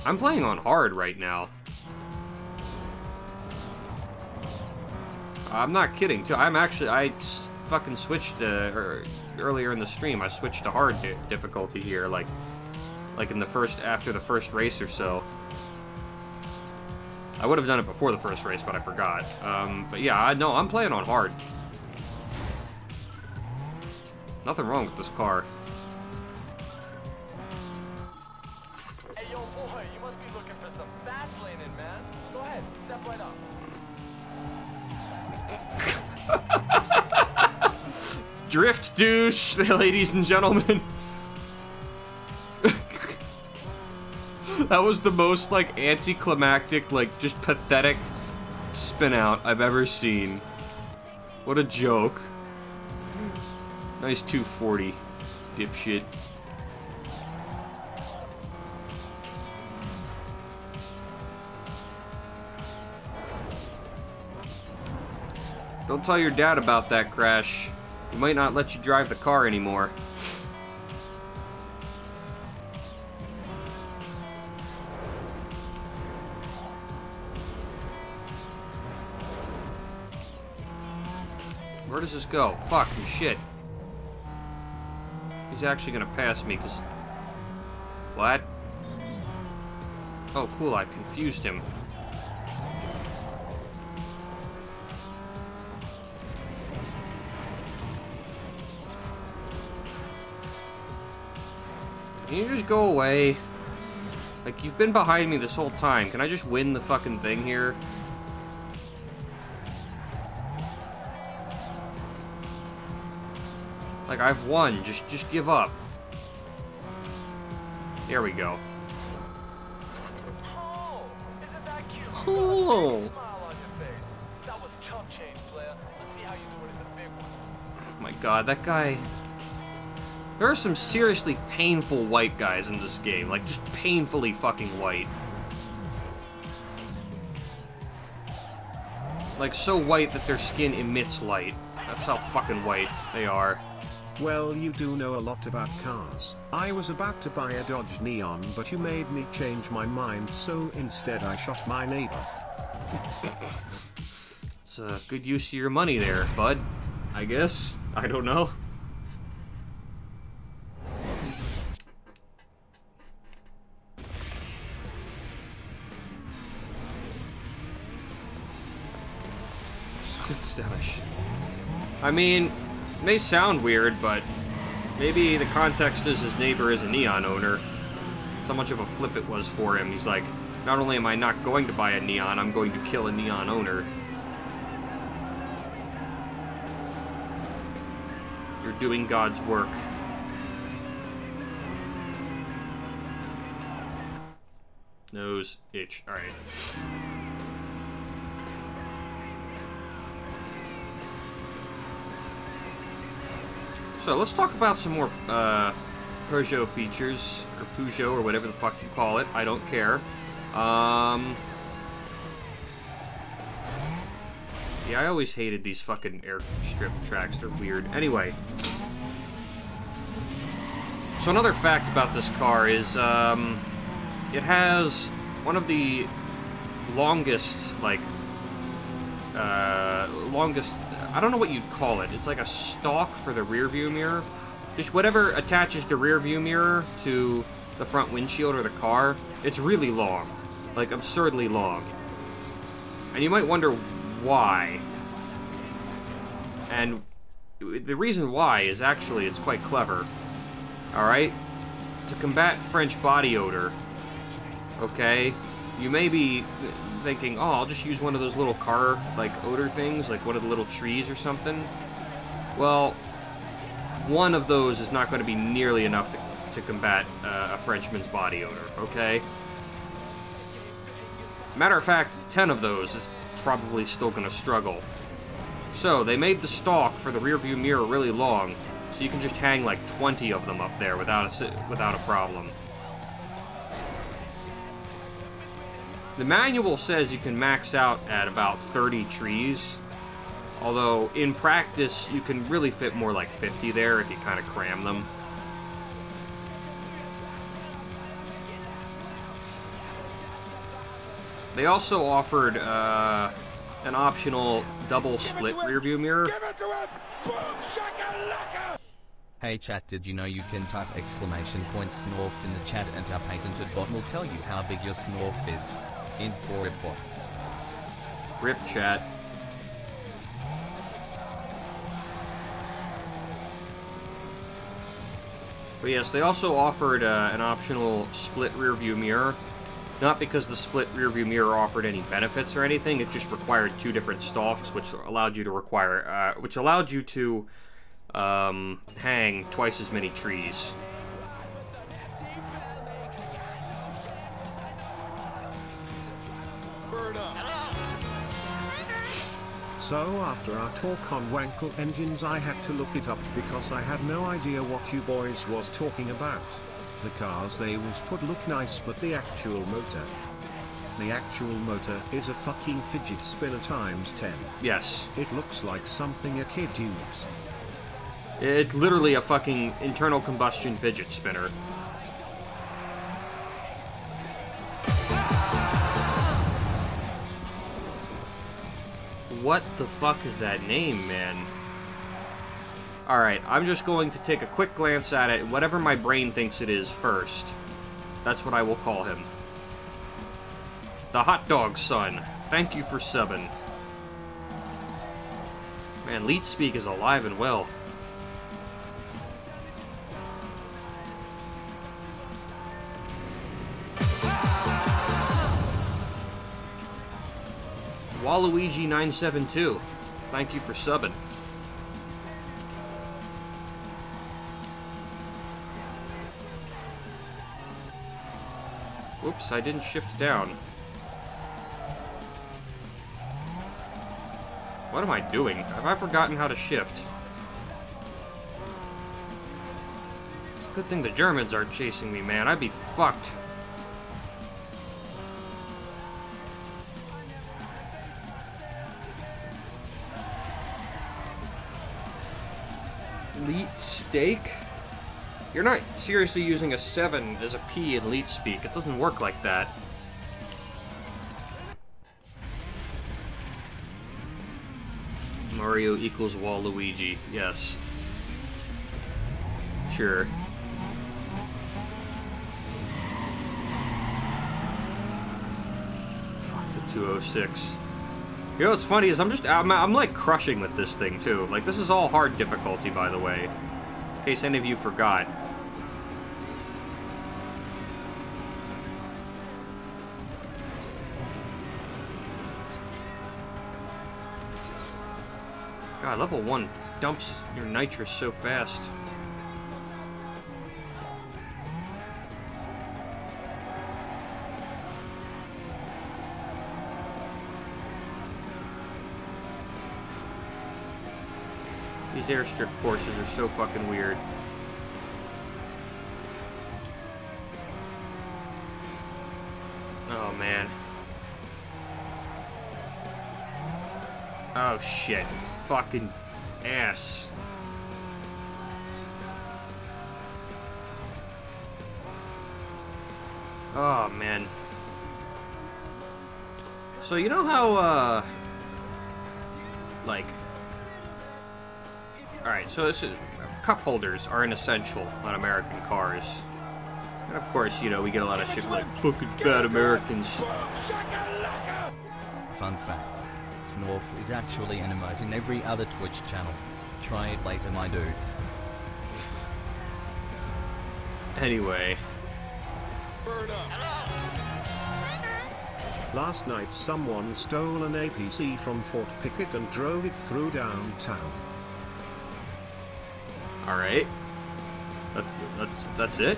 I'm playing on hard right now. I'm not kidding, too. I fucking switched, earlier in the stream, I switched to hard difficulty here, like in after the first race or so. I would have done it before the first race, but I forgot. But yeah, I'm playing on hard. Nothing wrong with this car. Hey, yo, boy, you must be looking for some fast laning, man. Go ahead, step right up. Drift douche, ladies and gentlemen. That was the most, like, anticlimactic, like, just pathetic spin out I've ever seen. What a joke. Nice 240, dipshit. Don't tell your dad about that crash. He might not let you drive the car anymore. Where does this go? Fucking shit. He's actually gonna pass me, because... What? Oh, cool, I confused him. Can you just go away? Like, you've been behind me this whole time. Can I just win the fucking thing here? Like, I've won. Just give up. There we go. Oh, isn't that cute? Oh. Smile on your face. That was chump change, player. Let's see how you do it in the big one. Oh my god, that guy... There are some seriously painful white guys in this game. Like, just painfully fucking white. Like, so white that their skin emits light. That's how fucking white they are. Well, you do know a lot about cars. I was about to buy a Dodge Neon, but you made me change my mind, so instead I shot my neighbor. It's a good use of your money there, bud. I guess. I don't know. Good stash. I mean, it may sound weird, but maybe the context is his neighbor is a Neon owner. That's how much of a flip it was for him. He's like, not only am I not going to buy a Neon, I'm going to kill a Neon owner. You're doing God's work. Nose itch. Alright. So let's talk about some more Peugeot features, or Peugeot, or whatever the fuck you call it. I don't care. Yeah, I always hated these fucking airstrip tracks. They're weird. Anyway. So another fact about this car is, it has one of the longest, like, I don't know what you'd call it. It's like a stalk for the rear view mirror. Just whatever attaches the rear view mirror to the front windshield or the car, it's really long. Like, absurdly long. And you might wonder why. And the reason why is actually, it's quite clever. Alright? To combat French body odor, okay, you may be thinking, oh, I'll just use one of those little car, like, odor things, like one of the little trees or something. Well, one of those is not going to be nearly enough to combat a Frenchman's body odor, okay? Matter of fact, 10 of those is probably still going to struggle. So, they made the stalk for the rear view mirror really long, so you can just hang like 20 of them up there without a problem. The manual says you can max out at about 30 trees, although in practice you can really fit more like 50 there if you kind of cram them. They also offered an optional double split rear view mirror. Hey chat, did you know you can type !snorf in the chat and our patented bot will tell you how big your snorf is. In for it bot. Rip chat. But yes, they also offered an optional split rear view mirror. Not because the split rear view mirror offered any benefits or anything, it just required two different stalks, which allowed you to hang twice as many trees. So after our talk on Wankel engines, I had to look it up because I had no idea what you boys was talking about. The cars they was put look nice, but the actual motor is a fucking fidget spinner times 10. Yes. It looks like something a kid used. It's literally a fucking internal combustion fidget spinner. What the fuck is that name, man? Alright, I'm just going to take a quick glance at it. Whatever my brain thinks it is first. That's what I will call him. The Hot Dog Son. Thank you for subbing. Man, Leet Speak is alive and well. Waluigi972. Thank you for subbing. Whoops, I didn't shift down. What am I doing? Have I forgotten how to shift? It's a good thing the Germans aren't chasing me, man. I'd be fucked. Leet Steak? You're not seriously using a 7 as a P in Leet Speak. It doesn't work like that. Mario equals Waluigi. Yes. Sure. Fuck the 206. You know what's funny is I'm like crushing with this thing too. Like, this is all hard difficulty, by the way. In case any of you forgot. God, level 1 dumps your nitrous so fast. These airstrip courses are so fucking weird. Oh, man. Oh, shit. Fucking ass. Oh, man. So, you know how, like... Alright, so cup holders are an essential on American cars. And of course, you know, we get a lot of shit like fucking fat Americans. Fun fact. Snorf is actually an emote in every other Twitch channel. Try it later, my dudes. Anyway. Last night someone stole an APC from Fort Pickett and drove it through downtown. Alright. That's it?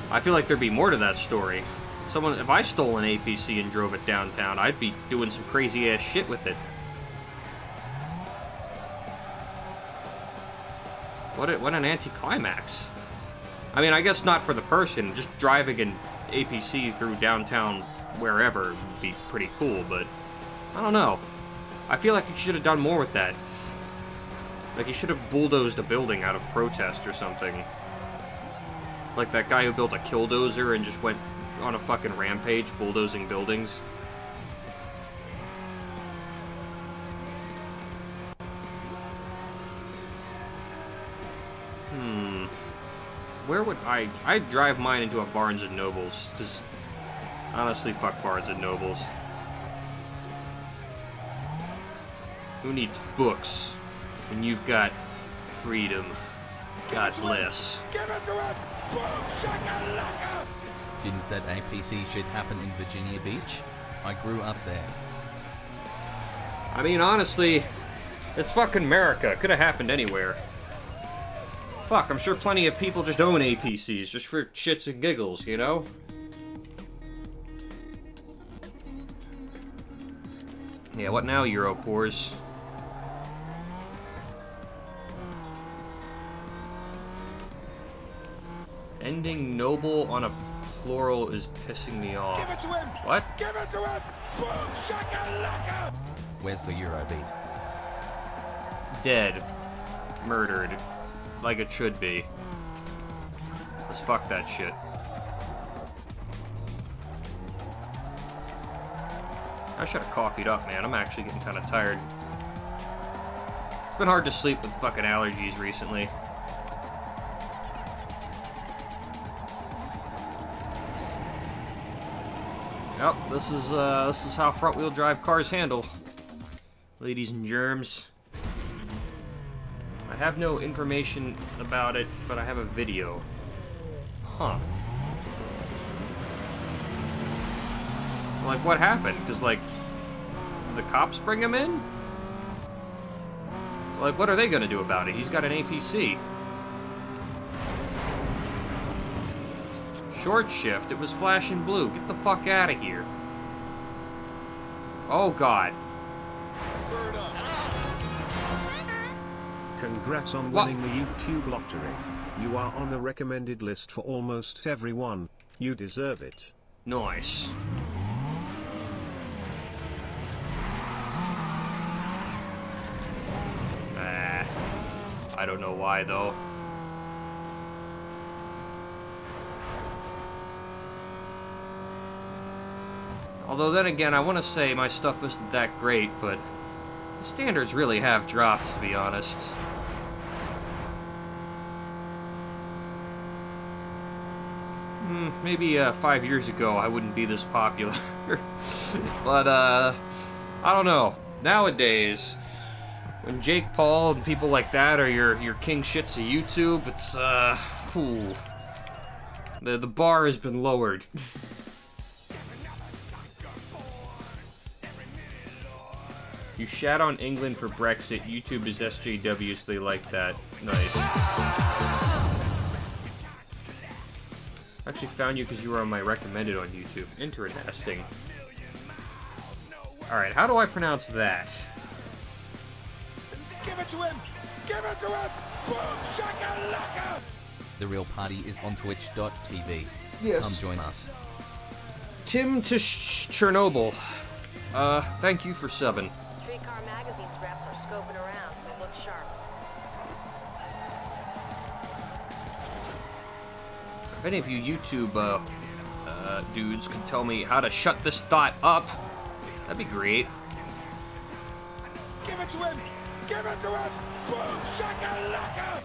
I feel like there'd be more to that story. If I stole an APC and drove it downtown, I'd be doing some crazy ass shit with it. What an anticlimax. I mean, I guess not for the person, just driving an APC through downtown wherever would be pretty cool, but I don't know. I feel like you should have done more with that. Like, you should have bulldozed a building out of protest or something. Like that guy who built a killdozer and just went on a fucking rampage bulldozing buildings. Where would I'd drive mine into a Barnes & Nobles, because honestly, fuck Barnes & Nobles. Who needs books when you've got freedom? God bless. Didn't that APC shit happen in Virginia Beach? I grew up there. I mean, honestly, It's fucking America. It could have happened anywhere. Fuck, I'm sure plenty of people just own APCs, just for shits and giggles, you know? Yeah, what now, Europores? Ending noble on a plural is pissing me off. Give it to him! What? Give it to him! Boom, shakalaka! Where's the Eurobeat? Dead. Murdered. Like it should be. Let's fuck that shit. I should have coffeeed up, man. I'm actually getting kind of tired. It's been hard to sleep with fucking allergies recently. Yep, this is how front-wheel drive cars handle, ladies and germs. I have no information about it, but I have a video. Huh. Like, what happened? Because, like, the cops bring him in? Like, what are they gonna do about it? He's got an APC. Short shift, it was flashing blue. Get the fuck out of here. Oh, God. Congrats on winning the YouTube lottery. You are on the recommended list for almost everyone. You deserve it. Nice. I don't know why, though. Although then again, I want to say my stuff isn't that great, but the standards really have dropped, to be honest. Maybe 5 years ago I wouldn't be this popular. But, I don't know. Nowadays, when Jake Paul and people like that are your king shits of YouTube, it's, ooh. The bar has been lowered. You shat on England for Brexit. YouTube is SJW, so they like that. Nice. I actually found you because you were on my recommended on YouTube. Interesting. Alright, how do I pronounce that? Give it to him! Give it to him! Boom, shakalaka! The real party is on twitch.tv. Yes. Come join us. Tim to Chernobyl. Thank you for subbing. Streetcar magazine straps are scoping around, so look sharp. If any of you YouTube, dudes could tell me how to shut this thought up, that'd be great. Give it to him! Give it to him! Boom, shakalaka!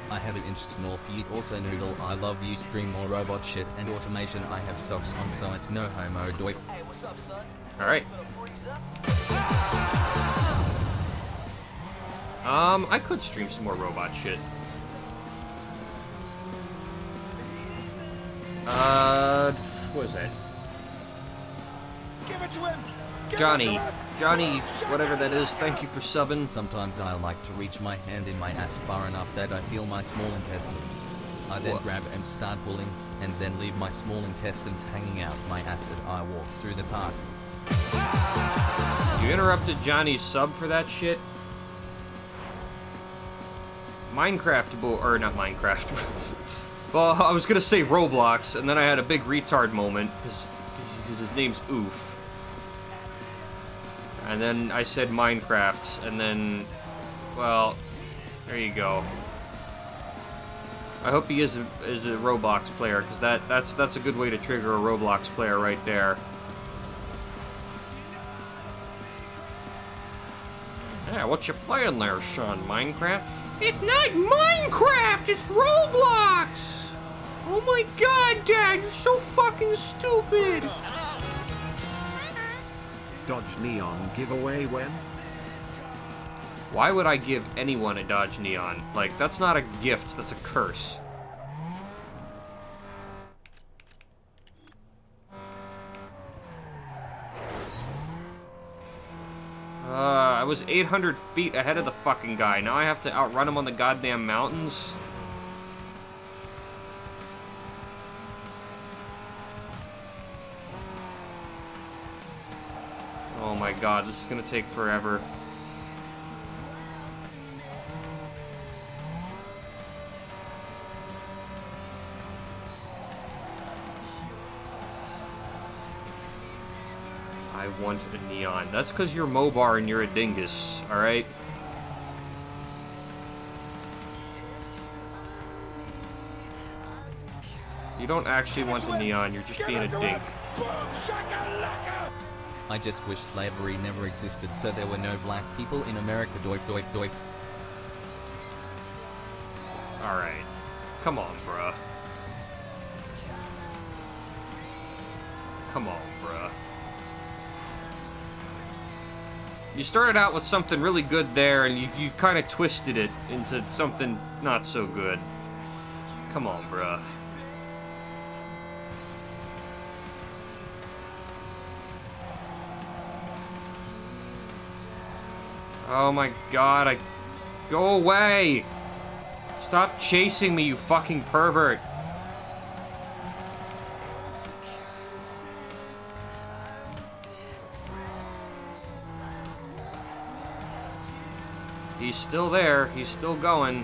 I have an inch small feet. Also Noodle, I love you. Stream more robot shit and automation. I have socks on site. No homo doif. Hey, what's up, son? Alright. I could stream some more robot shit. What is that? Give it to him! Johnny, whatever that is, thank you for subbing. Sometimes I like to reach my hand in my ass far enough that I feel my small intestines. I then grab and start pulling, and then leave my small intestines hanging out my ass as I walk through the park. You interrupted Johnny's sub for that shit? Minecraft, or not Minecraft. Well, I was gonna say Roblox, and then I had a big retard moment, because his name's Oof. And then I said Minecraft, and then, well, there you go. I hope he is a Roblox player, because that's a good way to trigger a Roblox player right there. Yeah, what you playing there, son? Minecraft? It's not Minecraft, it's Roblox! Oh my god, Dad, you're so fucking stupid! Dodge Neon giveaway when? Why would I give anyone a Dodge Neon? Like, that's not a gift, that's a curse. was 800 feet ahead of the fucking guy. Now I have to outrun him on the goddamn mountains? Oh my god, this is gonna take forever. I want a neon. That's because you're Mobar and you're a dingus, alright? You don't actually want a neon, you're just being a dink. I just wish slavery never existed so there were no black people in America. Doip, doip, doip. Alright. Come on, bruh. Come on, bruh. You started out with something really good there, and you kind of twisted it into something not so good. Come on, bruh. Oh my god, Go away! Stop chasing me, you fucking pervert! He's still there. He's still going.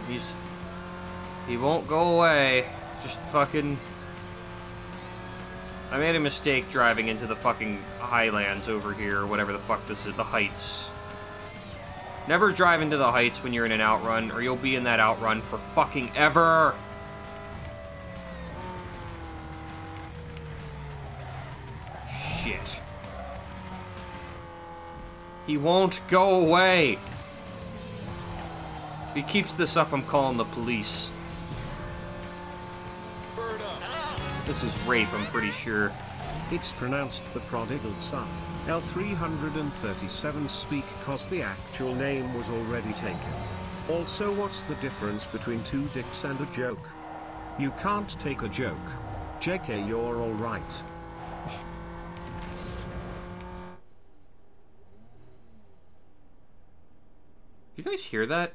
He won't go away. Just fucking... I made a mistake driving into the fucking highlands over here, or whatever the fuck this is. The heights. Never drive into the heights when you're in an outrun, or you'll be in that outrun for fucking ever! Shit. He won't go away! If he keeps this up, I'm calling the police. This is rape, I'm pretty sure. It's pronounced the prodigal son. L337 speak cause the actual name was already taken. Also, what's the difference between two dicks and a joke? You can't take a joke. JK, you're alright. You guys hear that?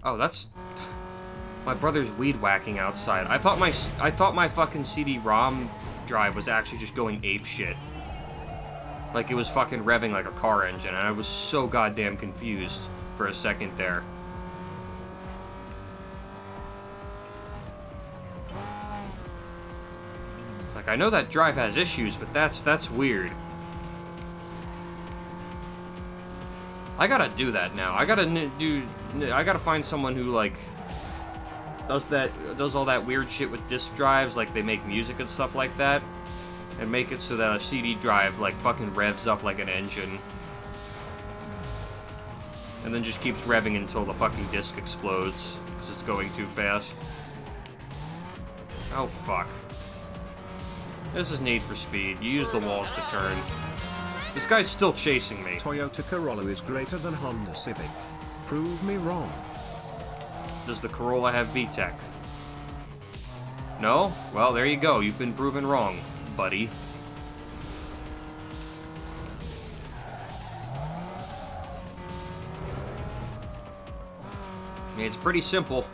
Oh, that's my brother's weed whacking outside. I thought my fucking CD-ROM drive was actually just going ape shit. Like it was fucking revving like a car engine, and I was so goddamn confused for a second there. Like I know that drive has issues, but that's weird. I gotta do that now. I gotta find someone who like does all that weird shit with disk drives, like they make music and stuff like that, and make it so that a CD drive like fucking revs up like an engine, and then just keeps revving until the fucking disk explodes because it's going too fast. Oh fuck! This is Need for Speed. You use the walls to turn. This guy's still chasing me. Toyota Corolla is greater than Honda Civic. Prove me wrong. Does the Corolla have VTEC? No? Well, there you go. You've been proven wrong, buddy. I mean, it's pretty simple.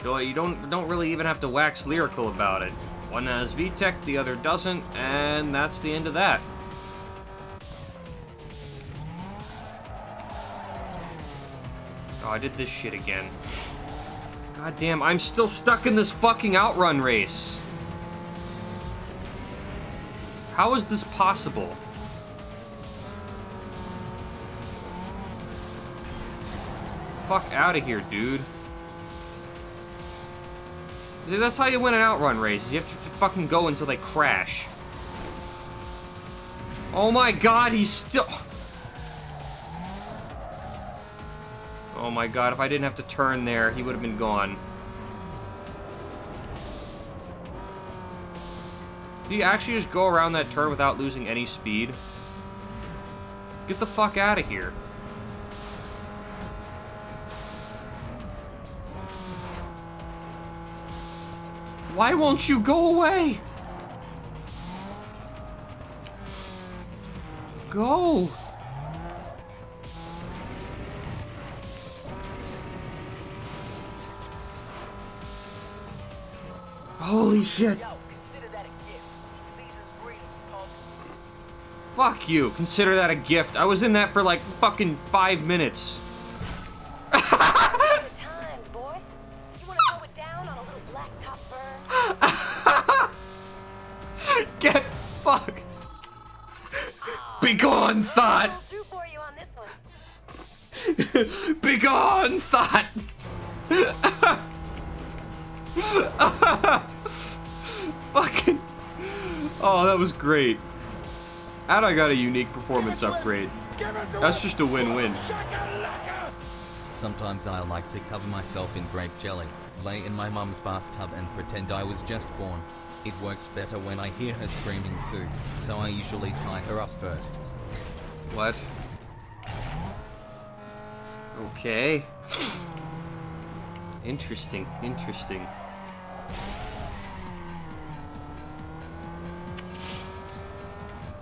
You don't really even have to wax lyrical about it. One has VTEC, the other doesn't, and that's the end of that. Oh, I did this shit again. God damn, I'm still stuck in this fucking outrun race. How is this possible? Fuck out of here, dude. See, that's how you win an outrun race. You have to just fucking go until they crash. Oh my god, he's still... Oh my god, if I didn't have to turn there, he would have been gone. Do you actually just go around that turn without losing any speed? Get the fuck out of here. Why won't you go away? Go! Holy shit! Fuck you, consider that a gift. I was in that for like fucking 5 minutes. Times, boy. You wanna throw it down on a little blacktop burn? Get fucked! Begone, thought! Begone, thought! Fucking... Oh, that was great. And I got a unique performance upgrade. That's just a win-win. Sometimes I like to cover myself in grape jelly, lay in my mum's bathtub and pretend I was just born. It works better when I hear her screaming too, so I usually tie her up first. What? Okay. Interesting, interesting.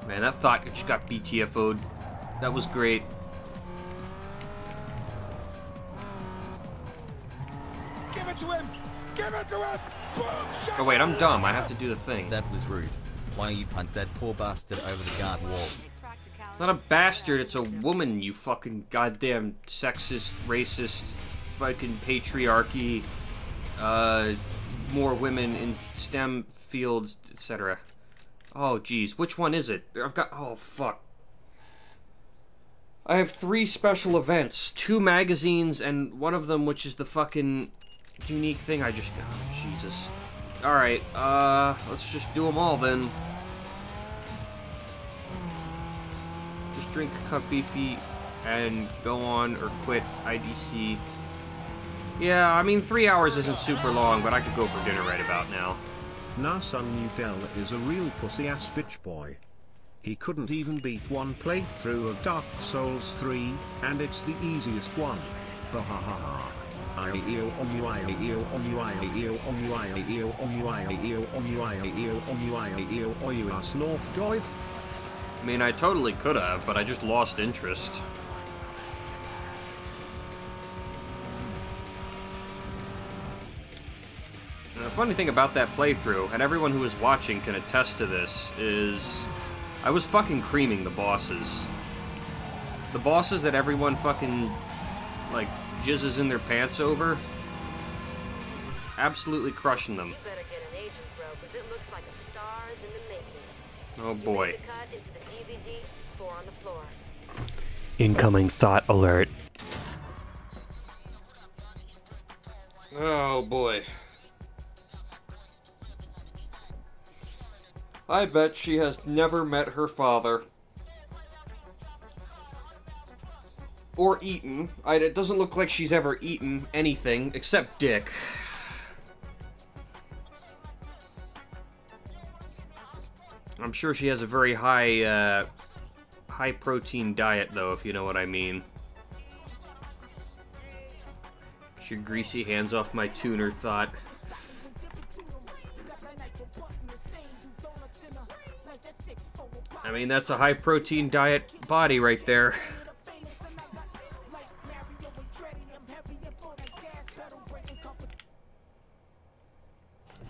Man, that thought just got BTFO'd. That was great. Give it to him! Give it to him! Boom! Oh wait, I'm dumb. I have to do the thing. That was rude. Why you punt that poor bastard over the guard wall? It's not a bastard, it's a woman, you fucking goddamn sexist, racist, fucking patriarchy, more women in STEM fields, etc. Oh, geez, which one is it? I've got... Oh, fuck. I have 3 special events, 2 magazines, and one of them, which is the fucking unique thing I just got. Oh, Jesus. Alright, let's just do them all, then. Just drink Kafifi and go on or quit IDC. Yeah, I mean, 3 hours isn't super long, but I could go for dinner right about now. Nasun Nudel is a real pussy-ass bitch boy. He couldn't even beat one playthrough of Dark Souls 3, and it's the easiest one. Ha ha ha ha. I mean, I totally could have, but I just lost interest. And the funny thing about that playthrough, and everyone who is watching can attest to this, is I was fucking creaming the bosses. The bosses that everyone fucking, like, jizzes in their pants over, absolutely crushing them. You better get an agent, bro, because it looks like a star's in the making. Oh boy. You made the cut into the DVD, 4 on the floor. Incoming thought alert. Oh boy. I bet she has never met her father. Or eaten. It doesn't look like she's ever eaten anything except dick. I'm sure she has a very high, high protein diet, though, if you know what I mean. Get your greasy hands off my tuner, thought. I mean, that's a high protein diet body right there.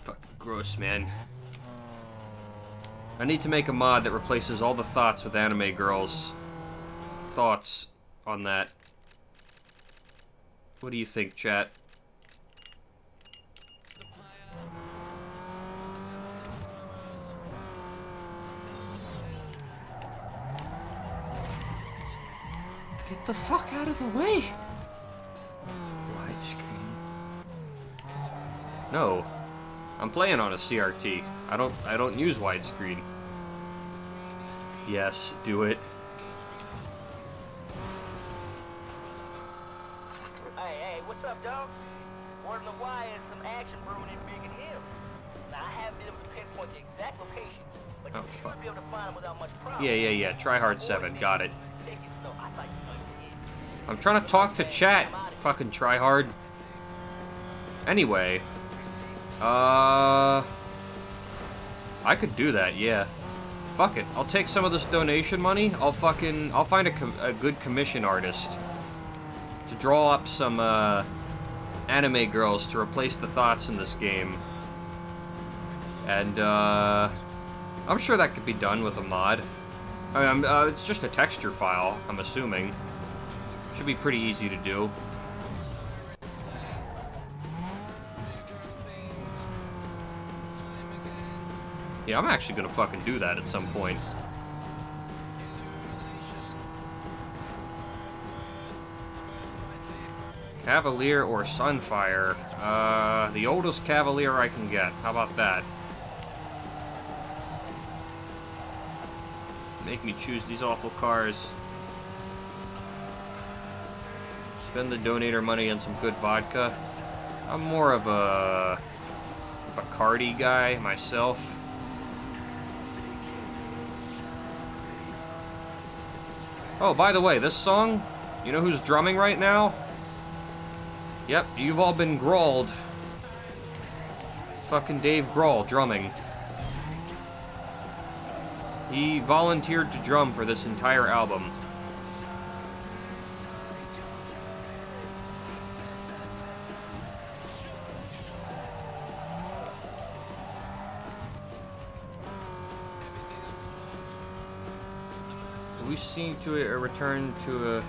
Fucking gross, man. I need to make a mod that replaces all the thoughts with anime girls' thoughts on that. What do you think, chat? Get the fuck out of the way! Widescreen. No. I'm playing on a CRT. I don't use widescreen. Yes, do it. Hey, what's up, dog? Word on the wire is some action brewing in Beacon Hill. Now, I haven't been able to pinpoint the exact location, but you should be able to find them without much problem. Yeah. Try hard 7. Got it. I'm trying to talk to chat. Fucking try hard. Anyway. I could do that, yeah. Fuck it. I'll take some of this donation money. I'll find a good commission artist to draw up some anime girls to replace the thoughts in this game. And I'm sure that could be done with a mod. I mean, it's just a texture file, I'm assuming. Should be pretty easy to do. Yeah, I'm actually gonna fucking do that at some point. Cavalier or Sunfire? The oldest Cavalier I can get. How about that? Make me choose these awful cars. Spend the donator money on some good vodka. I'm more of a Bacardi guy myself. Oh, by the way, this song, you know who's drumming right now? Yep, you've all been Grawled. Fucking Dave Grohl drumming. He volunteered to drum for this entire album. We seem to return to a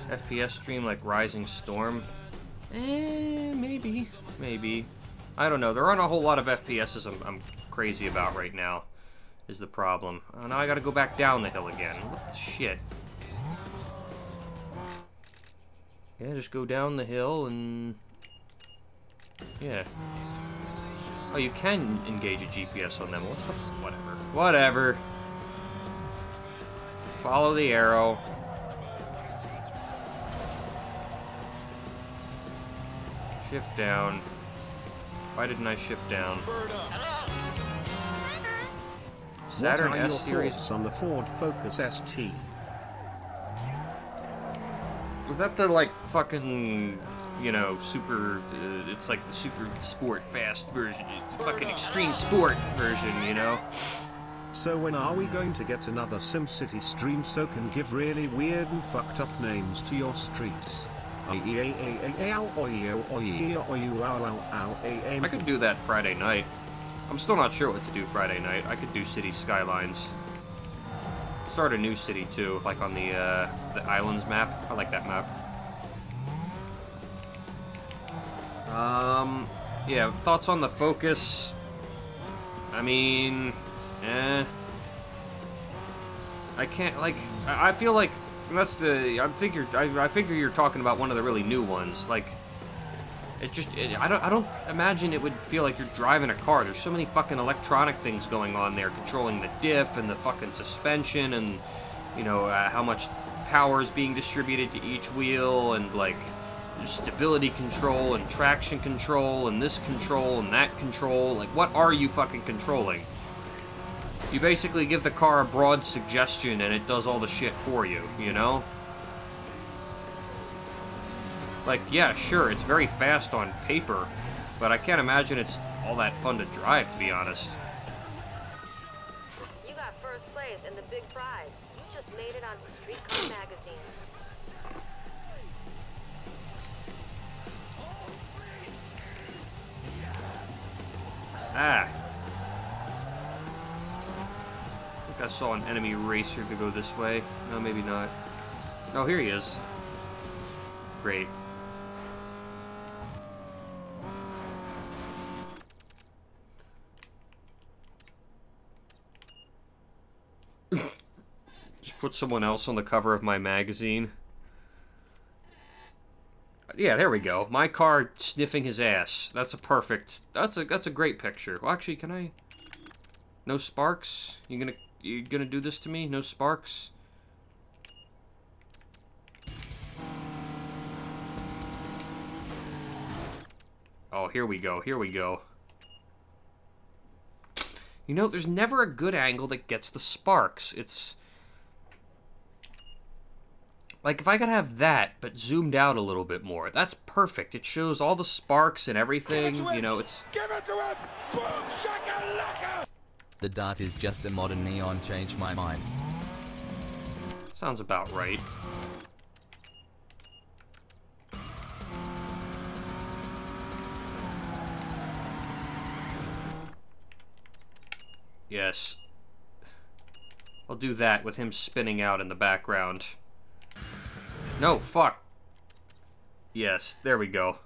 FPS stream like Rising Storm. Maybe. I don't know. There aren't a whole lot of FPSs I'm crazy about right now, is the problem. Oh, now I gotta go back down the hill again. What the shit? Yeah, just go down the hill and... yeah. Oh, you can engage a GPS on them. What's the... whatever. Whatever. Follow the arrow. Shift down. Why didn't I shift down? Saturn S Series on the Ford Focus ST. Was that the like fucking, you know, super? It's like the super sport fast version, fucking extreme sport version, you know? So when are we going to get another SimCity stream so can give really weird and fucked up names to your streets? I could do that Friday night. I'm still not sure what to do Friday night. I could do City Skylines. Start a new city too, like on the Islands map. I like that map. Yeah, thoughts on the Focus? I mean... I can't, like, I feel like that's the, I figure you're talking about one of the really new ones, like, I don't imagine it would feel like you're driving a car. There's so many fucking electronic things going on there, controlling the diff and the fucking suspension and, you know, how much power is being distributed to each wheel and, like, stability control and traction control and this control and that control. Like, what are you fucking controlling? You basically give the car a broad suggestion and it does all the shit for you, you know? Like, yeah, sure, it's very fast on paper, but I can't imagine it's all that fun to drive, to be honest. You got first place and the big prize. You just made it onto Streetcar Magazine. Ah. I saw an enemy racer to go this way. No, maybe not. Oh, here he is. Great. Just put someone else on the cover of my magazine. Yeah, there we go. My car sniffing his ass. That's a perfect... That's a great picture. Well, actually, can I... No sparks? You gonna do this to me? No sparks? Oh, here we go. Here we go. You know, there's never a good angle that gets the sparks. It's... like, if I could have that, but zoomed out a little bit more, that's perfect. It shows all the sparks and everything, you know, it's... Give it to him! Boom! Shakalaka! The dart is just a modern neon. Changed my mind. Sounds about right. Yes. I'll do that with him spinning out in the background. No, fuck. Yes, there we go.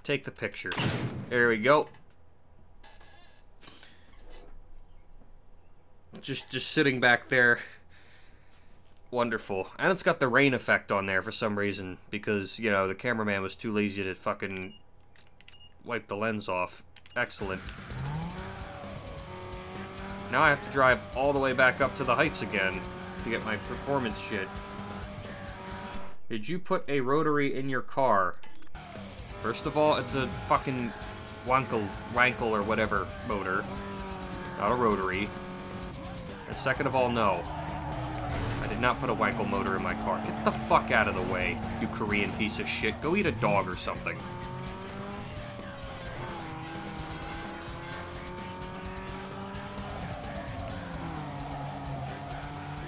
Take the picture. There we go. Just sitting back there. Wonderful. And it's got the rain effect on there for some reason, because, you know, the cameraman was too lazy to fucking wipe the lens off. Excellent. Now I have to drive all the way back up to the heights again to get my performance shit. Did you put a rotary in your car? First of all, it's a fucking wankle or whatever motor, not a rotary. And second of all, no. I did not put a wankle motor in my car. Get the fuck out of the way, you Korean piece of shit. Go eat a dog or something.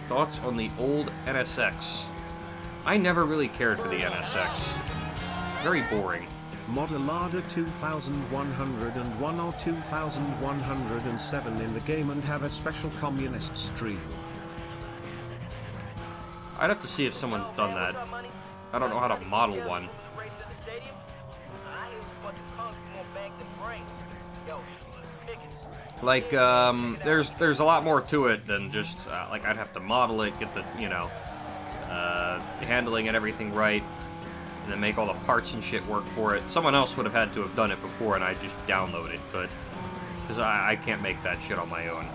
Thoughts on the old NSX? I never really cared for the NSX. Very boring. Modelada 2101 or 2107 in the game and have a special communist stream. I'd have to see if someone's done that. I don't know how to model one. Like, there's a lot more to it than just, like, I'd have to model it, get the, you know, handling and everything right, and then make all the parts and shit work for it. Someone else would have had to have done it before, and I just download it, but, because I can't make that shit on my own.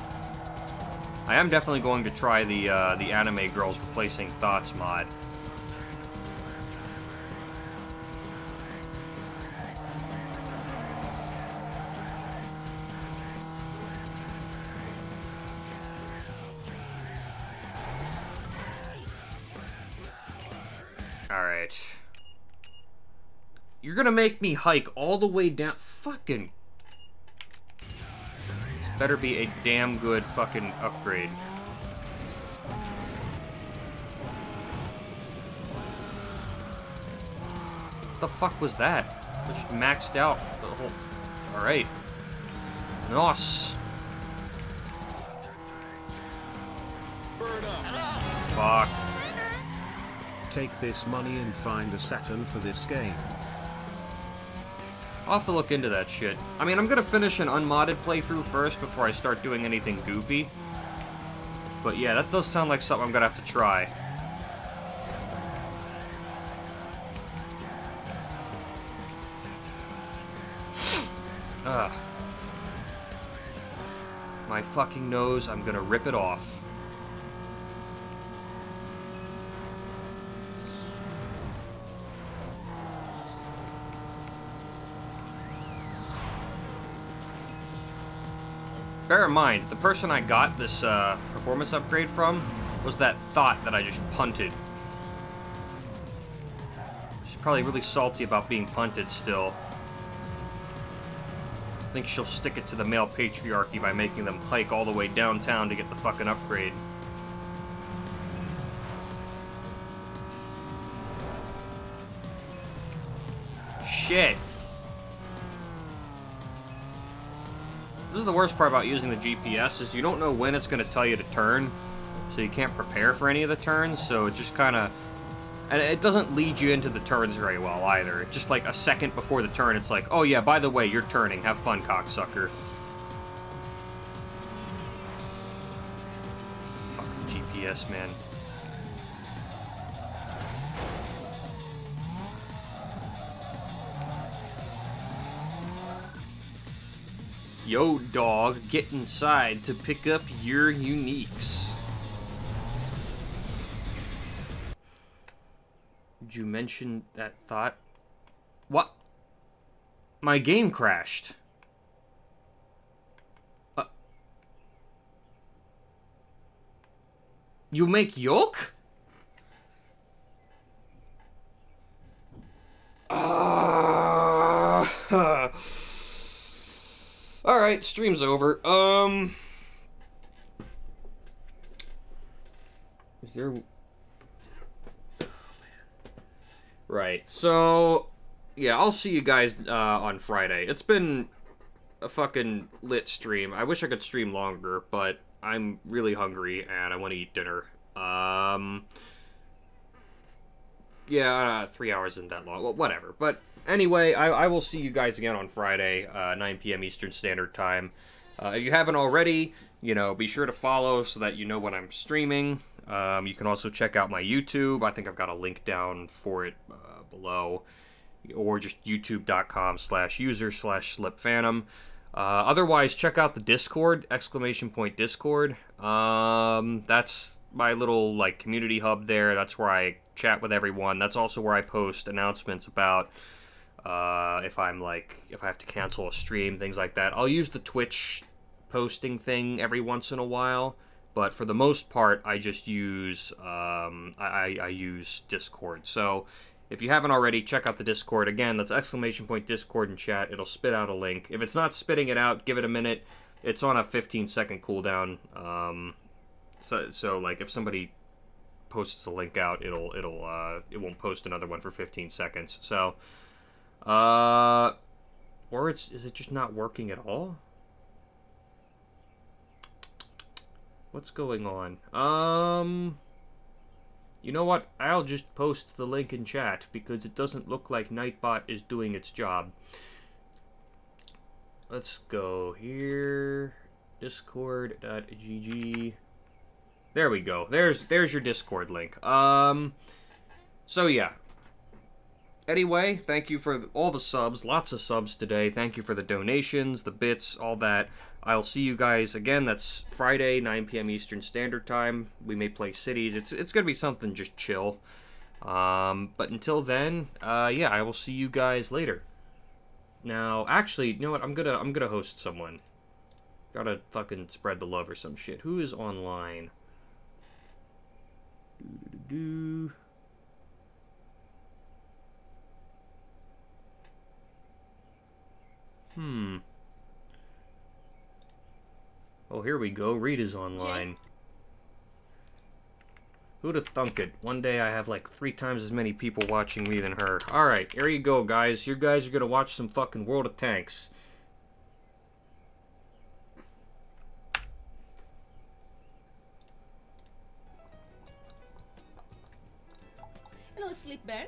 I am definitely going to try the Anime Girls Replacing Thoughts mod. Alright. You're gonna make me hike all the way down. Fucking. This better be a damn good fucking upgrade. What the fuck was that? Just maxed out the whole. Alright. Nos. Fuck. Take this money and find a Saturn for this game. I'll have to look into that shit. I mean, I'm gonna finish an unmodded playthrough first before I start doing anything goofy. But yeah, that does sound like something I'm gonna have to try. Ugh. My fucking nose, I'm gonna rip it off. Bear in mind, the person I got this performance upgrade from was that thought that I just punted. She's probably really salty about being punted still. I think she'll stick it to the male patriarchy by making them hike all the way downtown to get the fucking upgrade. Shit. This is the worst part about using the GPS, is you don't know when it's going to tell you to turn, so you can't prepare for any of the turns, so it just kind of... And it doesn't lead you into the turns very well, either. Just like a second before the turn, it's like, oh yeah, by the way, you're turning. Have fun, cocksucker. Fucking GPS, man. Yo, dog, get inside to pick up your uniques. Did you mention that thought? What? My game crashed. You make yolk? Alright, stream's over. Is there... Right, so... Yeah, I'll see you guys on Friday. It's been a fucking lit stream. I wish I could stream longer, but I'm really hungry and I want to eat dinner. Yeah, 3 hours isn't that long. Well, whatever. But anyway, I will see you guys again on Friday, 9 p.m. Eastern Standard Time. If you haven't already, you know, be sure to follow so that you know when I'm streaming. You can also check out my YouTube. I think I've got a link down for it below. Or just youtube.com/user/SlipPhantom. Otherwise, check out the Discord, ! Discord. That's my little, like, community hub there. That's where I chat with everyone. That's also where I post announcements about if I have to cancel a stream, things like that. I'll use the Twitch posting thing every once in a while, but for the most part, I just use I use Discord. So if you haven't already, check out the Discord. Again, that's ! Discord in chat. It'll spit out a link. If it's not spitting it out, give it a minute. It's on a 15-second cooldown. So like if somebody posts a link out, it won't post another one for 15 seconds. So or is it just not working at all? What's going on? You know what? I'll just post the link in chat because it doesn't look like Nightbot is doing its job. Let's go here. Discord.gg. There we go. There's your Discord link. So yeah. Anyway, thank you for all the subs. Lots of subs today. Thank you for the donations, the bits, all that. I'll see you guys again. That's Friday, 9 p.m. Eastern Standard Time. We may play cities. It's gonna be something just chill. But until then, yeah, I will see you guys later. Now, actually, you know what? I'm gonna host someone. Gotta fucking spread the love or some shit. Who is online? Oh, here we go. Rita's online. Who'd have thunk it? One day I have like 3 times as many people watching me than her. Alright, here you go, guys. You guys are gonna watch some fucking World of Tanks. Hello, Sleep Bear.